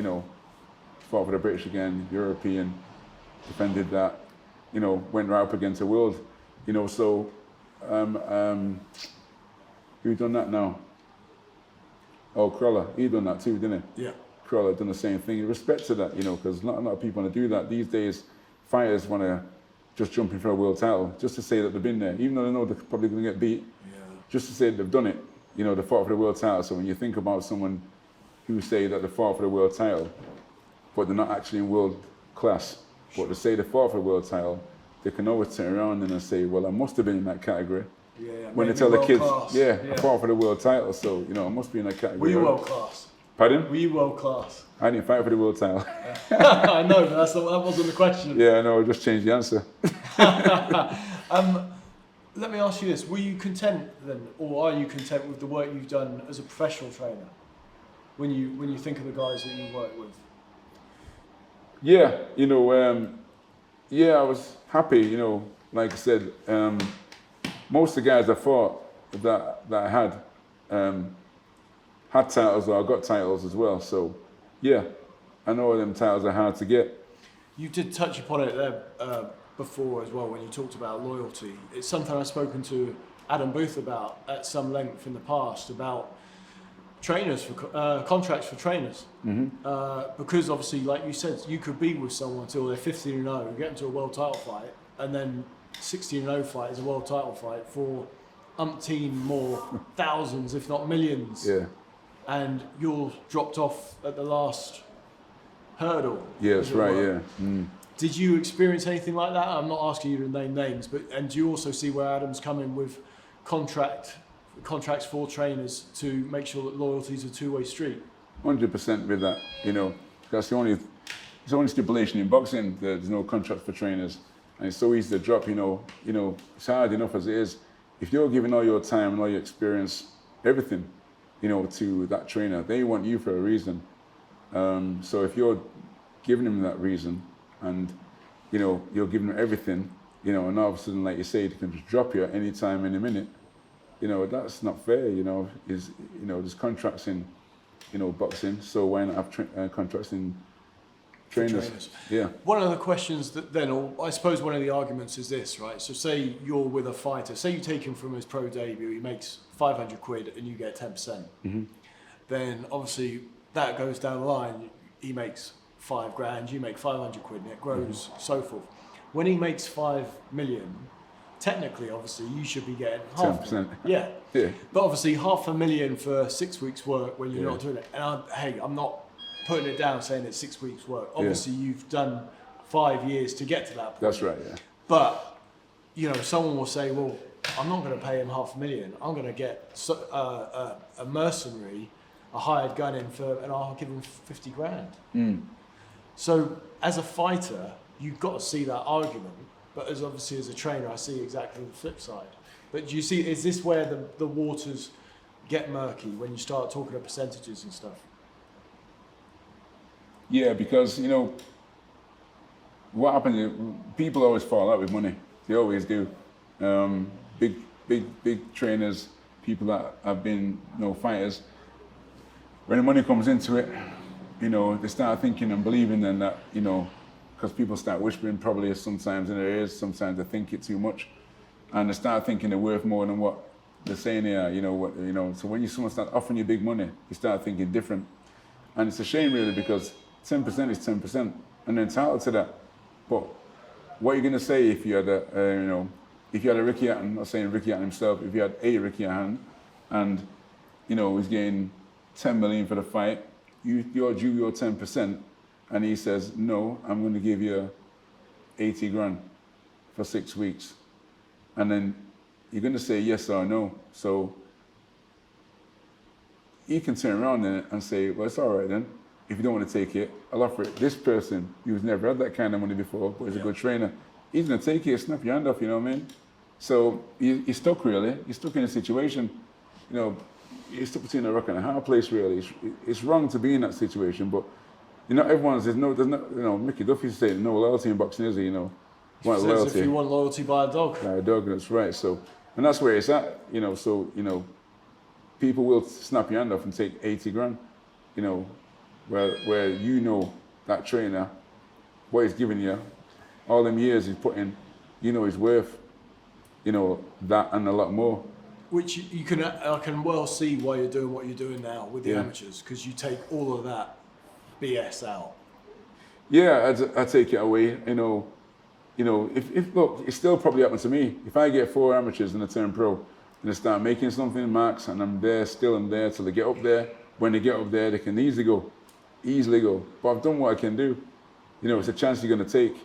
for the British again, European, defended that. Went right up against the world, so, who done that now? Oh, Crawler, he done that too, didn't he? Yeah. Crawler done the same thing. Respect to that, because not a lot of people want to do that. These days, fighters want to just jump in for a world title, just to say that they've been there, even though they know they're probably going to get beat, just to say that they've done it, they fought for the world title. So when you think about someone who say that they fought for the world title, but they're not actually in world class, but to say they fought for the world title, they can always turn around and say, well, I must have been in that category. Yeah, When they maybe tell the world kids, class. I fought for the world title, so, you know, I must be in that category. Were you world class? Pardon? Were you world class? I didn't fight for the world title. I know, but that wasn't the question. Yeah, I know, I just changed the answer. Let me ask you this: were you content then, or are you content with the work you've done as a professional trainer? When you think of the guys that you work with. Yeah, you know, I was happy. You know, like I said, most of the guys I fought that I had titles, or I got titles as well. So, yeah, I know them titles are hard to get. You did touch upon it there before as well when you talked about loyalty. It's something I've spoken to Adam Booth about at some length in the past, about trainers for contracts for trainers. Because obviously, like you said, you could be with someone until they're 15-0, get into a world title fight, and then 16-0 fight is a world title fight for umpteen more thousands, if not millions. Yeah. And you're dropped off at the last hurdle. Yeah, that's right. Yeah. Did you experience anything like that? I'm not asking you to name names, and do you also see where Adam's coming with contracts for trainers to make sure that loyalty is a two-way street? 100% with that. You know, that's the only stipulation in boxing. There's no contract for trainers, and it's so easy to drop. You know, it's hard enough as it is. If you're giving all your time and all your experience, everything, you know, to that trainer, they want you for a reason. So if you're giving them that reason, and you know you're giving them everything, you know, and all of a sudden, like you say, they can just drop you at any time, any minute. You know, that's not fair. You know, there's contracts in, you know, boxing. So why not have contracts in trainers? Yeah. One of the questions that then, or I suppose one of the arguments is this, right? So say you're with a fighter, say you take him from his pro debut, he makes 500 quid and you get 10%. Then obviously that goes down the line, he makes 5 grand, you make 500 quid, and it grows, so forth. When he makes 5 million, technically, obviously, you should be getting half 10%. Yeah. Yeah. But obviously, $500,000 for 6 weeks' work when you're not doing it. And I'm not putting it down saying it's 6 weeks' work. Obviously, you've done 5 years to get to that point. That's right. Yeah. But you know, someone will say, well, I'm not going to pay him $500,000. I'm going to get a mercenary, a hired gun in for, and I'll give him 50 grand. So as a fighter, you've got to see that argument. But as a trainer, I see exactly the flip side. But do you see, is this where the waters get murky when you start talking of percentages and stuff? Yeah, because, you know, what happens is people always fall out with money. They always do. Big trainers, people that have been, you know, fighters, when the money comes into it, you know, they start thinking and believing then that, you know, because people start whispering probably sometimes in their ears, sometimes they think it too much, and they start thinking they're worth more than what they're saying they are, you know. So when someone starts offering you big money, you start thinking different. And it's a shame really, because 10% is 10%, and they're entitled to that. But what are you gonna say if you had if you had a Ricky Hatton, I'm not saying Ricky Hatton himself, if you had a Ricky Hatton, and, you know, he's getting 10 million for the fight, you're due your 10%, and he says, no, I'm going to give you 80 grand for 6 weeks. And then you're going to say yes or no. So you can turn around then and say, well, it's all right then. If you don't want to take it, I'll offer it. This person who's never had that kind of money before, but is a good trainer, he's going to take it, snap your hand off, you know what I mean? So you're stuck really. You're stuck in a situation, you know, you're stuck between a rock and a hard place really. It's wrong to be in that situation, but you know, there's no, you know, Mickey Duffy said no loyalty in boxing, is he? You know, If you want loyalty, buy a dog. Buy a dog, that's right. So, and that's where it's at, you know. So, you know, people will snap your hand off and take 80 grand, you know, where you know that trainer, what he's giving you, all them years he's put in, you know, he's worth, you know, that and a lot more. Which I can well see why you're doing what you're doing now with the amateurs, because you take all of that BS out. Yeah, I take it away. You know, if look, it still probably happened to me. If I get 4 amateurs and I turn pro, and they start making something max, and I'm there till they get up there. When they get up there, they can easily go. But I've done what I can do. You know, it's a chance you're going to take,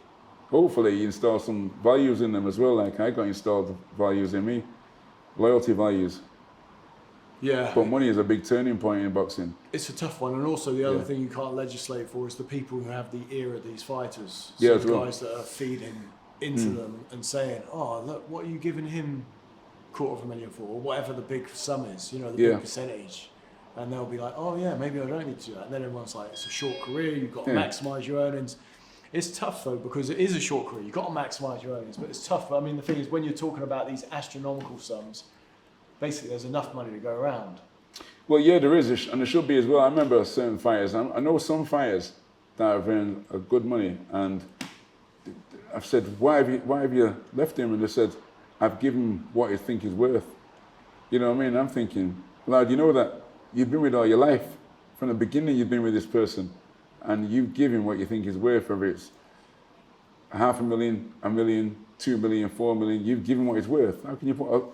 hopefully you install some values in them as well. Like I got installed values in me, loyalty values. Yeah. But money is a big turning point in boxing. It's a tough one, and also the other thing you can't legislate for is the people who have the ear of these fighters. So the guys that are feeding into them and saying, "Oh, look, what are you giving him $250,000 for, or whatever the big sum is, the big percentage." And they'll be like, "Oh yeah, maybe I don't need to do that." And then everyone's like, "It's a short career. You've got to maximise your earnings." It's tough though, because it is a short career. You've got to maximise your earnings, but it's tough. I mean, the thing is, when you're talking about these astronomical sums, basically there's enough money to go around. Well, yeah, there is, and there should be as well. I remember certain fighters. I know some fighters that have earned a good money, and I've said, "Why have you left him?" And they said, "I've given him what I think he's worth." You know what I mean? I'm thinking, lad, you know that you've been with all your life. From the beginning, you've been with this person, and you give him what you think he's worth. Whether it's $500,000, $1 million, $2 million, $4 million, you've given what he's worth. How can you put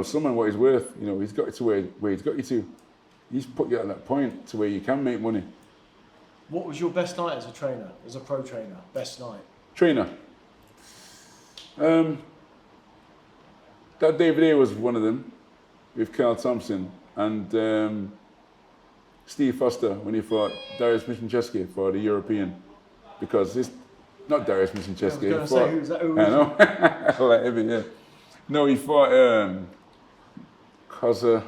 someone what he's worth? He's got you to where he's got you to. He's put you at that point to where you can make money. What was your best night as a trainer, as a pro trainer? Best night? Trainer. That David A was one of them, with Carl Thompson and Steve Foster when he fought Darius Michalczewski for the European, because it's not Darius Michalczewski. I was going to say, who's that? I know. I like him, yeah. No, he fought Koza.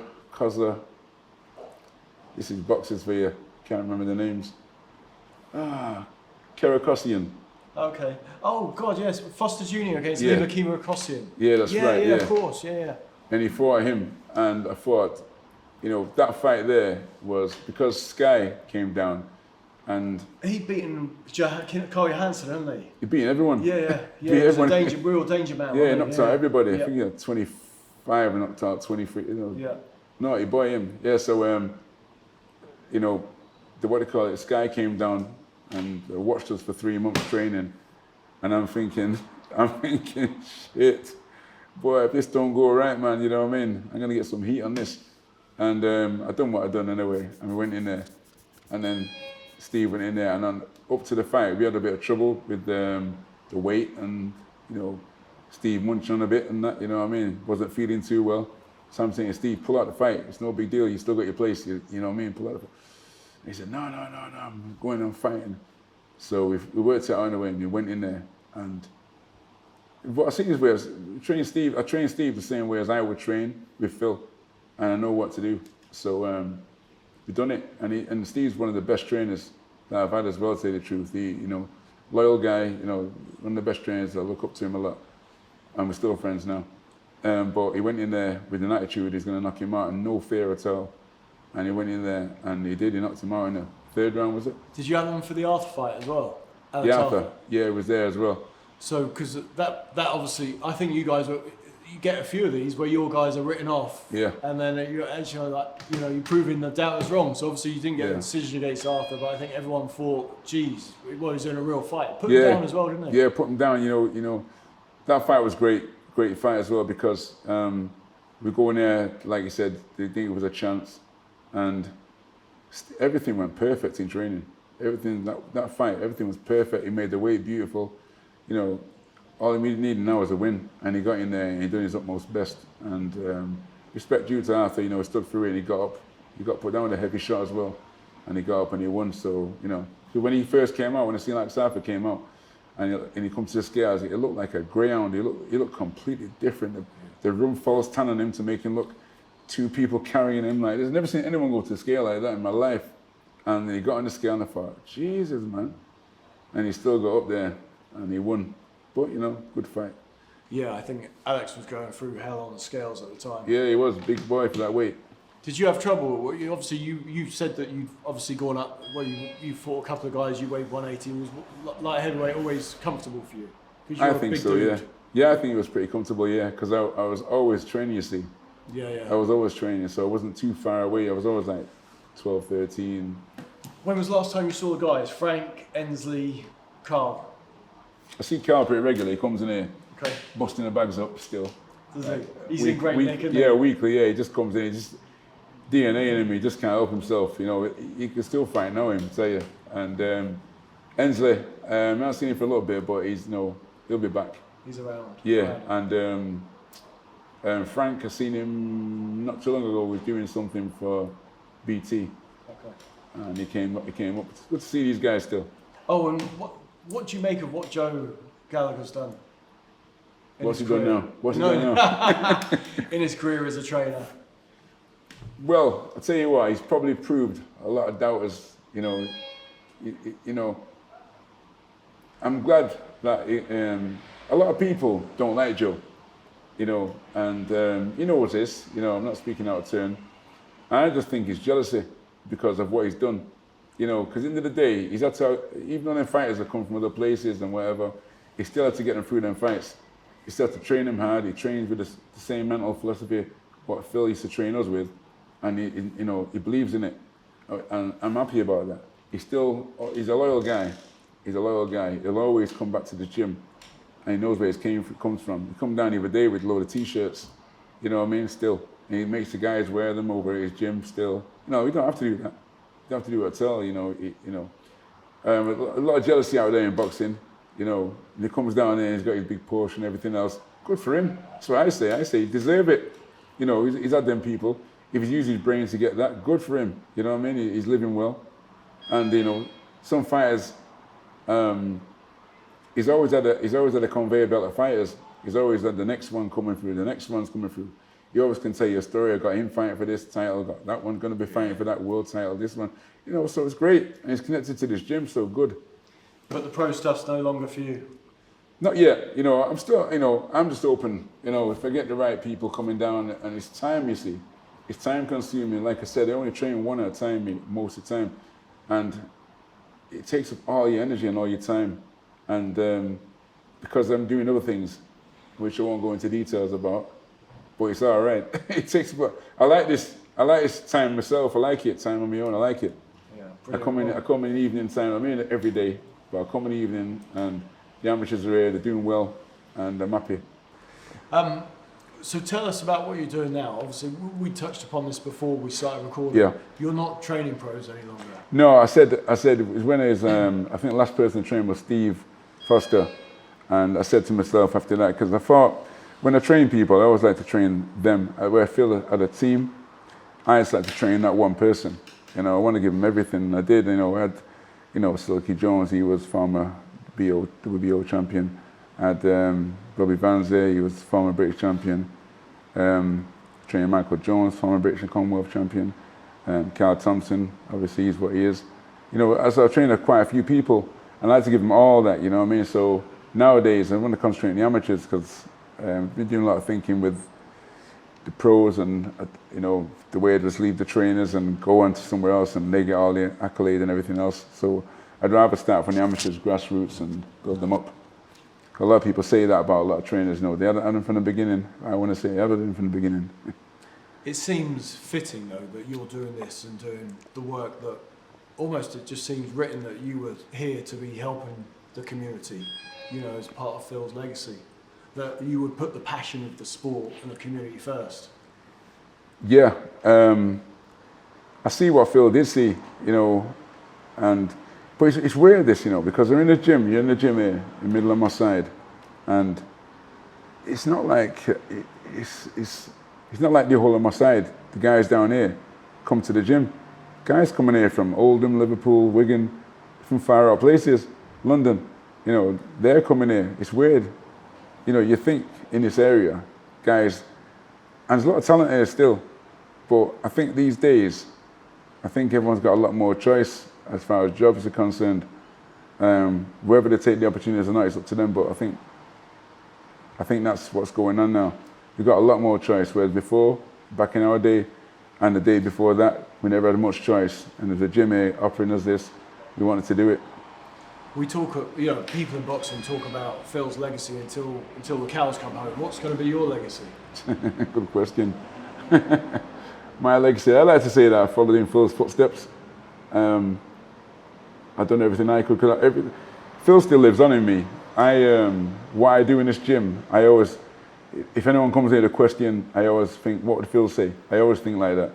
This is boxers for you. Can't remember the names. Kerakosian. Okay. Oh God, yes. Foster Jr. against Liver Kerakosian. Yeah, that's right. Yeah, of course. Yeah. And he fought him, and I thought, that fight there was because Sky came down, and he'd beaten Carl Johansson, hadn't he? He beat everyone. Yeah. He was a real danger man. Yeah, he knocked out everybody. I think he had 25 and knocked out 23. Yeah. No, he boy him. Yeah, so Sky came down and watched us for 3 months training, and I'm thinking, shit, boy, if this don't go right, man, you know what I mean? I'm gonna get some heat on this. And I done what I done anyway, and we went in there, and then Steve went in there, and then up to the fight, we had a bit of trouble with the weight, and Steve munching on a bit and that, you know what I mean? Wasn't feeling too well. So I'm saying, Steve, pull out the fight. It's no big deal. You still got your place. You know what I mean? Pull out the fight. He said, no, I'm going on fighting. So we worked it out anyway, and we went in there. And what I see is where I train Steve the same way as I would train with Phil, and I know what to do. So we've done it. And Steve's one of the best trainers that I've had as well, to tell you the truth. He, loyal guy, one of the best trainers. I look up to him a lot. And we're still friends now. But he went in there with an attitude he's going to knock him out, and no fear at all. And he went in there, and he did. He knocked him out in the third round, was it? Did you have him for the Arthur fight as well? The Arthur, yeah, it was there as well. So, because that obviously, I think you get a few of these where your guys are written off. Yeah. And then you're actually you're proving the doubters wrong. So obviously you didn't get a decision against Arthur, but I think everyone thought, geez, well, he's in a real fight. Put him down as well, didn't they? Yeah, put him down. That fight was great fight as well, because we go in there, like you said, they think it was a chance, and everything went perfect in training. Everything, that fight, everything was perfect. He made the weight beautiful. All he needed now was a win, and he got in there and he did his utmost best. And respect due to Arthur, he stood through it, and he got up. He got put down with a heavy shot as well, and he got up and he won. So, when he first came out, when I seen like Arthur came out, and he comes to the scales, it looked like a greyhound. He looked completely different. The room falls tan on him to make him look two people carrying him. Like, I've never seen anyone go to the scale like that in my life. And he got on the scale, and I thought, Jesus, man. And he still got up there, and he won. But, good fight. Yeah, I think Alex was going through hell on the scales at the time. Yeah, he was a big boy for that weight. Did you have trouble? Obviously, you said that you've obviously gone up. Well, you fought a couple of guys. You weighed 180. Was light heavyweight always comfortable for you? I think so. Dude. Yeah. Yeah, I think it was pretty comfortable. Yeah, because I was always training. You see. Yeah. I was always training, so I wasn't too far away. I was always like 12, 13. When was the last time you saw the guys? Frank, Ensley, Carl? I see Carl pretty regularly. He comes in here, okay, busting the bags up still. Does he? He's in great nick, isn't he? Yeah, weekly. Yeah, he just comes in. He just DNA in him. He just can't help himself. He can still fight now. I tell you. And Ensley, I've not seen him for a little bit, but he'll be back. He's around. Yeah, right. and Frank, I seen him not too long ago. Was doing something for BT, Okay. and he came up. It's good to see these guys still. Oh, and what do you make of what Joe Gallagher's done? What's he done now? What's he done now? In his career as a trainer. Well, I'll tell you what. He's probably proved a lot of doubters. I'm glad that a lot of people don't like Joe. And you know what it is. I'm not speaking out of turn. I just think it's jealousy because of what he's done. Because at the end of the day, he's had to, even though them fighters have come from other places and whatever, he still had to get them through them fights. He still had to train them hard. He trains with the same mental philosophy what Phil used to train us with, and he believes in it. And I'm happy about that. He's a loyal guy. He's a loyal guy. He'll always come back to the gym, and he knows where his comes from. He come down the other day with a load of t-shirts, you know what I mean, still. And he makes the guys wear them over at his gym still. No, we don't have to do that. You don't have to do it at all, a lot of jealousy out there in boxing, and he comes down there and he's got his big Porsche and everything else. Good for him. That's what I say. I say, he deserve it. He's had them people. If he's used his brains to get that, good for him. You know what I mean? He's living well. And, some fighters, he's always had a conveyor belt of fighters. He's always had the next one coming through, the next one's coming through. You always can tell your story. I got him fighting for this title, got that one going to be fighting for that world title, this one. So it's great. And he's connected to this gym, so good. But the pro stuff's no longer for you? Not yet. I'm still, I'm just open. If I get the right people coming down, and it's time, you see. It's time consuming. Like I said, I only train one at a time most of the time. And it takes up all your energy and all your time. And because I'm doing other things, which I won't go into details about, but it's all right. It takes, I like this time myself. I like it. Time on my own. I like it. Yeah, I come in the evening time. I'm in every day, but I come in the evening and the amateurs are here. They're doing well, and I'm happy. So tell us about what you're doing now. Obviously, we touched upon this before we started recording. Yeah. You're not training pros any longer. No, I said it was when I was. I think the last person to train was Steve Foster, and I said to myself after that, because I thought when I train people, I always like to train them. Where I feel at a team, I just like to train that one person. I want to give them everything. I did. I had, Silky Jones. He was former WBO champion. I had Robbie Vanzie. He was former British champion. Trained Michael Jones, former British and Commonwealth champion. Carl Thompson, obviously, he's what he is. As I trained quite a few people, and I like to give them all that. You know what I mean? So nowadays, I want to concentrate on the amateurs because I've been doing a lot of thinking with the pros, and the way they just leave the trainers and go on to somewhere else, and they get all the accolade and everything else. So I'd rather start from the amateurs, grassroots, and build them up. A lot of people say that about a lot of trainers. They had them from the beginning. I want to say they had them from the beginning. It seems fitting, though, that you're doing this and doing the work that almost it just seems written that you were here to be helping the community, as part of Phil's legacy. That you would put the passion of the sport and the community first. Yeah, I see what Phil did see, but it's weird this, because you're in the gym here, in the middle of my side, and it's not like it's not like the whole of my side. The guys down here come to the gym. Guys coming here from Oldham, Liverpool, Wigan, from far out places, London, they're coming here. It's weird. You think in this area, guys, and there's a lot of talent here still, but I think these days, everyone's got a lot more choice as far as jobs are concerned. Whether they take the opportunities or not, it's up to them, but I think that's what's going on now. We've got a lot more choice, whereas before, back in our day, and the day before that, we never had much choice, and there's a gym here offering us this, we wanted to do it. We talk, people in boxing talk about Phil's legacy until the cows come home. What's going to be your legacy? Good question. My legacy, I like to say that I followed in Phil's footsteps. I've done everything I could. Phil still lives on in me. What I do in this gym, I always, if anyone comes here to question, I always think, what would Phil say? I always think like that.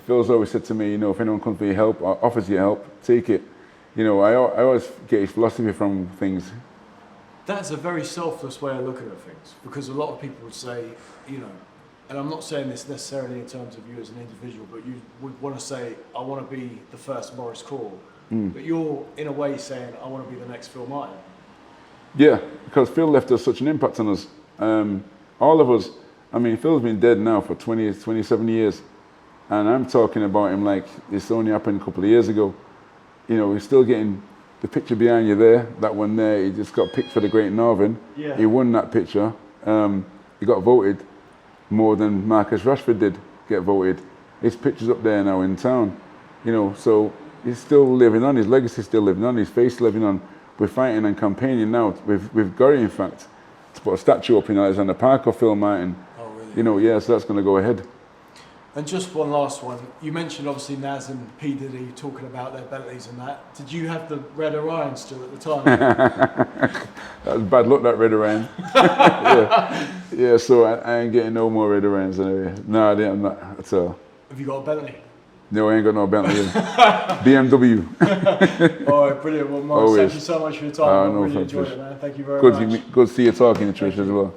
Phil's always said to me, if anyone comes for your help or offers you help, take it. You know, I always get his philosophy from things. That's a very selfless way of looking at things, because a lot of people would say, you know, and I'm not saying this necessarily in terms of you as an individual, but you would want to say, I want to be the first Maurice Core. But you're, in a way, saying, I want to be the next Phil Martin. Yeah, because Phil left us such an impact on us. All of us, I mean, Phil's been dead now for 27 years. And I'm talking about him like it's only happened a couple of years ago. You know, he's still getting the picture behind you there, that one there. He just got picked for the Great Northern. Yeah. He won that picture. He got voted more than Marcus Rashford did get voted. His picture's up there now in town. You know, so he's still living on. His legacy's still living on. His face living on. We're fighting and campaigning now. We've got it, in fact, to put a statue up in Alexander Park of Phil Martin. Oh, really? You know, yeah, so that's going to go ahead. And just one last one. You mentioned obviously Naz and P. Diddy talking about their Bentleys and that. Did you have the red Orion still at the time? That was bad luck, that red Orion. yeah, so I ain't getting no more red Orions anyway. No, I didn't, not at all. Have you got a Bentley? No, I ain't got no Bentley. BMW. All right, brilliant. Well, Maurice, thank you so much for your time. I no, really enjoyed it, man. Thank you very much. Good to see you talking, Trish, as well.